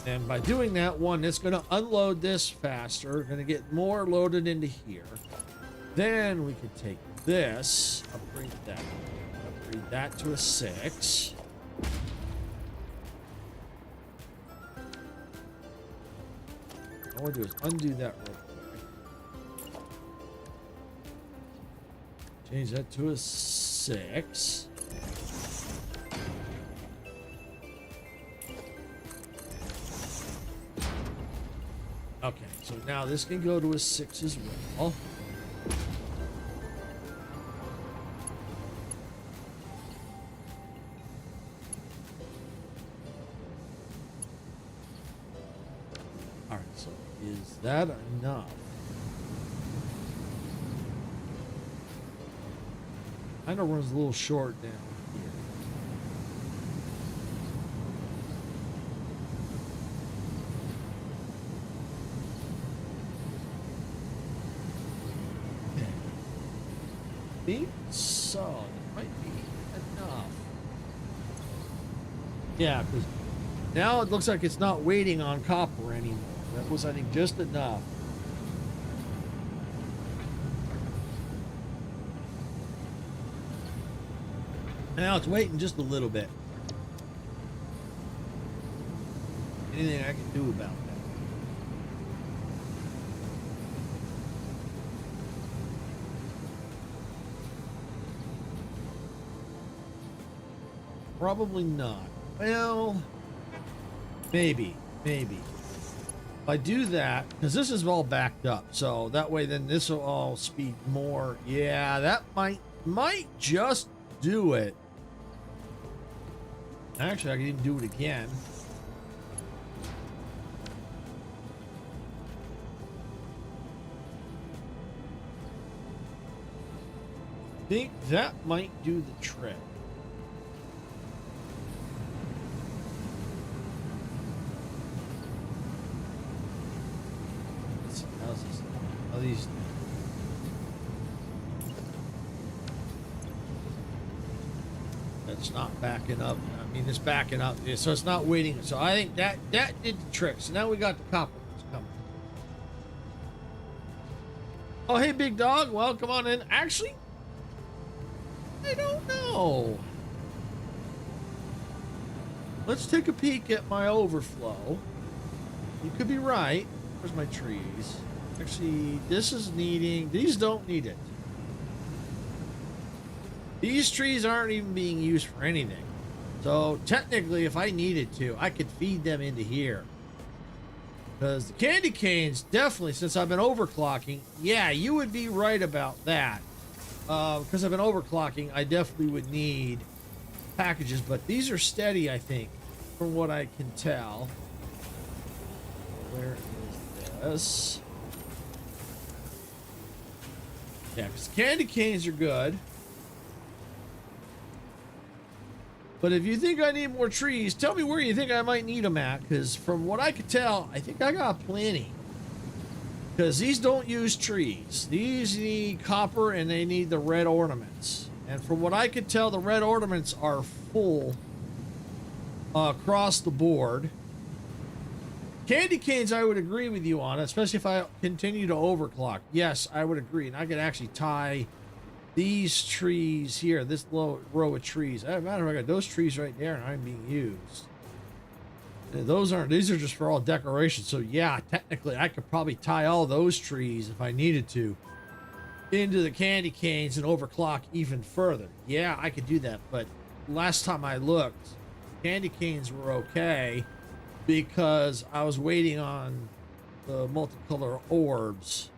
And by doing that, one, it's going to unload this faster. Going to get more loaded into here. Then we could take this, upgrade that to a 6. All I do is undo that real quick. Change that to a 6. Okay, so now this can go to a 6 as well. Alright, so is that enough? Kind of runs a little short down here. I think so. It might be enough. Yeah, because now it looks like it's not waiting on copper anymore. That was, I think, just enough. Now it's waiting just a little bit. Anything I can do about that? Probably not. Well, maybe. If I do that, because this is all backed up, so that way then this will all speed more. Yeah, that might just do it. Actually, I can even do it again. I think that might do the trick. Let's see, how's this? How these? It's not backing up. I mean, it's backing up, so it's not waiting. So I think that did the trick. So now we got the copper ones coming. Oh, hey, big dog. Well, come on in. Actually, I don't know. Let's take a peek at my overflow. You could be right. Where's my trees? Actually, this is needing. These don't need it. These trees aren't even being used for anything. So technically, if I needed to, I could feed them into here. Because the candy canes, definitely, since I've been overclocking, yeah, you would be right about that. Because I've been overclocking, I definitely would need packages. But these are steady, I think, from what I can tell. Where is this? Yeah, because candy canes are good. But if you think I need more trees, tell me where you think I might need them at. Because from what I could tell, I think I got plenty. Because these don't use trees. These need copper and they need the red ornaments. And from what I could tell, the red ornaments are full across the board. Candy canes, I would agree with you on, especially if I continue to overclock. Yes, I would agree. And I could actually tie these trees here, this low row of trees. As a matter of fact, I got those trees right there and aren't being used. And these are just for all decoration. So yeah, technically I could probably tie all those trees if I needed to into the candy canes and overclock even further. Yeah, I could do that. But last time I looked, candy canes were okay because I was waiting on the multicolor orbs.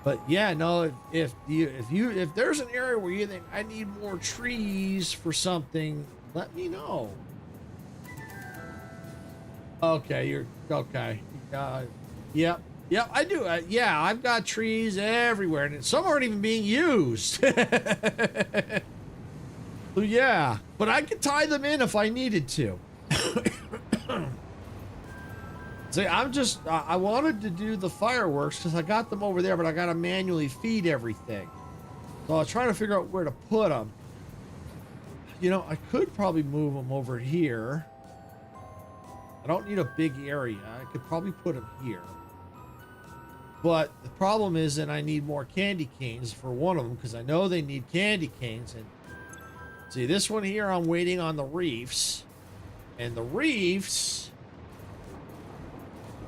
But yeah, no, if there's an area where you think I need more trees for something, let me know. Okay, you're okay. Yep, I do. Yeah, I've got trees everywhere, and some aren't even being used. So yeah, but I could tie them in if I needed to. See, I wanted to do the fireworks because I got them over there, but I got to manually feed everything. So I was trying to figure out where to put them. You know, I could probably move them over here. I don't need a big area. I could probably put them here. But the problem is that I need more candy canes for one of them because I know they need candy canes. And see, this one here, I'm waiting on the reefs. And the reefs...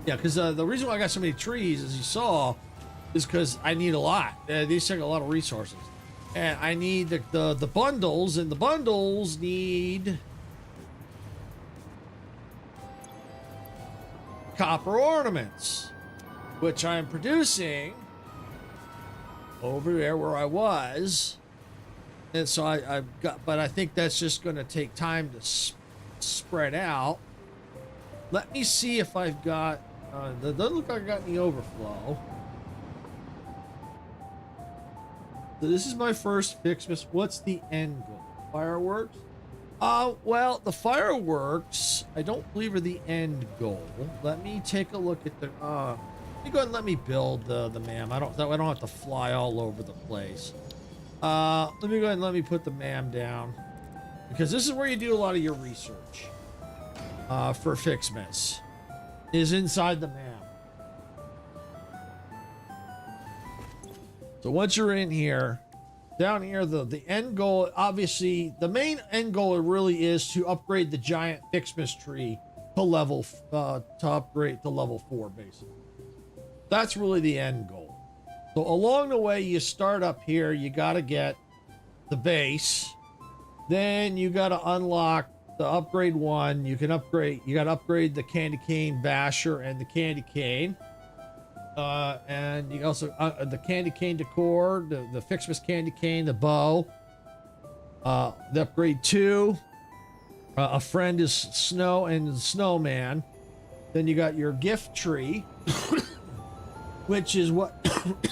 Yeah, because the reason why I got so many trees, as you saw, is because I need a lot. These take a lot of resources. And I need the bundles, and the bundles need copper ornaments, which I'm producing over there where I was. And so I've got, but I think that's just going to take time to spread out. Let me see if I've got, it doesn't look like I got any overflow. So this is my first Ficsmas. What's the end goal? Fireworks? Well, the fireworks, I don't believe are the end goal. Let me take a look at the, let me go ahead and let me build the MAM. I don't have to fly all over the place. Let me go ahead and let me put the MAM down, because this is where you do a lot of your research, for Ficsmas, is inside the MAM. So once you're in here, down here, the end goal, obviously, the main end goal really is to upgrade the giant Ficsmas tree to level, to upgrade to level 4, basically. That's really the end goal. So along the way, you start up here, you got to get the base. Then you got to unlock the upgrade 1. You got to upgrade the candy cane basher and the candy cane. And you also, the candy cane decor, the Ficsmas candy cane, the bow. The upgrade 2. A friend is snow and the snowman. Then you got your gift tree, which is what,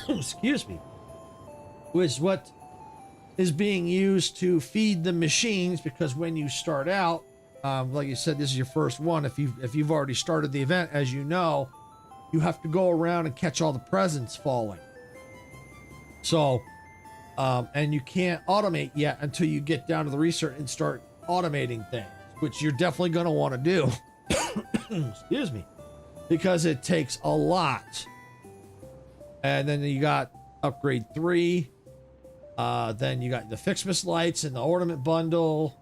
excuse me, which is what is being used to feed the machines, because when you start out, like you said, this is your first one. If you've already started the event, as you know, you have to go around and catch all the presents falling. So, and you can't automate yet until you get down to the research and start automating things, which you're definitely going to want to do. Excuse me, because it takes a lot. And then you got upgrade 3. Then you got the Ficsmas lights and the ornament bundle.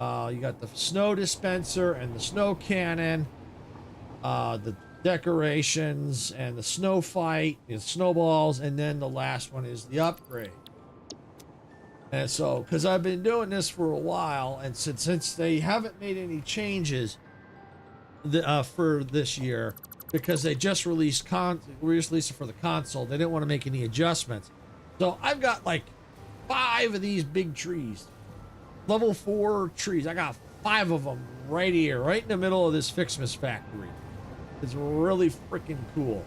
You got the snow dispenser and the snow cannon. The decorations and the snow fight, the snowballs, and then the last one is the upgrade. And so, because I've been doing this for a while, and since they haven't made any changes for this year, because they just released it for the console, they didn't want to make any adjustments. So I've got like 5 of these big trees, level 4 trees. I got 5 of them right here, right in the middle of this Ficsmas Factory. It's really freaking cool,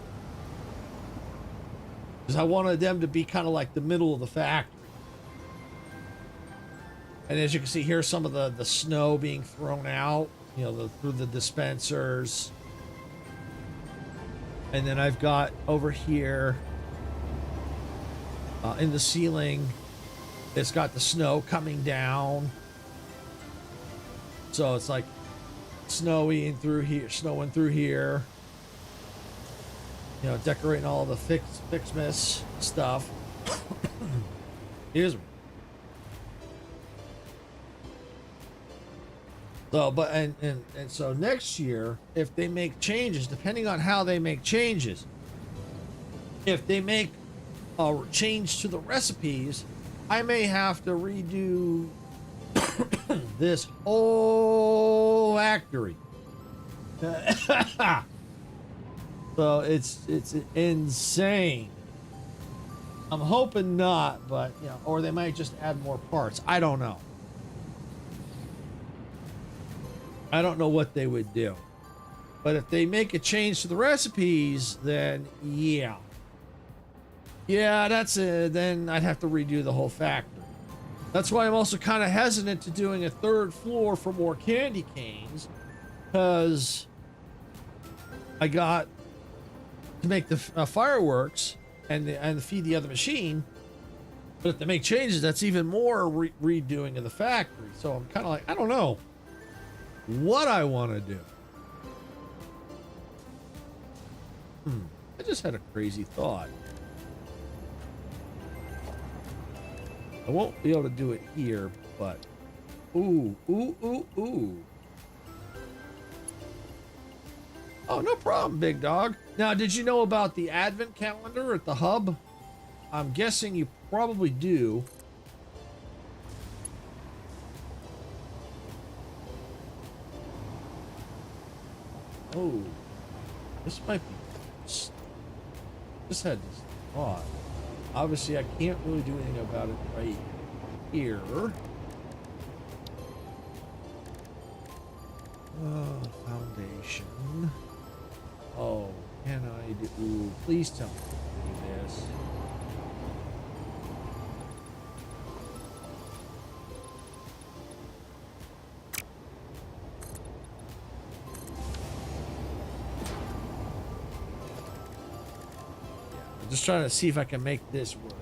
because I wanted them to be kind of like the middle of the factory. And as you can see, here's some of the snow being thrown out, you know, through the dispensers. And then I've got over here in the ceiling, it's got the snow coming down. So it's like snowing through here. You know, decorating all the Ficsmas stuff. Here's so, but and so next year, if they make changes, depending on how they make changes, if they make a change to the recipes, I may have to redo this whole factory. So it's insane. I'm hoping not, but you know, or they might just add more parts. I don't know. I don't know what they would do. But if they make a change to the recipes, then yeah. Yeah, that's it. Then I'd have to redo the whole factory. That's why I'm also kind of hesitant to doing a third floor for more candy canes, because I got to make the fireworks and feed the other machine. But if they make changes, that's even more redoing of the factory. So I'm kind of like, I don't know what I want to do. I just had a crazy thought. I won't be able to do it here, but ooh. Oh, no problem, big dog. Now, did you know about the advent calendar at the hub? I'm guessing you probably do. Oh, this might be. Just had this thought. Obviously, I can't really do anything about it right here. Foundation. Oh, can I do? Ooh, please tell me to do this. I'm just trying to see if I can make this work.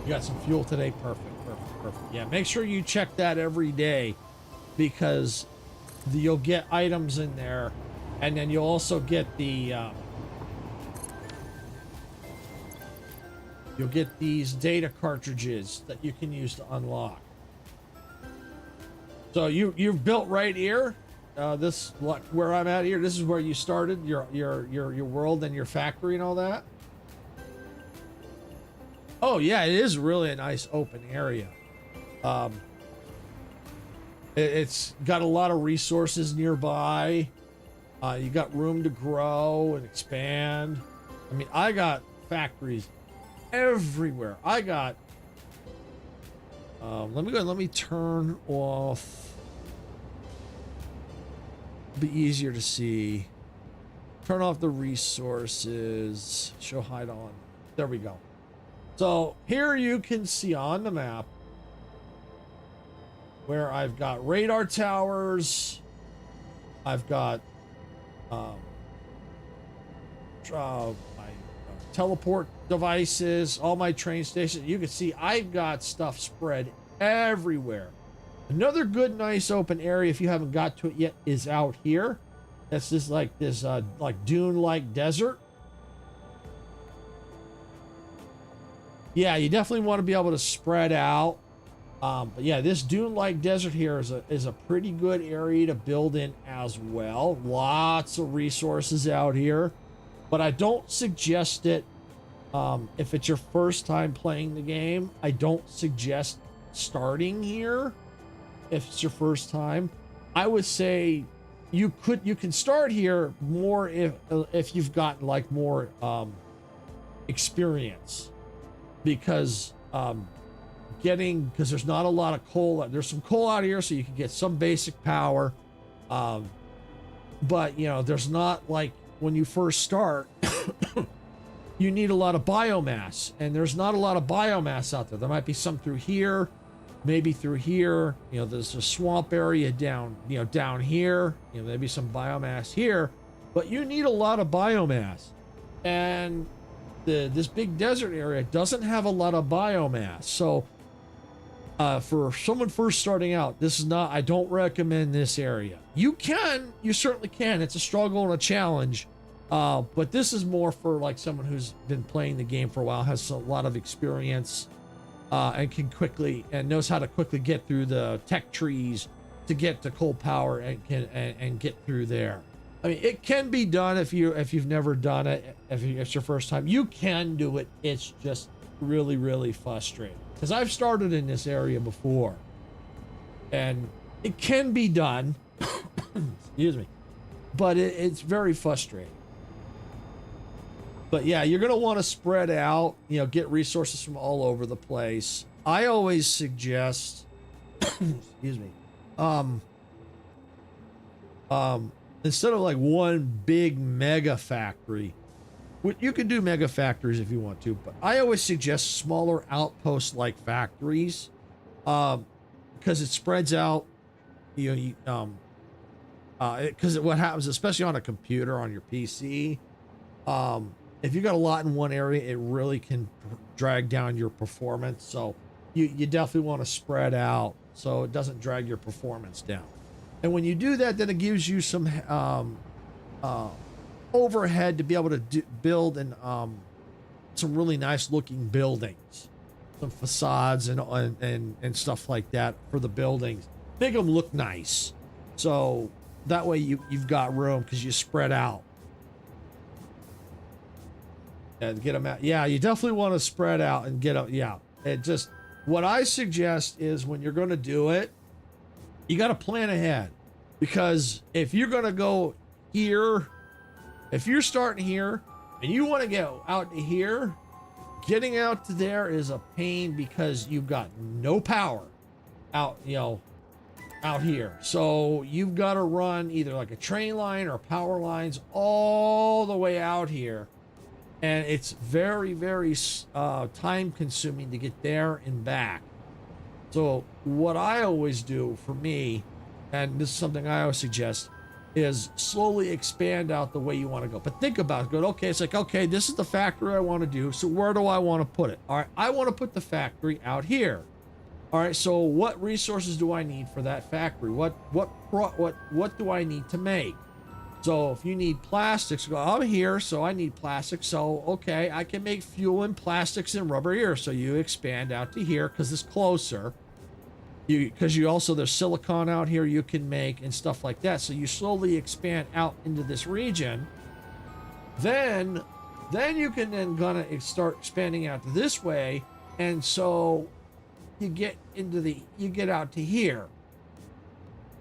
You got some fuel today? Perfect. Yeah, make sure you check that every day, because you'll get items in there, and then you'll also get the you'll get these data cartridges that you can use to unlock. So you've built right here. This where I'm at here. This is where you started your world and your factory and all that. Oh yeah, it is really a nice open area. It's got a lot of resources nearby. You got room to grow and expand. I mean, I got factories everywhere. I got. Let me turn off. Be easier to see. Turn off the resources. Show hide on. There we go. So here you can see on the map where I've got radar towers. I've got my teleport devices, all my train stations. You can see I've got stuff spread everywhere. Another good, nice open area, if you haven't got to it yet, is out here. That's just like this like dune-like desert. Yeah, you definitely want to be able to spread out. But yeah, this dune-like desert here is a pretty good area to build in as well. Lots of resources out here, but I don't suggest it if it's your first time playing the game. I don't suggest starting here. If it's your first time, I would say you can start here more if you've gotten like more experience, because there's not a lot of coal. There's some coal out here, so you can get some basic power, but you know, there's not, like when you first start you need a lot of biomass, and there's not a lot of biomass out there. There might be some through here, maybe through here. You know, there's a swamp area down here. You know, maybe some biomass here, but you need a lot of biomass. And this big desert area doesn't have a lot of biomass. So for someone first starting out, I don't recommend this area. You certainly can. It's a struggle and a challenge. But this is more for like someone who's been playing the game for a while, has a lot of experience, and knows how to quickly get through the tech trees to get to coal power and get through there. I mean, it can be done if you've never done it. If it's your first time, you can do it. It's just really, really frustrating, because I've started in this area before, and It can be done. Excuse me. But it's very frustrating. But yeah, you're going to want to spread out, get resources from all over the place. I always suggest, excuse me, instead of like one big mega factory, you can do mega factories if you want to, but I always suggest smaller outpost like factories, because it spreads out, because what happens, especially on a computer, on your PC, if you got a lot in one area, it really can drag down your performance. So you definitely want to spread out so it doesn't drag your performance down. And when you do that, then it gives you some overhead to be able to build and some really nice looking buildings, some facades and stuff like that for the buildings. Make them look nice. So that way you've got room because you spread out. And get them out. Yeah, you definitely want to spread out and get them. Yeah, what I suggest is when you're going to do it, you got to plan ahead, because if you're going to go here, if you're starting here and you want to get out to here, getting out to there is a pain because you've got no power out here. So you've got to run either like a train line or power lines all the way out here. And it's very, very time consuming to get there and back. So what I always do for me, and this is something I always suggest, is slowly expand out the way you want to go. But think about it. Go, okay, it's like, okay, this is the factory I want to do. So where do I want to put it? All right, I want to put the factory out here. All right, so what resources do I need for that factory? What do I need to make? So if you need plastics, go, I'm here, so I need plastics. So, okay, I can make fuel and plastics and rubber here. So you expand out to here because it's closer. Because you also, there's silicon out here you can make and stuff like that. So you slowly expand out into this region. Then you can then gonna start expanding out this way. And so you get out to here.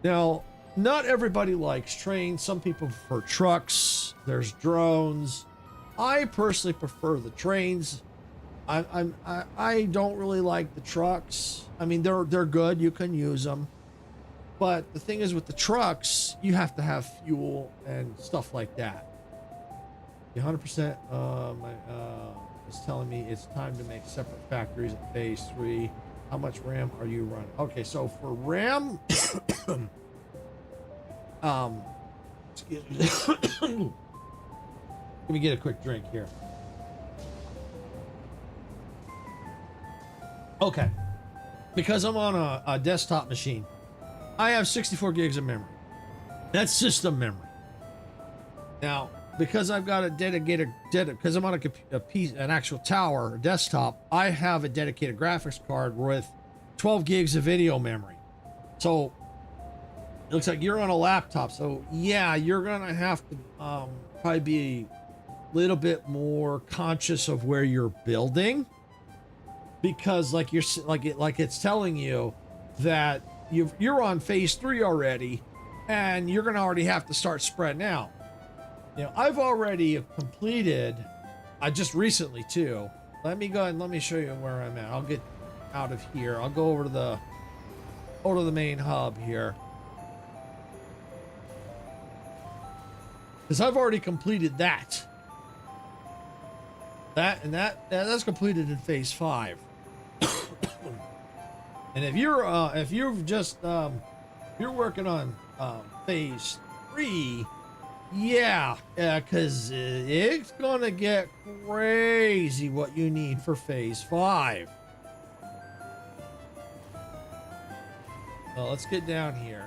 Now, not everybody likes trains. Some people prefer trucks. There's drones. I personally prefer the trains. I don't really like the trucks. I mean, they're good. You can use them. But the thing is with the trucks, you have to have fuel and stuff like that. 100% is telling me it's time to make separate factories at phase 3. How much RAM are you running? Okay, so for RAM, excuse me. Let me get a quick drink here. Okay, because I'm on a desktop machine, I have 64 gigs of memory. That's system memory. Now, because I've got a dedicated, because I'm on an actual tower, a desktop, I have a dedicated graphics card with 12 gigs of video memory. So it looks like you're on a laptop. So yeah, you're gonna have to probably be a little bit more conscious of where you're building, because like it's telling you that you're on phase 3 already, and you're gonna already have to start spreading out. I've already completed, just recently too. Let me go ahead and let me show you where I'm at. I'll get out of here. I'll go over to the main hub here, because I've already completed that. That's completed in phase 5. And if you're working on phase 3, because it's gonna get crazy what you need for phase 5. Well, let's get down here.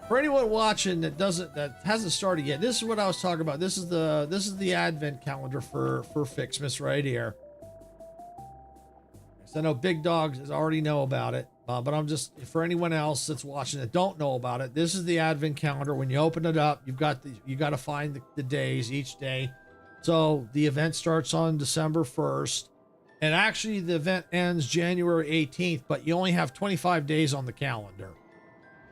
For anyone watching that hasn't started yet, this is what I was talking about. This is the advent calendar for Ficsmas right here. So I know Big Dogs already know about it, but I'm just, for anyone else that's watching that don't know about it, this is the advent calendar. When you open it up, you got to find the days each day. So the event starts on December 1st, and actually the event ends January 18th, but you only have 25 days on the calendar.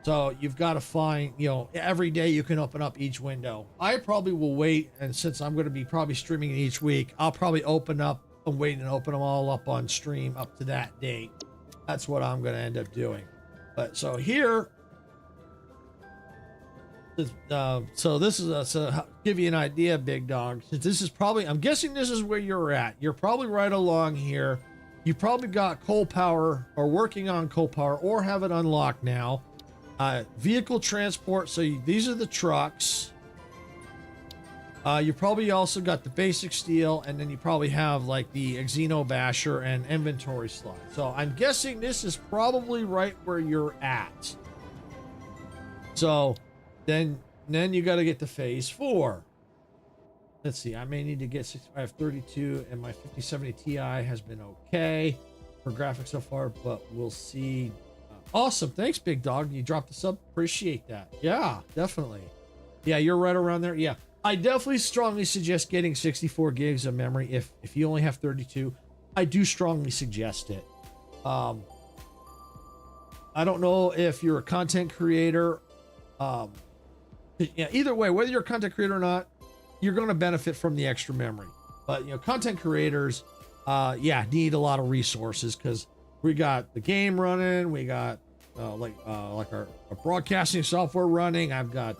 So you've got to find, you know, every day you can open up each window. I probably will wait, and since I'm going to be probably streaming it each week, I'll probably open up and wait and open them all up on stream up to that date. That's what I'm going to end up doing. But so here, so this is so give you an idea, big dog. Since this is probably, I'm guessing this is where you're at. You're probably right along here. You probably got coal power or working on coal power or have it unlocked now. Vehicle transport. So these are the trucks. You probably also got the basic steel, and then you probably have like the Xeno Basher and inventory slot. So I'm guessing this is probably right where you're at. So then you got to get to phase 4. Let's see. I may need to get 6532, and my 5070 Ti has been okay for graphics so far, but we'll see. Awesome. Thanks, big dog. You dropped the sub. Appreciate that. Yeah, definitely. Yeah, you're right around there. Yeah, I definitely strongly suggest getting 64 gigs of memory if you only have 32. I do strongly suggest it. I don't know if you're a content creator. Yeah, either way, whether you're a content creator or not, you're going to benefit from the extra memory. But, you know, content creators, yeah, need a lot of resources because we got the game running. We got like our broadcasting software running. I've got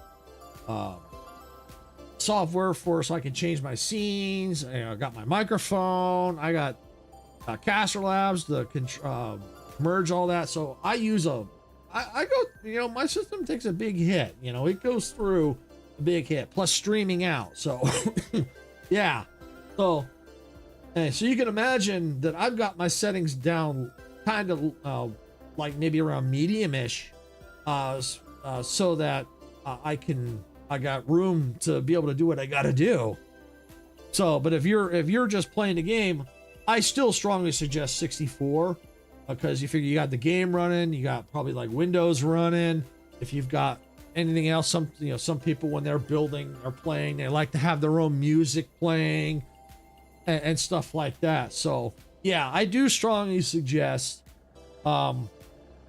software so I can change my scenes. I got my microphone. I got Caster Labs to merge all that. So I use I go, you know, my system takes a big hit. You know, it goes through a big hit plus streaming out. So yeah. So you can imagine that I've got my settings down kind of like maybe around medium-ish, so that I got room to be able to do what I got to do. So, but if you're just playing the game, I still strongly suggest 64 because you figure you got the game running, you got probably like Windows running. If you've got anything else, some people when they're building or playing, they like to have their own music playing and stuff like that. So yeah, I do strongly suggest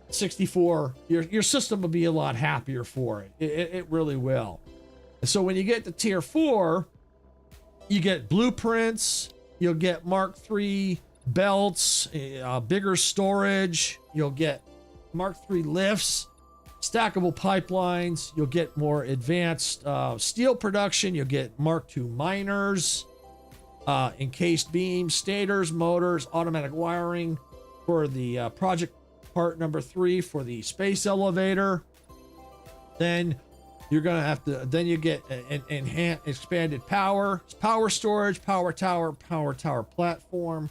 64. Your system will be a lot happier for it. It really will. So when you get to tier 4, you get blueprints, you'll get Mark III belts, bigger storage, you'll get Mark III lifts, stackable pipelines, you'll get more advanced steel production, you'll get Mark II miners, encased beams, stators, motors, automatic wiring for the project part number 3 for the space elevator. Then you're gonna have to, then you get an enhanced expanded power storage, power tower platform.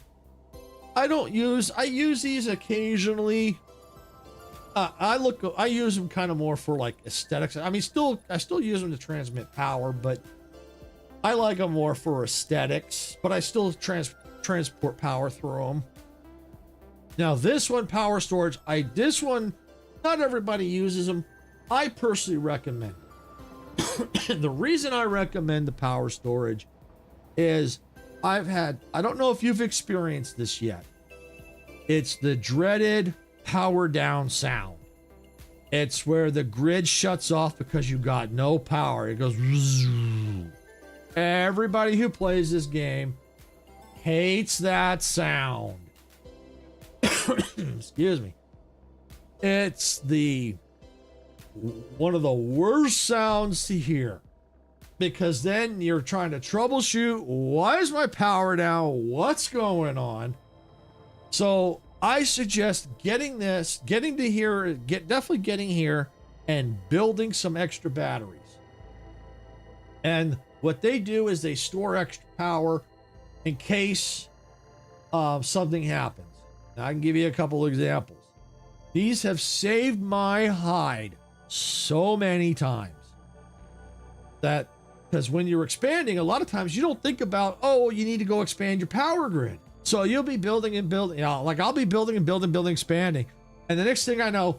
I use these occasionally. I use them kind of more for like aesthetics. I mean, I still use them to transmit power, but I like them more for aesthetics, but I still transport power through them. Now this one, power storage, this one, not everybody uses them. I personally recommend it. The reason I recommend the power storage is I don't know if you've experienced this yet. It's the dreaded power down sound. It's where the grid shuts off because you got no power. It goes. Everybody who plays this game hates that sound. Excuse me. It's one of the worst sounds to hear because then you're trying to troubleshoot. Why is my power down? What's going on? So I suggest definitely getting here and building some extra batteries. And what they do is they store extra power in case something happens. Now, I can give you a couple examples. These have saved my hide so many times that, because when you're expanding, a lot of times you don't think about, oh, you need to go expand your power grid. So you'll be building and building, like I'll be building and building, expanding. And the next thing I know,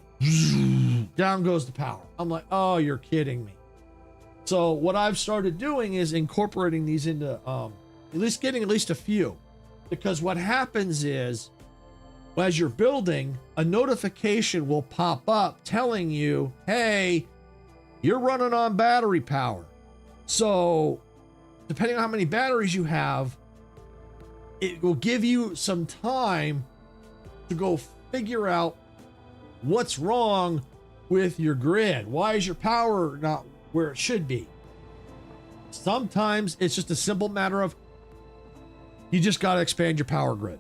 down goes the power. I'm like, oh, you're kidding me. So what I've started doing is incorporating these into, at least a few, because what happens is as you're building, a notification will pop up telling you, hey, you're running on battery power. So depending on how many batteries you have, it will give you some time to go figure out what's wrong with your grid. Why is your power not where it should be? Sometimes it's just a simple matter of you just got to expand your power grid.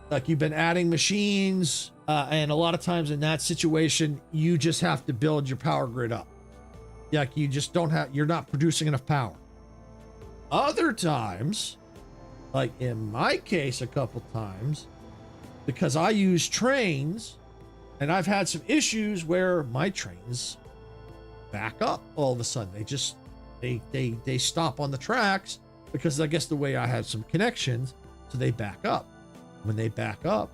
Like you've been adding machines, and a lot of times in that situation, you just have to build your power grid up. Like you just don't have, you're not producing enough power. Other times, like in my case, a couple times, because I use trains, and I've had some issues where my trains back up all of a sudden. They just, they stop on the tracks because I guess the way I had some connections, so they back up. When they back up,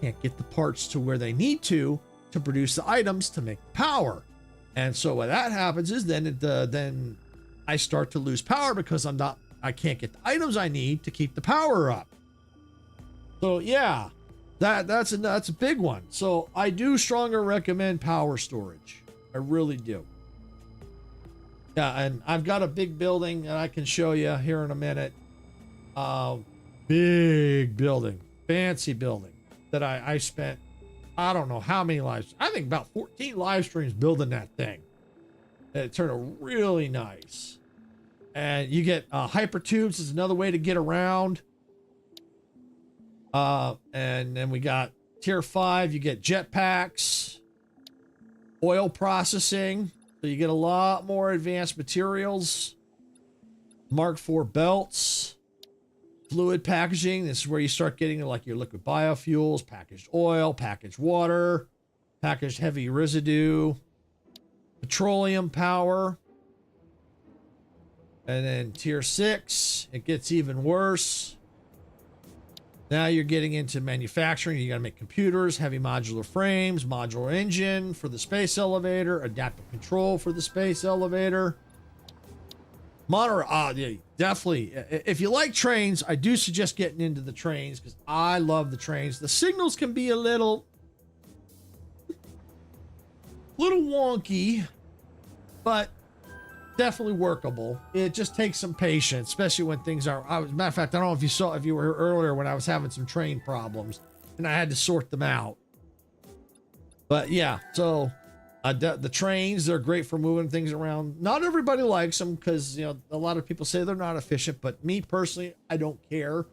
can't get the parts to where they need to produce the items to make power. And so what that happens is then I start to lose power because I can't get the items I need to keep the power up. So yeah, that's a big one. So I do strongly recommend power storage. I really do. Yeah, and I've got a big building that I can show you here in a minute. Big building, fancy building that I spent, I don't know how many I think about 14 live streams building that thing. It turned out really nice. And you get hyper tubes is another way to get around. And then we got tier 5, you get jetpacks, oil processing. So you get a lot more advanced materials, Mark IV belts, fluid packaging. This is where you start getting like your liquid biofuels, packaged oil, packaged water, packaged heavy residue, petroleum power. And then tier 6, it gets even worse. Now you're getting into manufacturing. You got to make computers, heavy modular frames, modular engine for the space elevator, adaptive control for the space elevator. Yeah, definitely. If you like trains, I do suggest getting into the trains because I love the trains. The signals can be a little wonky, but definitely workable. It just takes some patience, especially when things are. As a matter of fact, I don't know if you were here earlier when I was having some train problems and I had to sort them out. But yeah, so the trains, they're great for moving things around. Not everybody likes them because, you know, a lot of people say they're not efficient, but me personally, I don't care.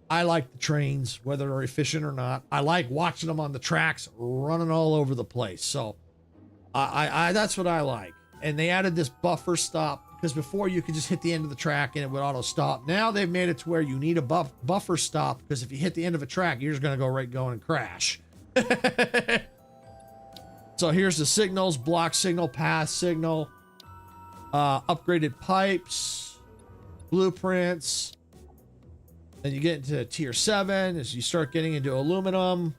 I like the trains, whether they're efficient or not. I like watching them on the tracks running all over the place. So I that's what I like. And they added this buffer stop because before you could just hit the end of the track and it would auto stop. Now they've made it to where you need a buffer stop because if you hit the end of a track, you're just going to go and crash. So here's the signals: block signal, pass signal, upgraded pipes, blueprints. Then you get into tier 7 as you start getting into aluminum.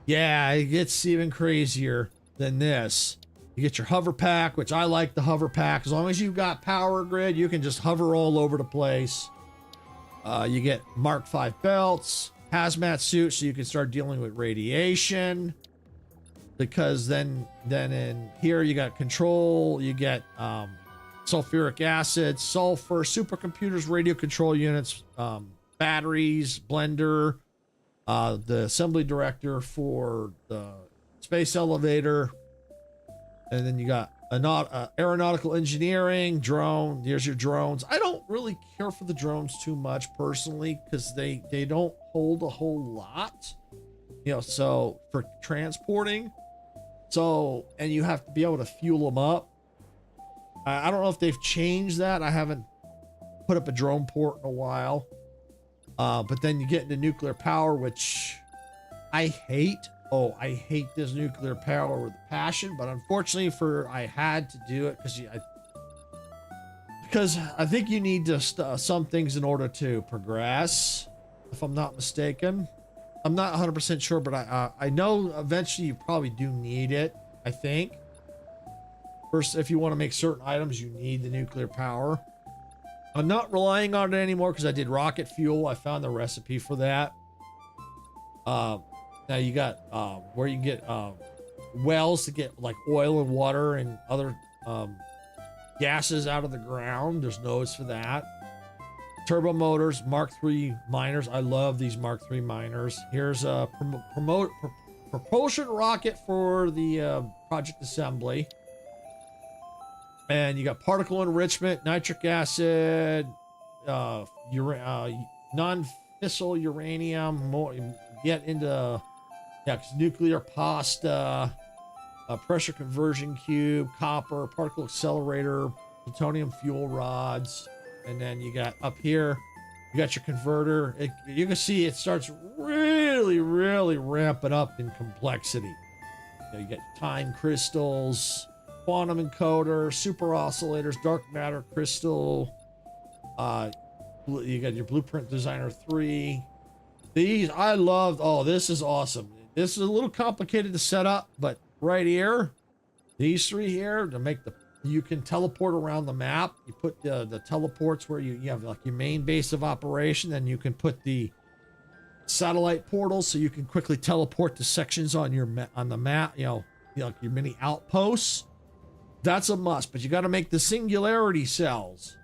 Yeah, it gets even crazier than this. You get your hover pack, which I like the hover pack. As long as you've got power grid, you can just hover all over the place. You get Mark V belts, hazmat suit, so you can start dealing with radiation. Because then in here you got control, you get sulfuric acid, sulfur, supercomputers, radio control units, batteries, blender, the assembly director for the space elevator. And then you got aeronautical engineering, drone. Here's your drones. I don't really care for the drones too much personally because they don't hold a whole lot, you know, so for transporting. So, and you have to be able to fuel them up. I don't know if they've changed that. I haven't put up a drone port in a while. But then you get into nuclear power, which I hate. Oh, I hate this nuclear power with a passion, but unfortunately I had to do it because I think you need to some things in order to progress, if I'm not mistaken. I'm not 100% sure, but I know eventually you probably do need it, I think. First, if you want to make certain items, you need the nuclear power. I'm not relying on it anymore because I did rocket fuel. I found the recipe for that. Now you got where you can get wells to get like oil and water and other gases out of the ground. There's nodes for that. Turbo motors, Mark III miners. I love these Mark III miners. Here's a propulsion rocket for the project assembly. And you got particle enrichment, nitric acid, non-fissile uranium, more get into nuclear pasta, pressure conversion cube, copper, particle accelerator, plutonium fuel rods. And then you got up here, you got your converter. You can see it starts really ramping up in complexity. You get time crystals, quantum encoder, super oscillators, dark matter crystal. You got your blueprint designer 3. These I loved. Oh, this is awesome. This is a little complicated to set up, but right here, these 3 here to make you can teleport around the map. You put the teleports where you have like your main base of operation, then you can put the satellite portals so you can quickly teleport to sections on the map. Like your mini outposts. That's a must, but you got to make the singularity cells,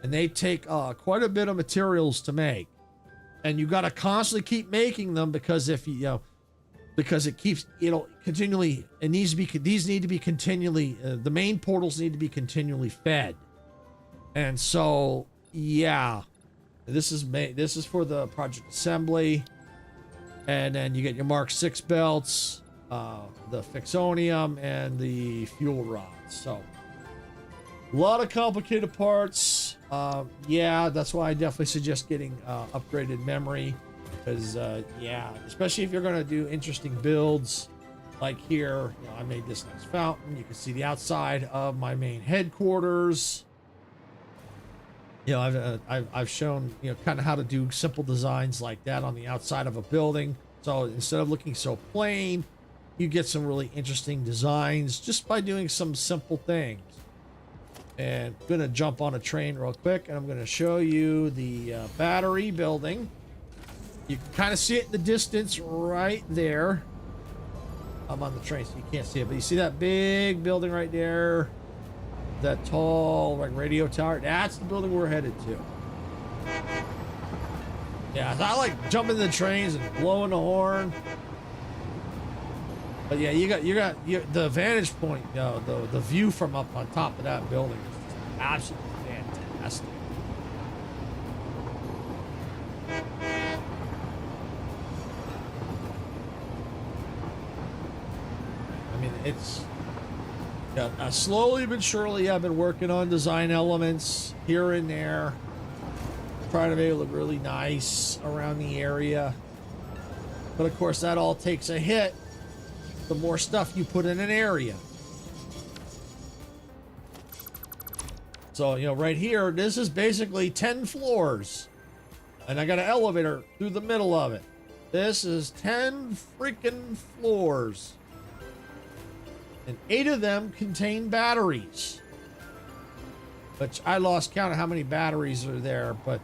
and they take quite a bit of materials to make, and you got to constantly keep making them because because it keeps continually. These need to be continually. The main portals need to be continually fed, and so yeah, this is for the project assembly, and then you get your Mark 6 belts, the Fixonium, and the fuel rods. So a lot of complicated parts. Yeah, that's why I definitely suggest getting upgraded memory. Because especially if you're going to do interesting builds like here. I made this nice fountain. You can see the outside of my main headquarters. I've shown kind of how to do simple designs like that on the outside of a building. So instead of looking so plain, you get some really interesting designs just by doing some simple things. And I'm gonna jump on a train real quick, and I'm gonna show you the battery building. You can kind of see it in the distance right there. I'm on the train, so you can't see it, but you see that big building right there? That tall, like, radio tower? That's the building we're headed to. Yeah, I like jumping the trains and blowing the horn. But yeah, you got the vantage point, the view from up on top of that building is absolutely fantastic. I mean, it's slowly but surely I've been working on design elements here and there, trying to make it look really nice around the area. But of course, that all takes a hit the more stuff you put in an area. So, right here, this is basically 10 floors. And I got an elevator through the middle of it. This is 10 freaking floors. And 8 of them contain batteries. Which I lost count of how many batteries are there, but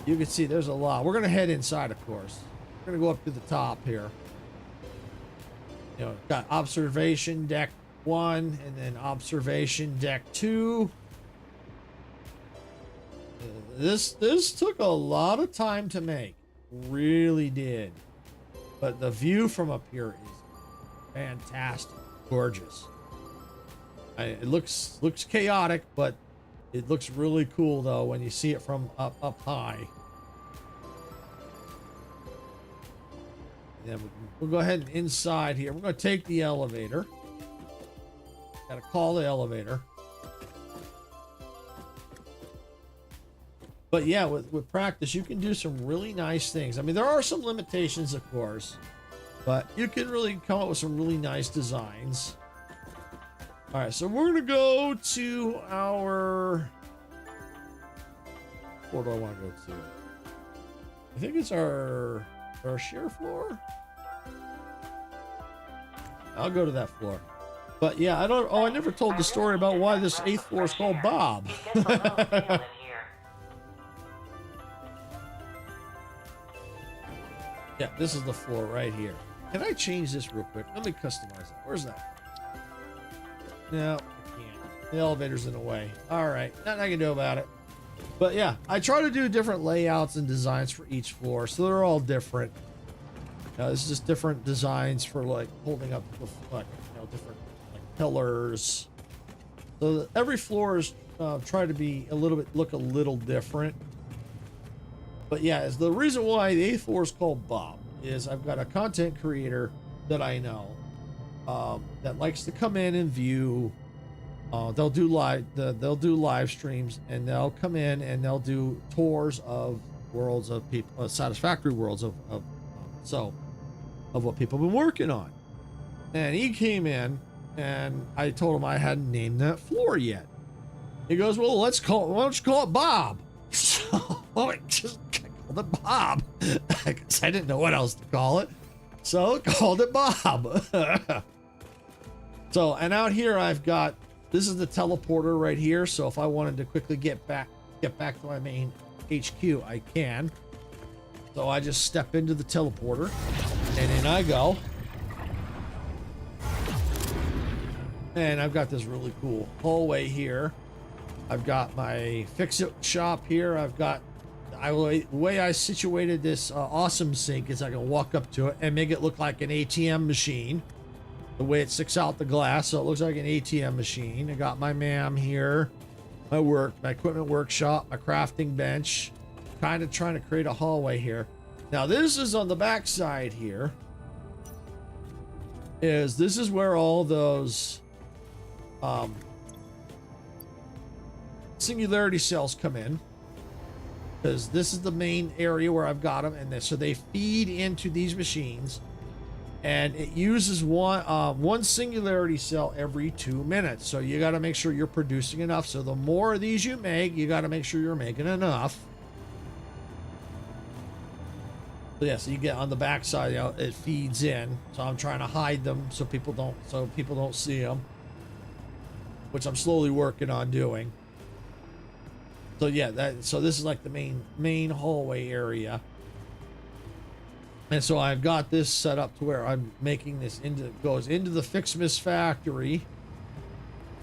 you can see there's a lot. We're going to head inside, of course. We're going to go up to the top here. Got observation deck 1 and then observation deck 2. This took a lot of time to make. Really did. But the view from up here is fantastic. Gorgeous. It looks chaotic, but it looks really cool though when you see it from up high. And then we'll go ahead and inside here. We're going to take the elevator. Got to call the elevator. But yeah, with practice, you can do some really nice things. I mean, there are some limitations, of course, but you can really come up with some really nice designs. All right, so we're going to go to our... Where do I want to go to? I think it's our shear floor. I'll go to that floor. But yeah, I never told the story about why this 8th floor is called Bob. It gets a little stale in here. Yeah, this is the floor right here. Can I change this real quick? Let me customize it. Where's that? No, I can't. The elevator's in the way. All right, nothing I can do about it. But yeah, I try to do different layouts and designs for each floor, so they're all different. It's just different designs for like holding up the different like pillars. So every floor is try to be look a little different. But yeah, it's the reason why the 8th floor is called Bob is I've got a content creator that I know that likes to come in and view. They'll do live streams, and they'll come in and they'll do tours of worlds of people, satisfactory worlds of what people have been working on. And he came in, and I told him I hadn't named that floor yet. He goes, "Well, why don't you call it Bob?" So I just called it Bob because I didn't know what else to call it. So I called it Bob. So, and out here I've got, this is the teleporter right here. So if I wanted to quickly get back to my main HQ, I can. So I just step into the teleporter, and in I go. And I've got this really cool hallway here. I've got my fix-it shop here. I've got the way I situated this awesome sink is I can walk up to it and make it look like an ATM machine. The way it sticks out the glass, so it looks like an ATM machine. I got my MAM here, my equipment workshop, my crafting bench. Kind of trying to create a hallway here. Now this is on the back side here. This is where all those singularity cells come in, because this is the main area where I've got them, and so they feed into these machines, and it uses one singularity cell every 2 minutes. So you got to make sure you're producing enough. So the more of these you make, you got to make sure you're making enough. So yeah, so you get on the back side, it feeds in. So I'm trying to hide them so people don't see them, which I'm slowly working on doing. So yeah, so this is like the main hallway area. And so I've got this set up to where I'm making this goes into the Ficsmas Factory.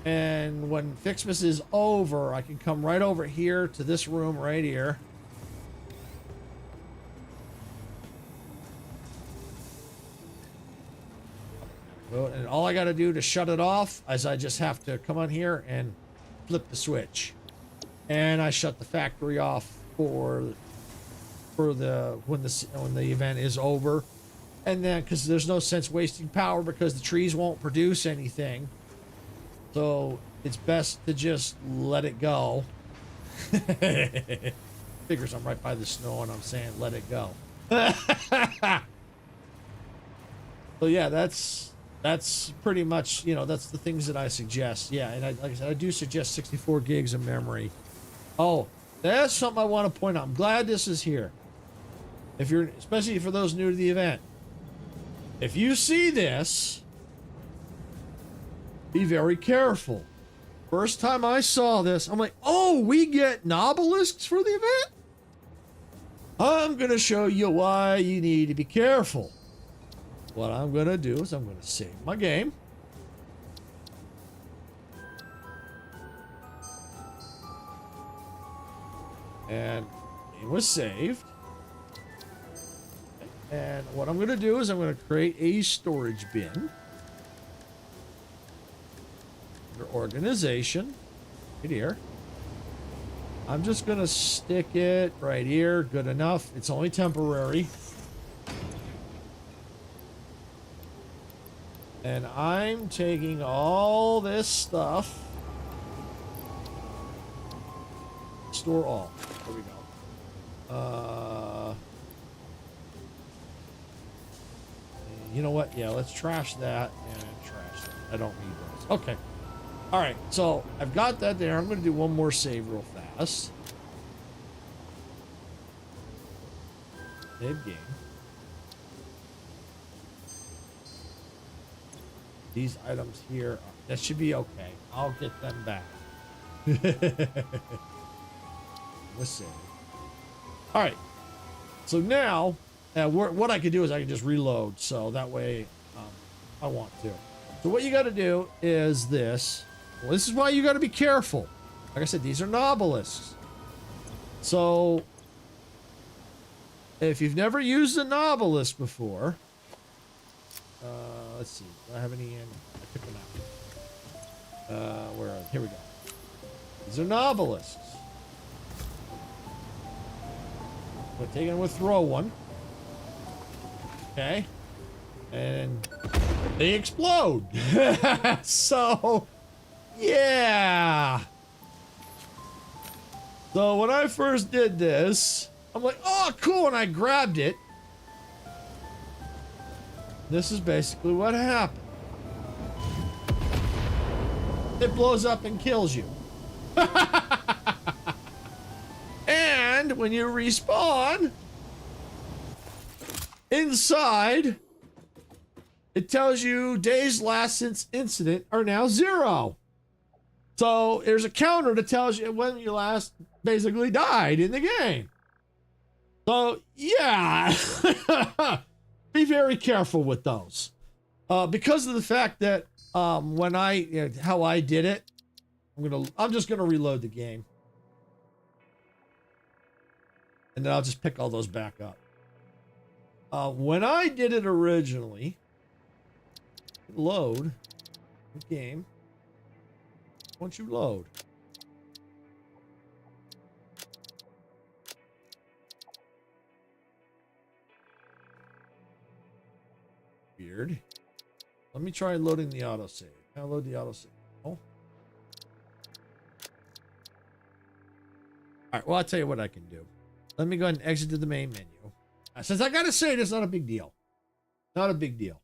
And when Ficsmas is over, I can come right over here to this room right here. And all I got to do to shut it off is I just have to come on here and flip the switch. And I shut the factory off when the event is over. And then because there's no sense wasting power because the trees won't produce anything, so it's best to just let it go. Figures I'm right by the snow and I'm saying let it go. So yeah, that's pretty much, that's the things that I suggest. Yeah, and like I said, I do suggest 64 gigs of memory. Oh, that's something I want to point out. I'm glad this is here. Especially for those new to the event. If you see this, be very careful. First time I saw this, I'm like, oh, we get nobelisks for the event? I'm going to show you why you need to be careful. What I'm going to do is I'm going to save my game. And it was saved. And what I'm going to do is I'm going to create a storage bin. Under organization. Right here. I'm just going to stick it right here. Good enough. It's only temporary. And I'm taking all this stuff. Store all. There we go. You know what? Yeah, let's trash that and trash that. I don't need those. Okay. All right. So I've got that there. I'm going to do one more save real fast. Save game. These items here, that should be okay. I'll get them back. Let's see. All right. So now what I could do is I could just reload, so that way I want to. So what you got to do is this. Well, this is why you got to be careful. Like I said, these are nobelisks. So if you've never used a nobelisk before, let's see. Do I have any in? I took them out. Where are they? Here we go. These are nobelisks. We're taking with throw one. Okay. And they explode. So, yeah. So when I first did this, I'm like, oh, cool. And I grabbed it. This is basically what happened. It blows up and kills you. And when you respawn, inside, it tells you days last since incident are now 0. So there's a counter that tells you when you last basically died in the game. So yeah, be very careful with those. Because of the fact that when how I did it, I'm just gonna reload the game. And then I'll just pick all those back up. When I did it originally, load the game. Once you load, weird. Let me try loading the autosave. Can I load the autosave? Oh. All right. Well, I'll tell you what I can do. Let me go ahead and exit to the main menu. Since I gotta say, it's not a big deal. Not a big deal.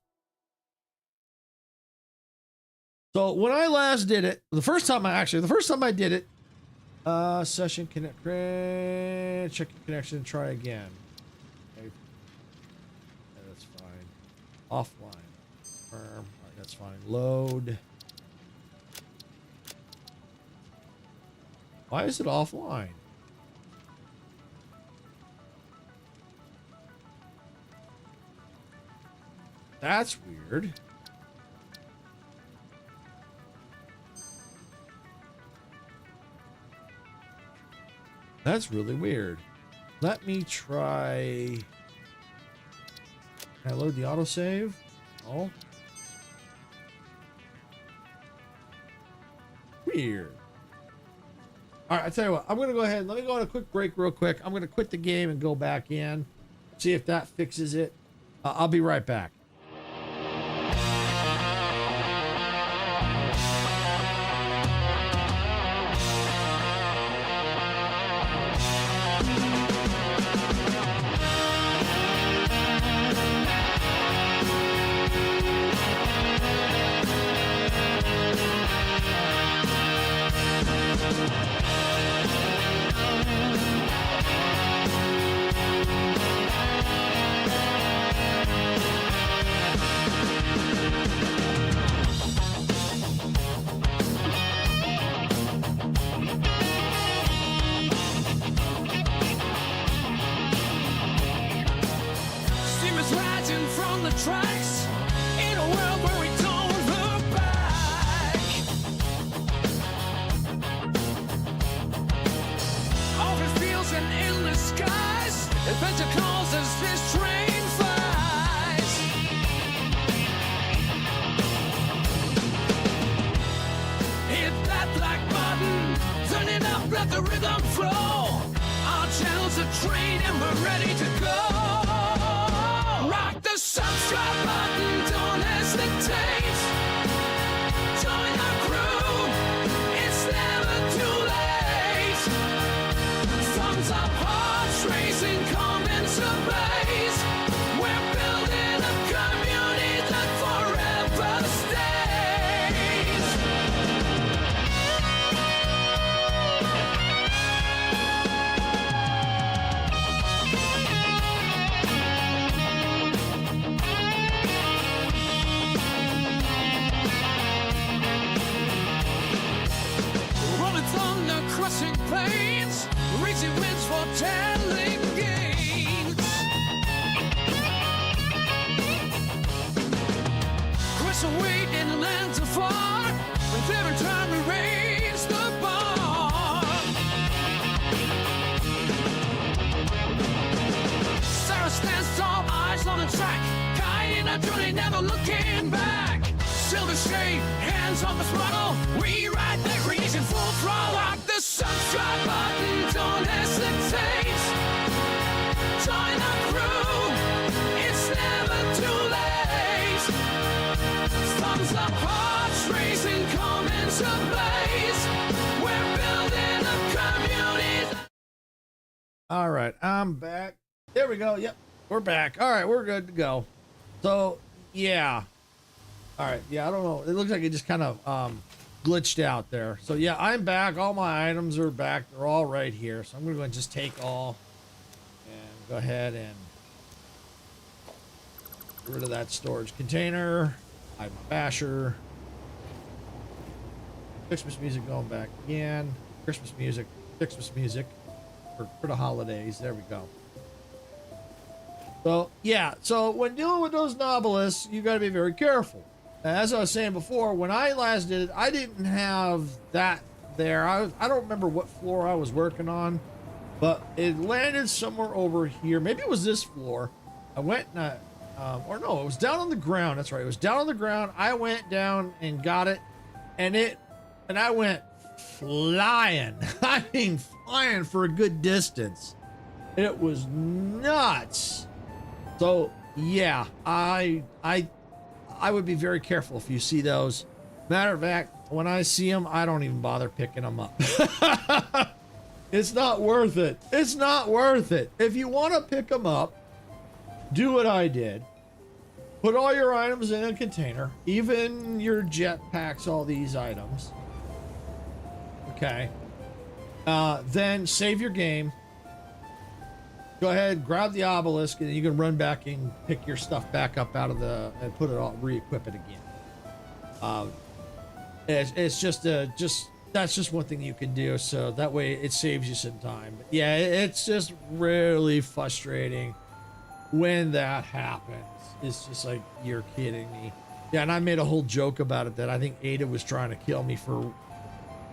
So when I last did it, the first time I did it, session connect, check your connection and try again. Okay. Yeah, that's fine. Offline. Firm. All right, that's fine. Load. Why is it offline? That's weird. That's really weird. Let me try. Can I load the autosave? Oh. Weird. All right, I tell you what. I'm gonna go ahead. Let me go on a quick break, real quick. I'm gonna quit the game and go back in, see if that fixes it. I'll be right back. Tracks in a world where we don't look back. Open fields and endless skies. Adventure calls as this train flies. Hit that black button, turn it up, let the rhythm flow. Our channel's a train and we're ready to go. Rock the subscribe button, don't hesitate. Join our crew, it's never too late. Thumbs up, hearts racing, comments ablaze. We're building a community that forever stays. Thunder crushing plains, reaching winds for telling gains. So we didn't land too far. With every time we raised the bar. Sarah stands tall, eyes on the track. Guiding our journey, never looking back. Silver shade, hands on the throttle. We ride the grease in full throttle. Lock the subscribe button, don't hesitate. Join the crew, it's never too late. Thumbs up, hearts racing, come into blaze. We're building a community. All right, I'm back. There we go. Yep, we're back. All right, we're good to go. So, yeah. All right, yeah, I don't know. It looks like it just kind of glitched out there. So, yeah, I'm back. All my items are back. They're all right here. So I'm going to go and just take all and go ahead and get rid of that storage container. I'm basher. Christmas music going back again. Christmas music. Christmas music for the holidays. There we go. So, yeah. So, when dealing with those novelists, you got to be very careful. As I was saying before, when I last did it, I didn't have that there. I don't remember what floor I was working on, but it landed somewhere over here. Maybe it was this floor. I went and or no, it was down on the ground. That's right. It was down on the ground. I went down and got it, and I went flying. I mean, flying for a good distance. It was nuts. So yeah, I would be very careful if you see those. Matter of fact, when I see them, I don't even bother picking them up. It's not worth it. It's not worth it. If you want to pick them up, do what I did. Put all your items in a container, even your jetpacks, all these items. Okay. Then save your game. Go ahead, grab the obelisk, and you can run back and pick your stuff back up out of and put it all, re-equip it again. It's just that's just one thing you can do, so that way it saves you some time. But yeah, it's just really frustrating when that happens. It's just like, you're kidding me. Yeah, and I made a whole joke about it that I think Ada was trying to kill me for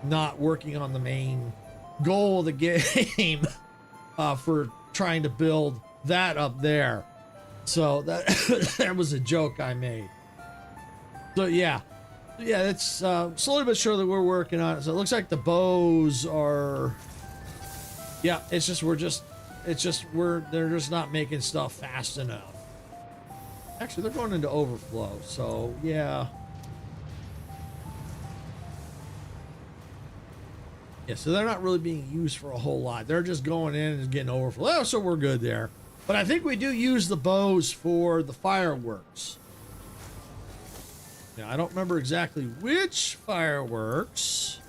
not working on the main goal of the game, for trying to build that up there. So that that was a joke I made. So yeah, it's slowly but surely we're working on it. So it looks like the bows are, yeah, they're just not making stuff fast enough. Actually, they're going into overflow, so yeah. Yeah, so they're not really being used for a whole lot. They're just going in and getting overflow. Oh, so we're good there. But I think we do use the bows for the fireworks. Yeah, I don't remember exactly which fireworks.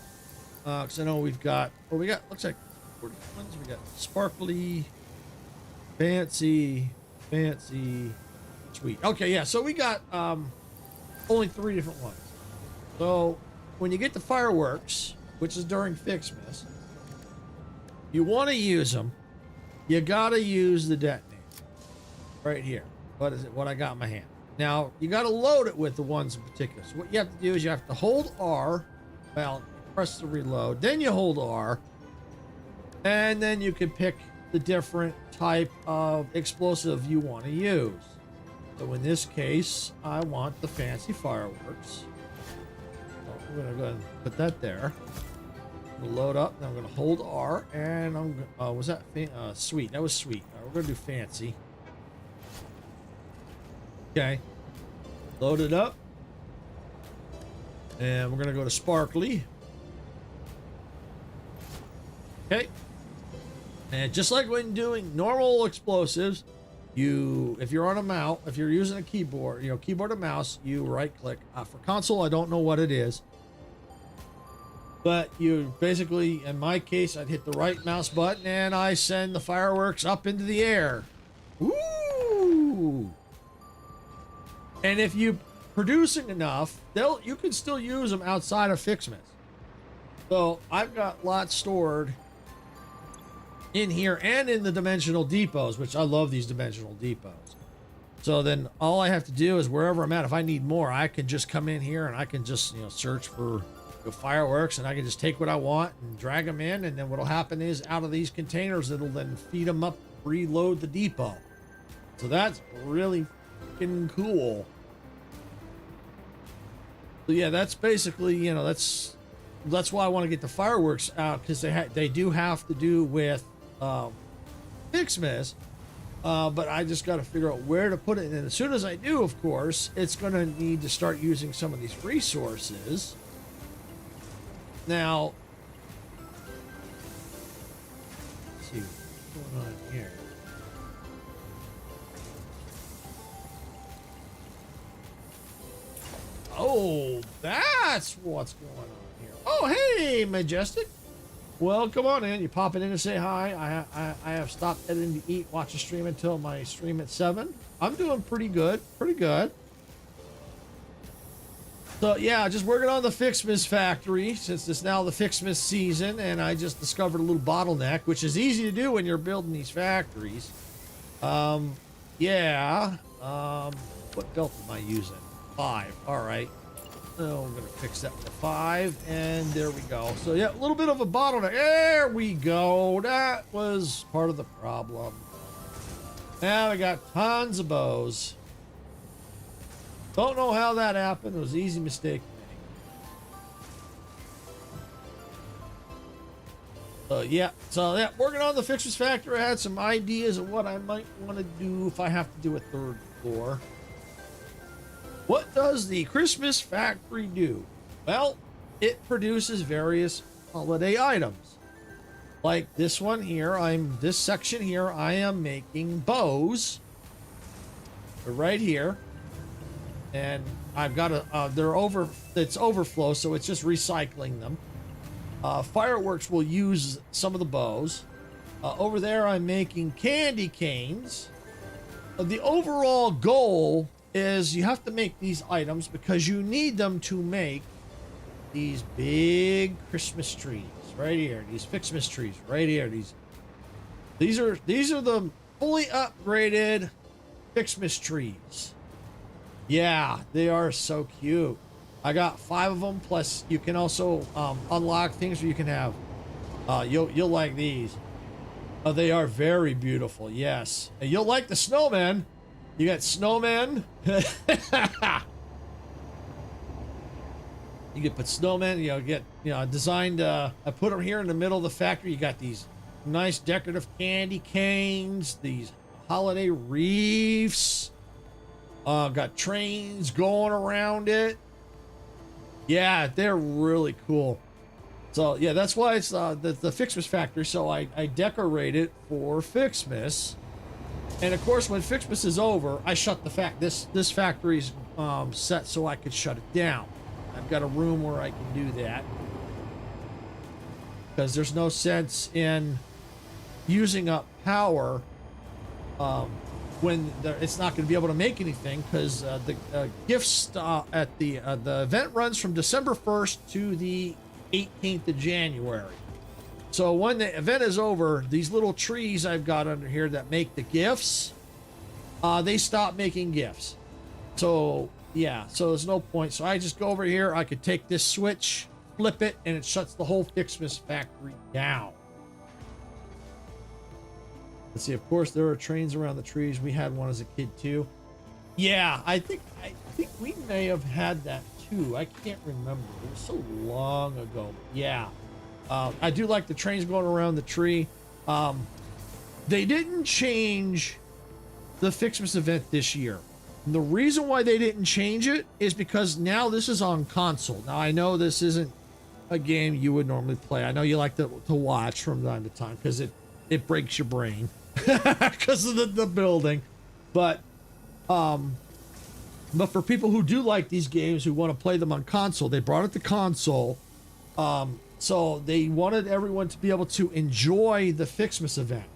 Because I know we've got, looks like, what ones we got? Sparkly, fancy, sweet. Okay, yeah, so we got only 3 different ones. So when you get the fireworks, which is during Ficsmas, you want to use them, you got to use the detonator right here. What is it? What I got in my hand. Now, you got to load it with the ones in particular. So what you have to do is you have to hold R, well, press the reload, then you hold R, and then you can pick the different type of explosive you want to use. So in this case, I want the fancy fireworks. So I'm going to go ahead and put that there. Load up, then I'm going to hold R, and I'm was that sweet? That was sweet. All right, we're going to do fancy. Okay, load it up, and we're going to go to sparkly. Okay, and just like when doing normal explosives, if you're on a mouse, if you're using a keyboard, keyboard and mouse, you right click. For console, I don't know what it is. But you basically, in my case, I'd hit the right mouse button and I send the fireworks up into the air. Woo! And if you're producing enough, you can still use them outside of Ficsmas. So I've got lots stored in here and in the dimensional depots, which I love these dimensional depots. So then all I have to do is wherever I'm at, if I need more, I can just come in here and I can just, search for the fireworks, and I can just take what I want and drag them in. And then what'll happen is out of these containers, it'll then feed them up, reload the depot. So that's really freaking cool. So yeah, that's basically, that's why I want to get the fireworks out, because they do have to do with Ficsmas. But I just got to figure out where to put it. And as soon as I do, of course, it's going to need to start using some of these resources. Now, let's see what's going on here. Oh, that's what's going on here. Oh, hey, Majestic. Well, come on in. You pop it in to say hi. I have stopped editing to eat, watch a stream until my stream at 7. I'm doing pretty good. Pretty good. So, yeah, just working on the Ficsmas Factory since it's now the Ficsmas season, and I just discovered a little bottleneck, which is easy to do when you're building these factories. Yeah. What belt am I using? 5. All right. So I'm going to fix that to 5, and there we go. So, yeah, a little bit of a bottleneck. There we go. That was part of the problem. Now we got tons of bows. Don't know how that happened. It was an easy mistake to make. Yeah, working on the Ficsmas Factory. I had some ideas of what I might want to do if I have to do a 3rd floor. What does the Christmas Factory do? Well, it produces various holiday items. Like this one here, this section here, I am making bows. They're right here. And I've got it's overflow, so it's just recycling them. Fireworks will use some of the bows. Over there, I'm making candy canes. The overall goal is you have to make these items because you need them to make these big Christmas trees right here. These Ficsmas trees right here. These are the fully upgraded Ficsmas trees. Yeah, they are so cute. I got 5 of them. Plus, you can also unlock things where you can have. You'll like these. They are very beautiful. Yes, and you'll like the snowmen. You got snowmen. You can put snowmen. Designed. I put them here in the middle of the factory. You got these nice decorative candy canes. These holiday wreaths. Got trains going around it. Yeah, they're really cool. So yeah, that's why it's the Ficsmas Factory. So I decorate it for Ficsmas, and of course when Ficsmas is over, I shut this factory's set so I could shut it down. I've got a room where I can do that because there's no sense in using up power when it's not going to be able to make anything, because the gifts at the event runs from December 1st to the 18th of January. So when the event is over, these little trees I've got under here that make the gifts, they stop making gifts. So yeah, so there's no point. So I just go over here. I could take this switch, flip it, and it shuts the whole Ficsmas Factory down. Let's see, of course, there are trains around the trees. We had one as a kid, too. Yeah, I think we may have had that, too. I can't remember. It was so long ago. Yeah. I do like the trains going around the tree. They didn't change the Ficsmas event this year. And the reason why they didn't change it is because now this is on console. Now, I know this isn't a game you would normally play. I know you like to watch from time to time because it breaks your brain. Because of the building, but for people who do like these games, who want to play them on console, they brought it to console. So they wanted everyone to be able to enjoy the Ficsmas event.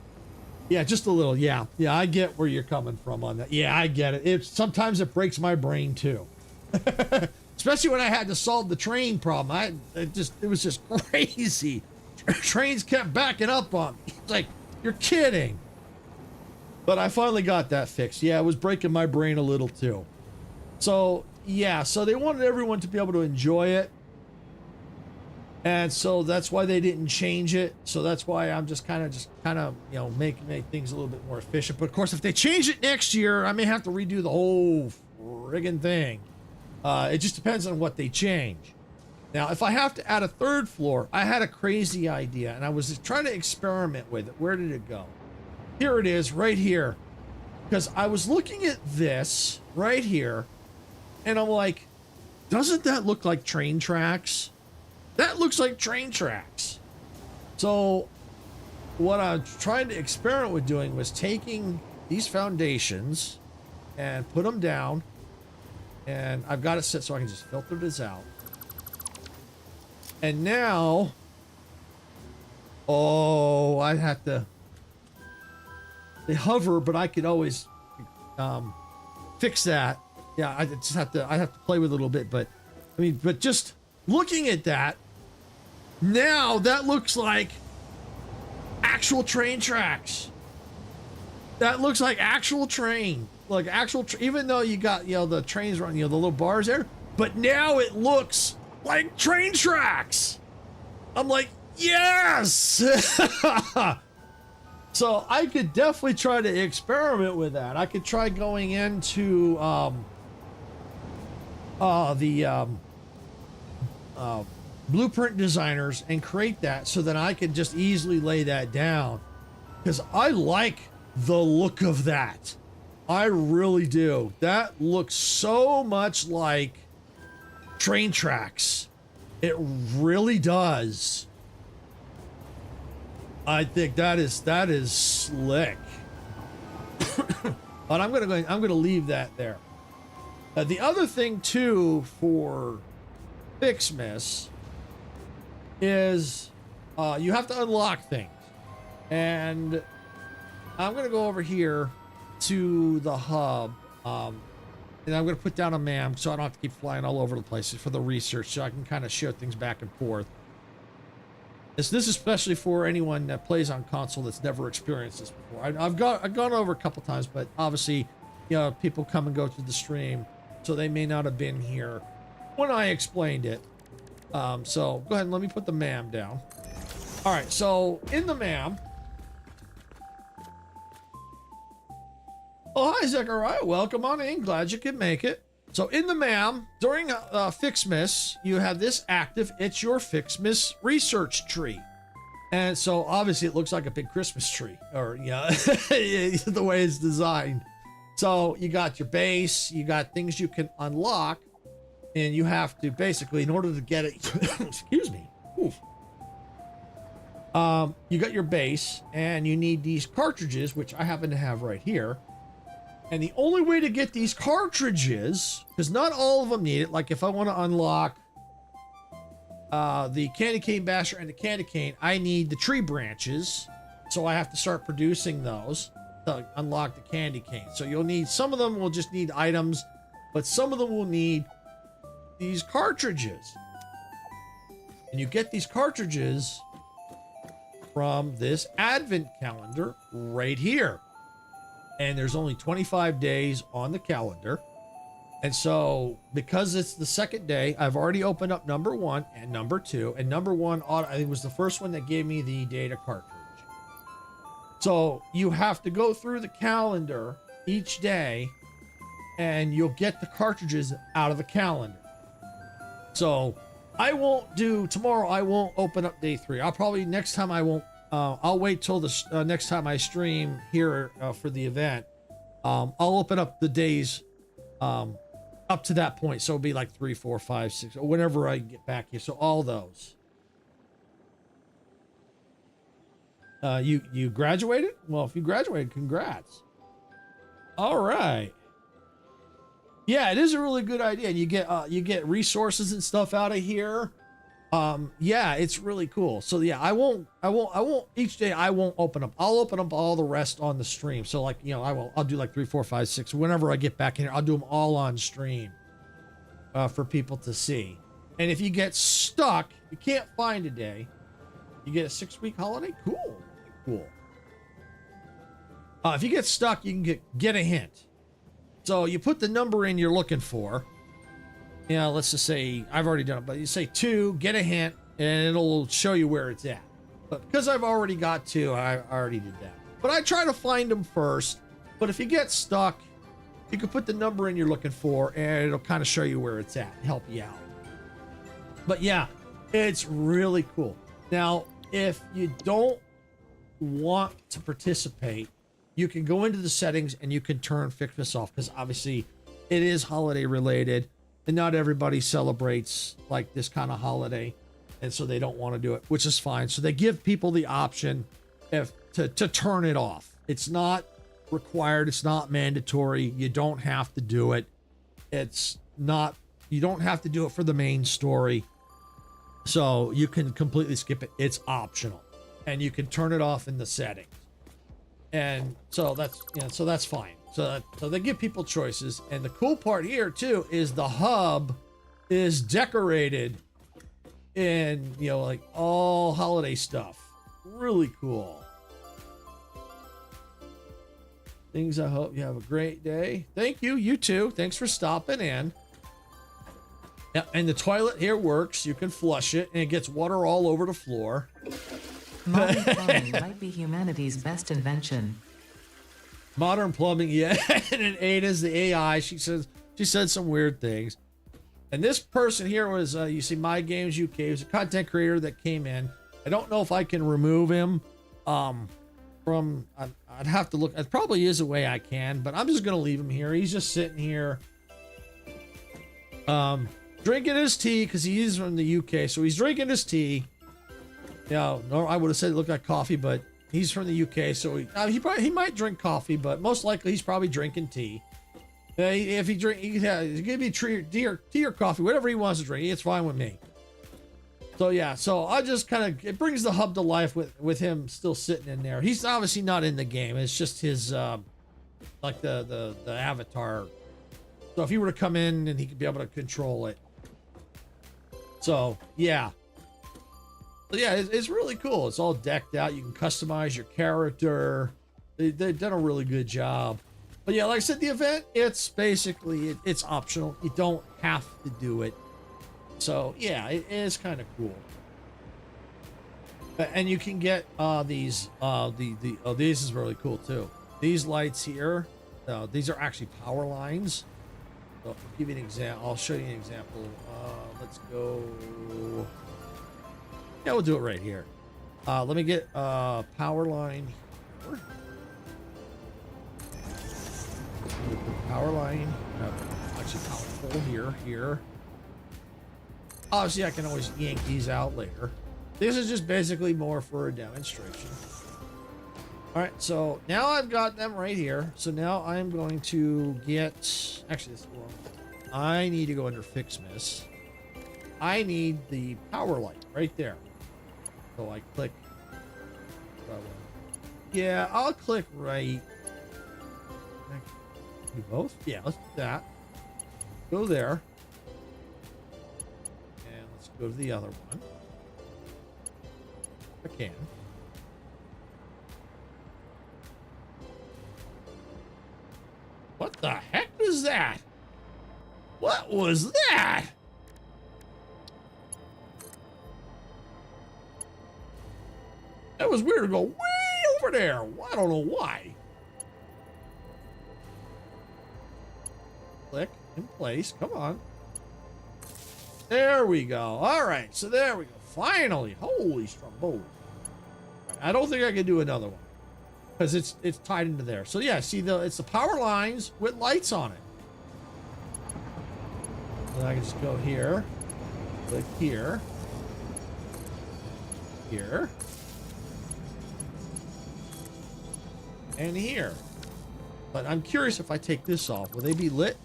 Yeah, just a little. Yeah, I get where you're coming from on that. Yeah, I get it. Sometimes it breaks my brain too, especially when I had to solve the train problem. It was just crazy. Trains kept backing up on me. It's like, you're kidding. But I finally got that fixed. Yeah, it was breaking my brain a little too. So yeah, so they wanted everyone to be able to enjoy it. And so that's why they didn't change it. So that's why I'm just kind of, you know, make things a little bit more efficient. But of course, if they change it next year, I may have to redo the whole friggin' thing. It just depends on what they change. Now, if I have to add a third floor, I had a crazy idea and I was just trying to experiment with it. Where did it go? Here it is, right here. Because I was looking at this right here and I'm like, doesn't that look like train tracks? That looks like train tracks. So what I was trying to experiment with doing was taking these foundations and put them down. And I've got it set so I can just filter this out. And now, oh, I have to, they hover, but I could always fix that. Yeah, I just have to, I have to play with it a little bit, but I mean, but just looking at that, now that looks like actual train tracks. That looks like actual train, like actual, even though you got, you know, the trains running, you know, the little bars there, but now it looks like train tracks. I'm like, yes. So I could definitely try to experiment with that. I could try going into blueprint designers and create that so that I could just easily lay that down, because I like the look of that. I really do. That looks so much like train tracks. It really does. I think that is slick. But I'm gonna leave that there. The other thing too for Ficsmas is you have to unlock things, and I'm gonna go over here to the hub, and I'm gonna put down a MAM so I don't have to keep flying all over the place for the research, so I can kind of share things back and forth. This is especially for anyone that plays on console that's never experienced this before. I've gone over a couple times, but obviously, you know, people come and go to the stream, so they may not have been here when I explained it. So go ahead and let me put the MAM down. All right, so in the MAM. Oh, hi, Zechariah. Welcome on in. Glad you could make it. So in the MAM, during Ficsmas, you have this active. It's your Ficsmas research tree. And so obviously it looks like a big Christmas tree, or, yeah, the way it's designed. So you got your base, you got things you can unlock, and you have to basically, in order to get it, excuse me, oof. You got your base, and you need these cartridges, which I happen to have right here. And the only way to get these cartridges, because not all of them need it, like if I want to unlock the candy cane basher and the candy cane, I need the tree branches. So I have to start producing those to unlock the candy cane. So you'll need, some of them will just need items, but some of them will need these cartridges. And you get these cartridges from this advent calendar right here. And there's only 25 days on the calendar. And so because it's the second day, I've already opened up number 1 and number 2. And number 1, I think, was the first one that gave me the data cartridge. So you have to go through the calendar each day and you'll get the cartridges out of the calendar. So I won't do tomorrow. I won't open up day 3. I'll probably next time I won't. I'll wait till the next time I stream here for the event. I'll open up the days up to that point. So it'll be like 3, 4, 5, 6, or whenever I get back here. So all those. You graduated? Well, if you graduated, congrats. All right. Yeah, it is a really good idea. And you get resources and stuff out of here. Yeah, it's really cool. So yeah, I won't each day I won't open up. I'll open up all the rest on the stream. So like, you know, I'll do like 3, 4, 5, 6. Whenever I get back in here, I'll do them all on stream for people to see. And if you get stuck, you can't find a day, you get a 6-week holiday. Cool. If you get stuck, you can get a hint. So you put the number in you're looking for. You know, let's just say, I've already done it, but you say 2, get a hint, and it'll show you where it's at. But because I've already got 2, I already did that. But I try to find them first. But if you get stuck, you can put the number in you're looking for, and it'll kind of show you where it's at and help you out. But yeah, it's really cool. Now, if you don't want to participate, you can go into the settings and you can turn Ficsmas off, because obviously it is holiday related and not everybody celebrates like this kind of holiday, and so they don't want to do it, which is fine. So they give people the option to turn it off. It's not required, it's not mandatory. You don't have to do it. You don't have to do it for the main story. So you can completely skip it. It's optional, and you can turn it off in the settings. And so that's fine. So they give people choices. And the cool part here too is the hub is decorated in, you know, like all holiday stuff. Really cool. Things, I hope you have a great day. Thank you. You too. Thanks for stopping in. Yeah, and the toilet here works. You can flush it and it gets water all over the floor. Modern plumbing might be humanity's best invention. Modern plumbing, yeah. And then Ada's the AI. She said some weird things. And this person here was, you see, My Games UK. He was a content creator that came in. I don't know if I can remove him from. I'd have to look. It probably is a way I can, but I'm just gonna leave him here. He's just sitting here, drinking his tea, because he is from the UK. So he's drinking his tea. Yeah, no, I would have said it looked like coffee, but he's from the UK, so he might drink coffee, but most likely he's probably drinking tea. If he drink, he give me tea or coffee, whatever he wants to drink. It's fine with me. So yeah, so I just kind of, it brings the hub to life with him still sitting in there. He's obviously not in the game. It's just his like the avatar. So if he were to come in, and he could be able to control it. So yeah. So yeah, it's really cool. It's all decked out. You can customize your character. They've done a really good job. But yeah, like I said, the event, it's basically, it's optional. You don't have to do it. So yeah, it is kind of cool. And you can get these, these is really cool too. These lights here, these are actually power lines. So I'll give you an example. I'll show you an example. Let's go. Yeah, we'll do it right here. Let me get power line here. Power line. Actually, power pole here. Obviously, I can always yank these out later. This is just basically more for a demonstration. All right, so now I've got them right here. So now I'm going to get. Actually, this is the wrong one. I need to go under Ficsmas. I need the power light right there. So I click. Yeah, I'll click right. Do both? Yeah, let's do that. Go there. And let's go to the other one. If I can. What the heck was that? What was that? That was weird to go way over there. I don't know why. Click in place. Come on. There we go. All right. So there we go. Finally. Holy stromboli. I don't think I can do another one because it's tied into there. So yeah, see it's the power lines with lights on it. And I can just go here, click here, here, and here. But I'm curious, if I take this off, will they be lit?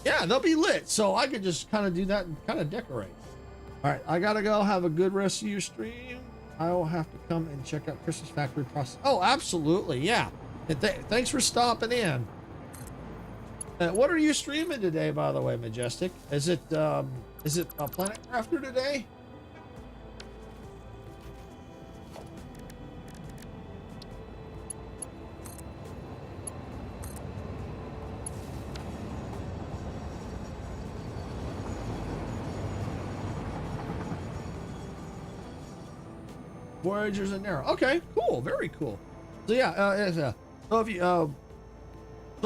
Yeah, they'll be lit. So I could just kind of do that and kind of decorate. All right, I gotta go. Have a good rest of your stream. I will have to come and check out Ficsmas Factory process. Oh, absolutely, yeah. And thanks for stopping in. What are you streaming today, by the way, Majestic? Is it Planet Crafter today? Voyagers and Narrow. Okay, cool, very cool. So yeah, so if you so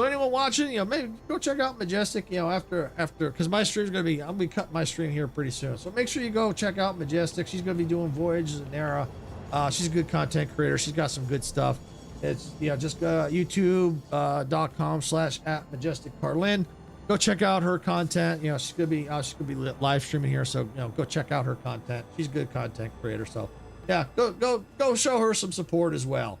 anyone watching, you know, maybe go check out Majestic, you know, after because my stream's gonna be, I'll be cutting my stream here pretty soon. So make sure you go check out Majestic. She's gonna be doing Voyages and Narrow. She's a good content creator. She's got some good stuff. It's, you know, just youtube.com/@majesticcarlin. Go check out her content. You know, she's gonna be live streaming here, so you know, go check out her content. She's a good content creator. So yeah, go show her some support as well.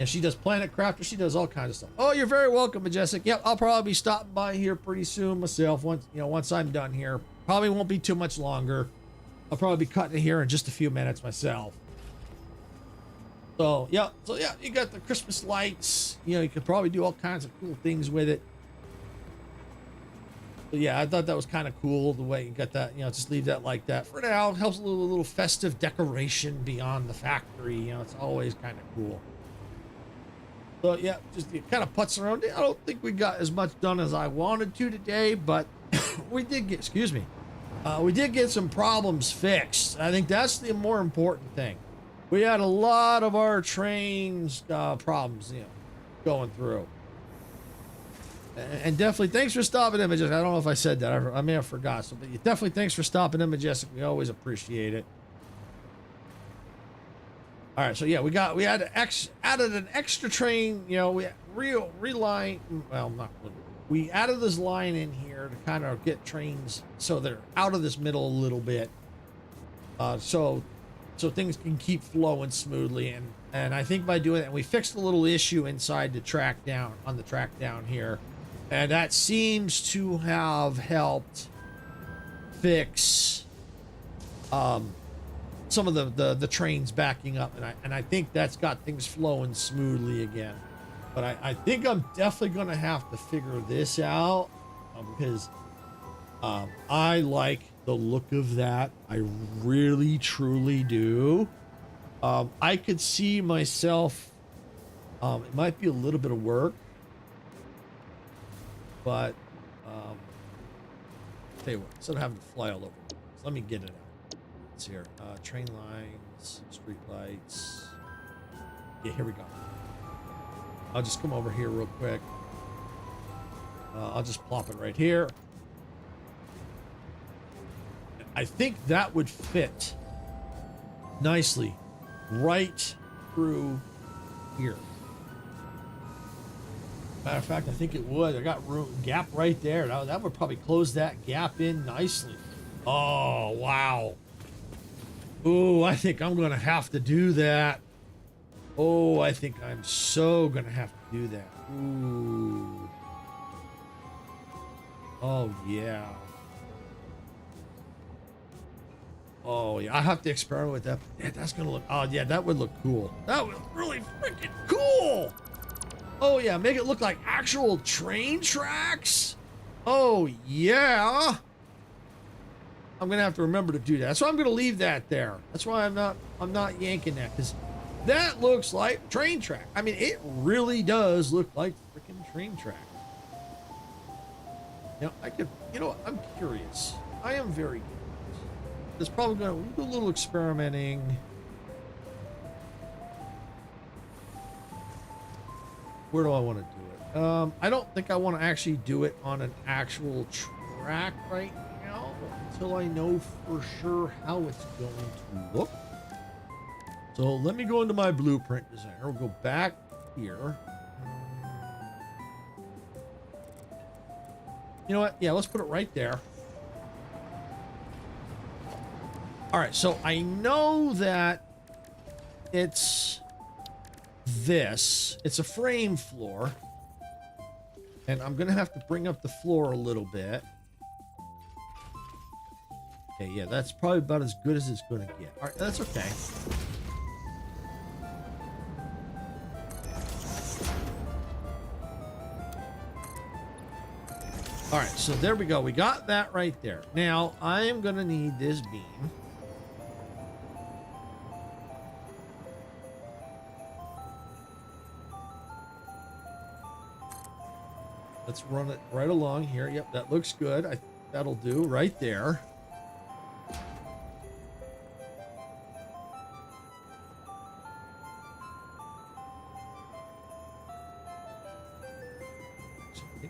And she does Planet Crafter. She does all kinds of stuff. Oh, you're very welcome, Majestic. Yep, I'll probably be stopping by here pretty soon myself. Once I'm done here, probably won't be too much longer. I'll probably be cutting it here in just a few minutes myself. So yeah, you got the Christmas lights. You know, you could probably do all kinds of cool things with it. But yeah, I thought that was kind of cool the way you got that. You know, just leave that like that for now. It helps a little festive decoration beyond the factory. You know, it's always kind of cool. So yeah, just kind of putz around. I don't think we got as much done as I wanted to today, but we did get, we did get some problems fixed. I think that's the more important thing. We had a lot of our trains problems, you know, going through. And definitely thanks for stopping in, Majestic. I don't know if I said that. I may have forgot. So, but definitely thanks for stopping in, Majestic. We always appreciate it. All right, so yeah, we added an extra train. You know, we reline. Well, not really. We added this line in here to kind of get trains so they're out of this middle a little bit. So things can keep flowing smoothly, and I think by doing that, we fixed a little issue inside the track down here, and that seems to have helped fix some of the trains backing up, and I think that's got things flowing smoothly again. But I think I'm definitely gonna have to figure this out because I like the look of that. I really truly do. I could see myself, it might be a little bit of work, but tell you what, instead of having to fly all over, let me get it out. It's here. Train lines, street lights. Yeah, here we go. I'll just come over here real quick. I'll just plop it right here. I think that would fit nicely right through here. Matter of fact, I think it would. I got room gap right there. That would probably close that gap in nicely. Oh, wow. Ooh, I think I'm going to have to do that. Oh, I think I'm so going to have to do that. Ooh. Oh, yeah. Oh, yeah. I have to experiment with that. Yeah, that's going to look... Oh, yeah, that would look cool. That would look really freaking cool. Oh, yeah. Make it look like actual train tracks. Oh, yeah. I'm going to have to remember to do that. So I'm going to leave that there. That's why I'm not yanking that, because that looks like train track. I mean, it really does look like freaking train track. I'm curious. I am very curious. It's probably going to do a little experimenting. Where do I want to do it? I don't think I want to actually do it on an actual track right now until I know for sure how it's going to look. So let me go into my blueprint designer. We'll go back here. You know what? Yeah, let's put it right there. All right, so I know that it's this. It's a frame floor. And I'm going to have to bring up the floor a little bit. Okay, yeah, that's probably about as good as it's going to get. All right, that's okay. All right, so there we go. We got that right there. Now, I am going to need this beam. Let's run it right along here. Yep, that looks good. That'll do right there.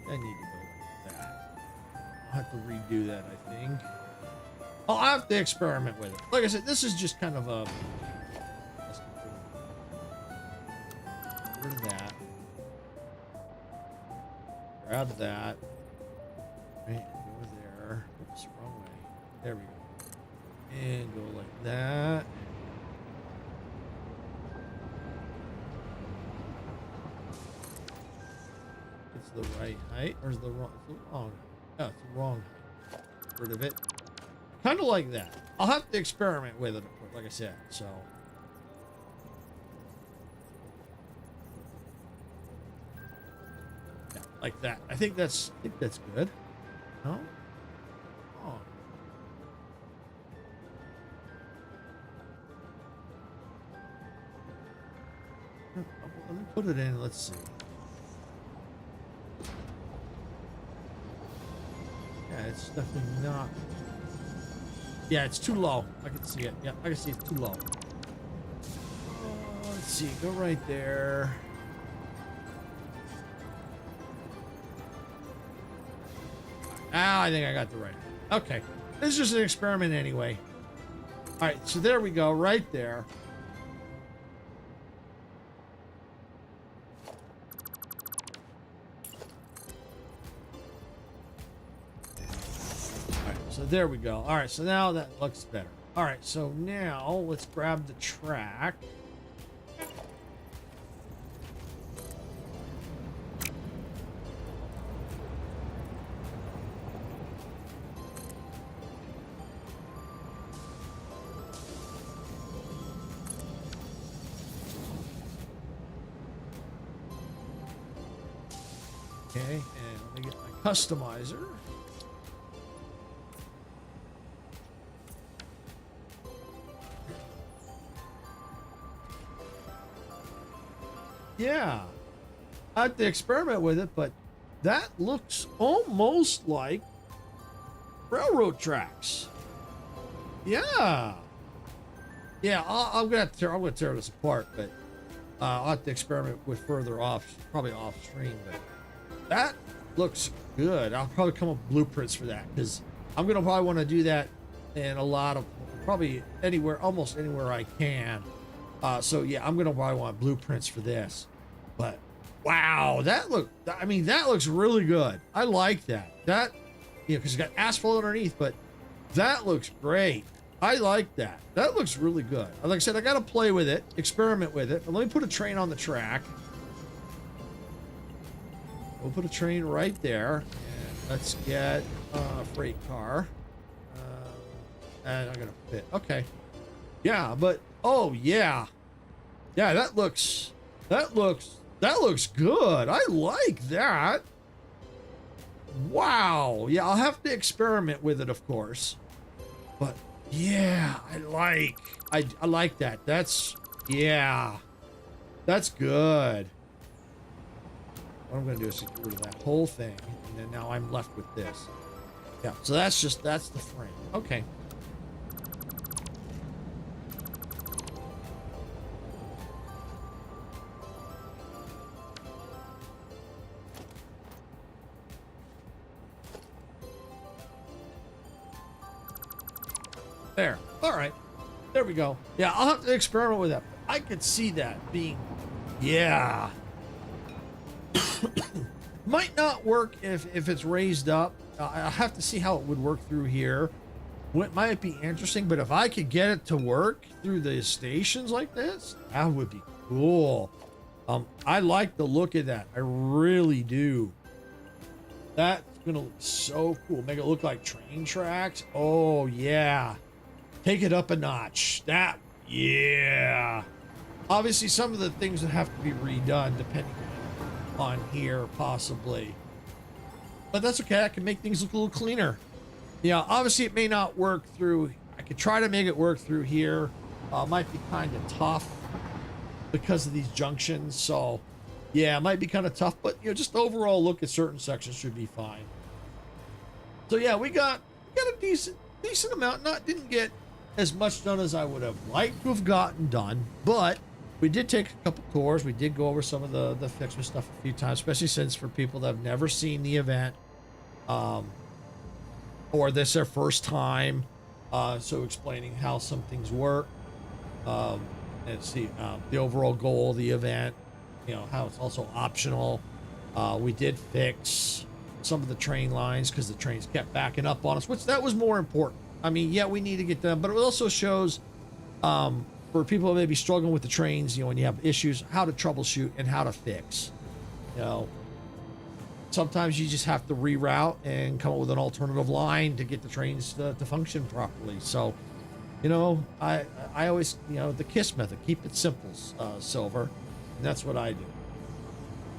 think I need to go like that. I'll have to redo that, I think. I'll have to experiment with it. Like I said, this is just kind of a... Get rid of that. Grab that. Right, go there. Oops, wrong way. There we go. And go like that. It's the right height, or is the wrong? It's the wrong. No, it's the wrong height. Get rid of it. Kind of like that. I'll have to experiment with it, of course, like I said. So. Yeah, like that. I think that's good. No. Oh. Let me put it in. Let's see. Yeah, it's definitely not. Yeah, it's too low. I can see it. Yeah, I can see it's too low. Let's see. Go right there. Ah, I think I got the right. Okay. This is just an experiment anyway. All right, so there we go. Right there. So there we go. All right, so now that looks better. All right, so now let's grab the track. Okay, and let me get my customizer. Yeah, I have to experiment with it, but that looks almost like railroad tracks. Yeah, yeah. I'm gonna tear this apart, but I'll have to experiment with further off, probably off stream. But that looks good. I'll probably come up with blueprints for that because I'm gonna probably want to do that in a lot of probably anywhere, almost anywhere I can. So yeah, I'm gonna probably want blueprints for this. But wow, that looks really good. I like that. That, you know, because it's got asphalt underneath, but that looks great. I like that. That looks really good. Like I said, I gotta play with it, experiment with it. But let me put a train on the track. We'll put a train right there. And let's get a freight car. And I'm gonna fit. Okay. Yeah, but oh yeah. Yeah, that looks good. I like that. Wow. Yeah, I'll have to experiment with it, of course. But yeah, I like that. That's good. What I'm gonna do is get rid of that whole thing, and then now I'm left with this. Yeah, so that's the frame. Okay. There. All right. There we go. Yeah, I'll have to experiment with that. I could see that being, yeah. Might not work if it's raised up. I'll have to see how it would work through here. What might be interesting, but if I could get it to work through the stations like this, that would be cool. I like the look of that. I really do. That's gonna look so cool. Make it look like train tracks. Oh yeah. Take it up a notch. That, yeah. Obviously, some of the things would have to be redone depending on here, possibly. But that's okay. I can make things look a little cleaner. Yeah, obviously, it may not work through. I could try to make it work through here. Might be kind of tough because of these junctions. So, yeah, it might be kind of tough. But, you know, just overall look at certain sections should be fine. So, yeah, we got a decent amount. Didn't get as much done as I would have liked to have gotten done, but we did take a couple tours. We did go over some of the Ficsmas stuff a few times, especially since for people that have never seen the event, or this their first time. So explaining how some things work, and see the overall goal of the event, you know, how it's also optional. We did fix some of the train lines because the trains kept backing up on us, which that was more important. I mean, yeah, we need to get them, but it also shows for people who may be struggling with the trains, you know, when you have issues, how to troubleshoot and how to fix. You know, sometimes you just have to reroute and come up with an alternative line to get the trains to function properly. So, you know, I always, you know, the KISS method, keep it simple, Silver, and that's what I do.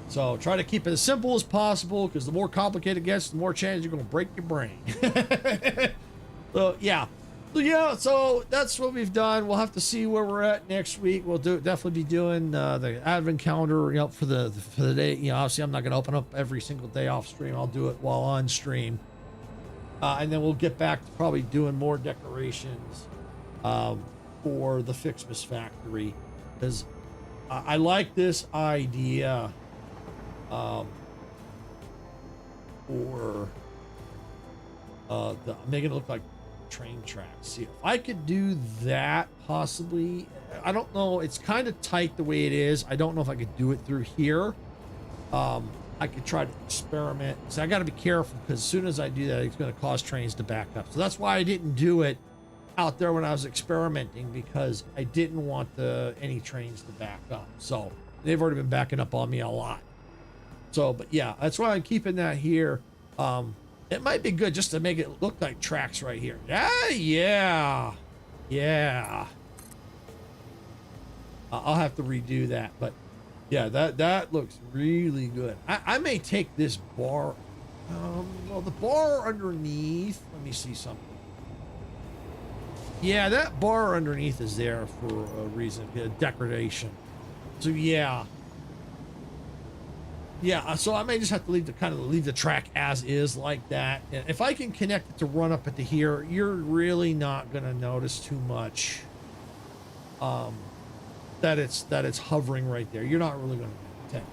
So try to keep it as simple as possible, because the more complicated it gets, the more chance you're going to break your brain. So so that's what we've done. We'll have to see where we're at next week. We'll definitely be doing the advent calendar, you know, for the day. You know, obviously I'm not going to open up every single day off stream. I'll do it while on stream, and then we'll get back to probably doing more decorations for the Ficsmas Factory, because I like this idea for making it look like train tracks. See, if I could do that, possibly. I don't know, it's kind of tight the way it is. I don't know if I could do it through here. I could try to experiment. So I got to be careful, because as soon as I do that, it's going to cause trains to back up. So that's why I didn't do it out there when I was experimenting, because I didn't want any trains to back up. So they've already been backing up on me a lot. So, but yeah, that's why I'm keeping that here. It might be good just to make it look like tracks right here. Yeah. I'll have to redo that, but yeah, that looks really good. I may take this bar, well, the bar underneath. Let me see something. Yeah, that bar underneath is there for a reason, decoration. So yeah, so I may just have to leave the track as is like that. And if I can connect it to run up into here, you're really not gonna notice too much that it's hovering right there. You're not really gonna detect.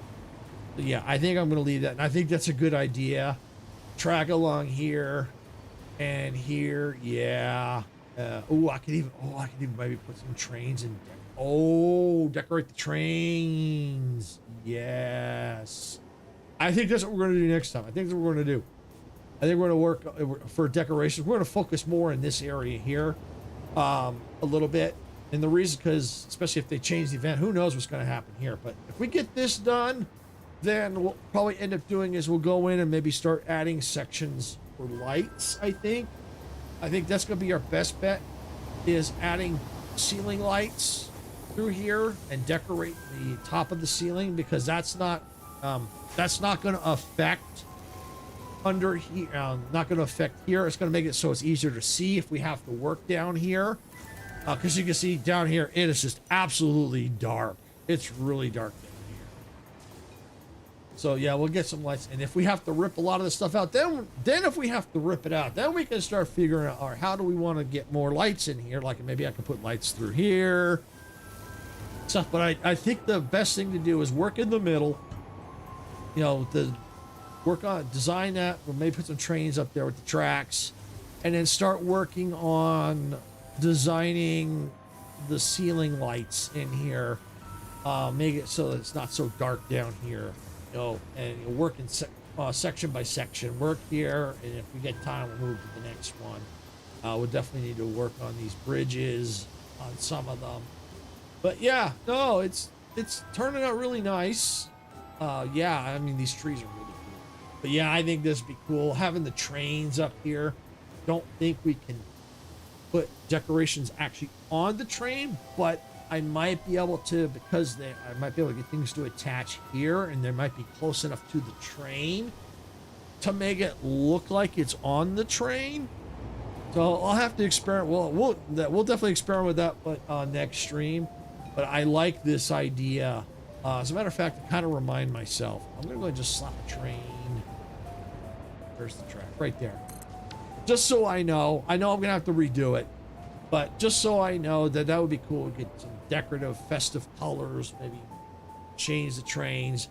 So yeah, I think I'm gonna leave that, and I think that's a good idea. Track along here and here. Yeah. I could even maybe put some trains in. Decorate the trains. Yes. I think that's what we're going to do next time. I think that's what we're going to do. I think we're going to work for decorations. We're going to focus more in this area here a little bit. And the reason, because especially if they change the event, who knows what's going to happen here. But if we get this done, then what we'll probably end up doing is we'll go in and maybe start adding sections for lights, I think. I think that's going to be our best bet, is adding ceiling lights through here and decorate the top of the ceiling, because that's not going to affect under here. Not going to affect here. It's going to make it so it's easier to see if we have to work down here, because you can see down here it is just absolutely dark. It's really dark down here. So yeah, we'll get some lights, and if we have to rip a lot of this stuff out, then if we have to rip it out, then we can start figuring out, all right, how do we want to get more lights in here? Like maybe I can put lights through here, stuff. But I think the best thing to do is work in the middle. You know, design that. We'll maybe put some trains up there with the tracks, and then start working on designing the ceiling lights in here. Make it so that it's not so dark down here. You know, and you work in section by section. Work here, and if we get time, we'll move to the next one. We'll definitely need to work on these bridges, on some of them. But yeah, no, it's turning out really nice. Yeah, I mean, these trees are really cool. But yeah, I think this would be cool. Having the trains up here. Don't think we can put decorations actually on the train, but I might be able to, because I might be able to get things to attach here, and they might be close enough to the train to make it look like it's on the train. So I'll have to experiment. We'll definitely experiment with that, but next stream. But I like this idea. As a matter of fact, to kind of remind myself, I'm gonna go and just slap a train. Where's the track? Right there. Just so I know I'm gonna have to redo it. But just so I know that that would be cool. Get some decorative, festive colors. Maybe change the trains.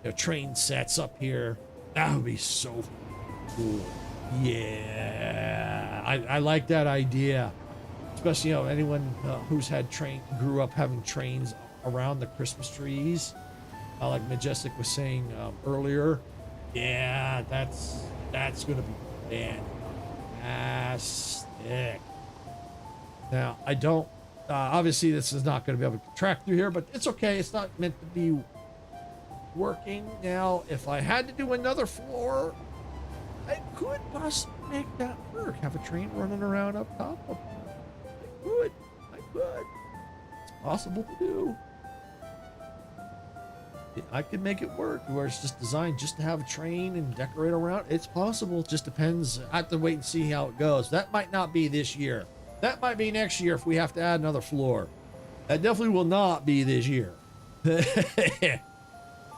You know, train sets up here. That would be so cool. Yeah, I like that idea. Especially, you know, anyone who's had grew up having trains around the Christmas trees, like Majestic was saying earlier. Yeah, that's gonna be fantastic. Now, I don't, obviously this is not going to be able to track through here, but it's okay. It's not meant to be working. Now, if I had to do another floor, I could possibly make that work. Have a train running around up top of it. I could. It's possible to do. I could make it work where it's just designed just to have a train and decorate around. It's possible. It just depends. I have to wait and see how it goes. That might not be this year. That might be next year if we have to add another floor. That definitely will not be this year.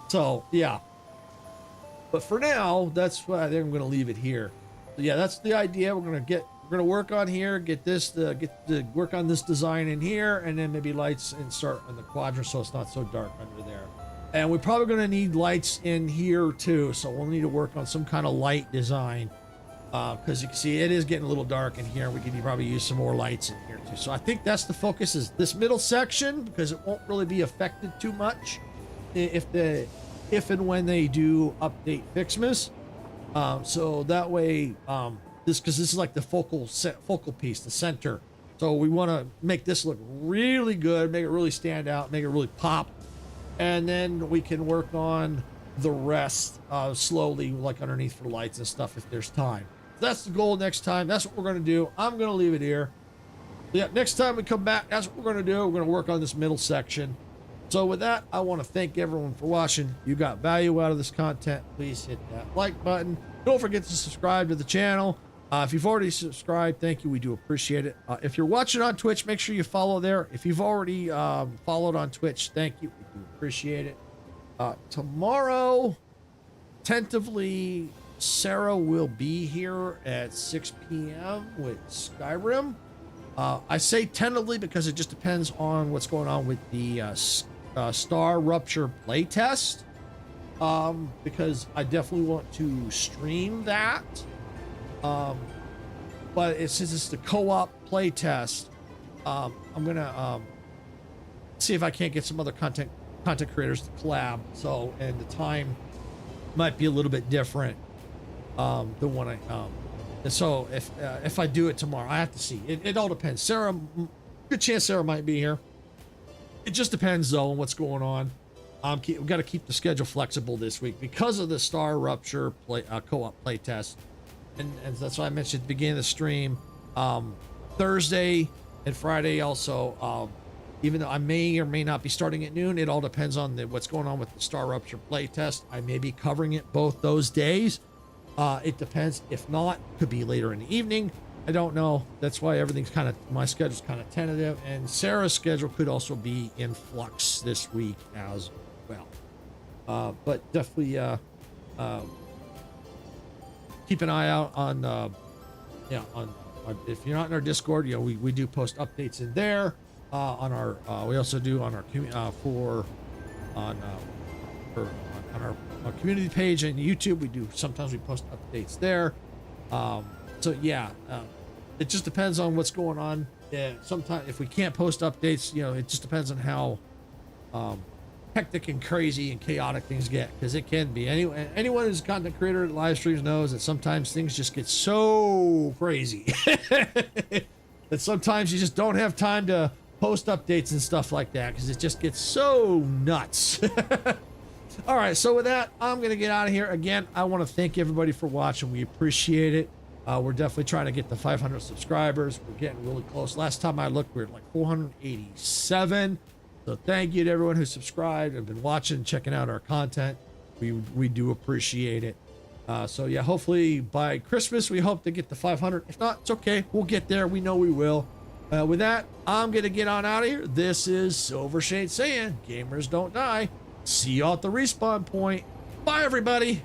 So, yeah. But for now, that's why I think I'm going to leave it here. So, yeah, that's the idea. We're going to work on here, get to work on this design in here, and then maybe lights and start on the quadrant so it's not so dark under there. And we're probably going to need lights in here too. So we'll need to work on some kind of light design. Because you can see it is getting a little dark in here. We could probably use some more lights in here too. So I think that's the focus, is this middle section, because it won't really be affected too much if and when they do update Ficsmas. So that way, because this is like the focal piece, the center. So we want to make this look really good, make it really stand out, make it really pop, and then we can work on the rest slowly, like underneath for lights and stuff if there's time. That's the goal next time. That's what we're going to do. I'm going to leave it here. Yeah, next time we come back, that's what we're going to do. We're going to work on this middle section. So with that, I want to thank everyone for watching. You got value out of this content, please hit that like button. Don't forget to subscribe to the channel. If you've already subscribed, thank you. We do appreciate it. If you're watching on Twitch, make sure you follow there. If you've already followed on Twitch, thank you. We do appreciate it. Tomorrow, tentatively, Sarah will be here at 6 p.m. with Skyrim. I say tentatively because it just depends on what's going on with the Star Rupture playtest. Because I definitely want to stream that. But since it's the co-op playtest, I'm gonna see if I can't get some other content creators to collab. So, and the time might be a little bit different than when and so if I do it tomorrow, I have to see. It all depends. Sarah, good chance Sarah might be here. It just depends though on what's going on. We've got to keep the schedule flexible this week because of the Star Rupture co-op playtest. And that's why I mentioned at the beginning of the stream, Thursday and Friday also, even though I may or may not be starting at noon, it all depends on what's going on with the Star Rupture playtest. I may be covering it both those days. It depends. If not, could be later in the evening. I don't know. That's why everything's my schedule's kind of tentative. And Sarah's schedule could also be in flux this week as well. But definitely keep an eye out on if you're not in our Discord, you know, we do post updates in there. On our we also do on our our community page and YouTube. Sometimes we post updates there. So yeah, it just depends on what's going on. Sometimes if we can't post updates, you know, it just depends on how hectic and crazy and chaotic things get, because it can be. Anyone who's a content creator at live streams knows that sometimes things just get so crazy that sometimes you just don't have time to post updates and stuff like that because it just gets so nuts. All right, so with that, I'm going to get out of here. Again, I want to thank everybody for watching. We appreciate it. We're definitely trying to get to 500 subscribers. We're getting really close. Last time I looked, we were at like 487. So thank you to everyone who subscribed and been watching, checking out our content. We do appreciate it. So yeah, hopefully by Christmas, we hope to get to 500. If not, it's okay. We'll get there. We know we will. With that, I'm going to get on out of here. This is Silvershade saying, gamers don't die. See y'all at the respawn point. Bye, everybody.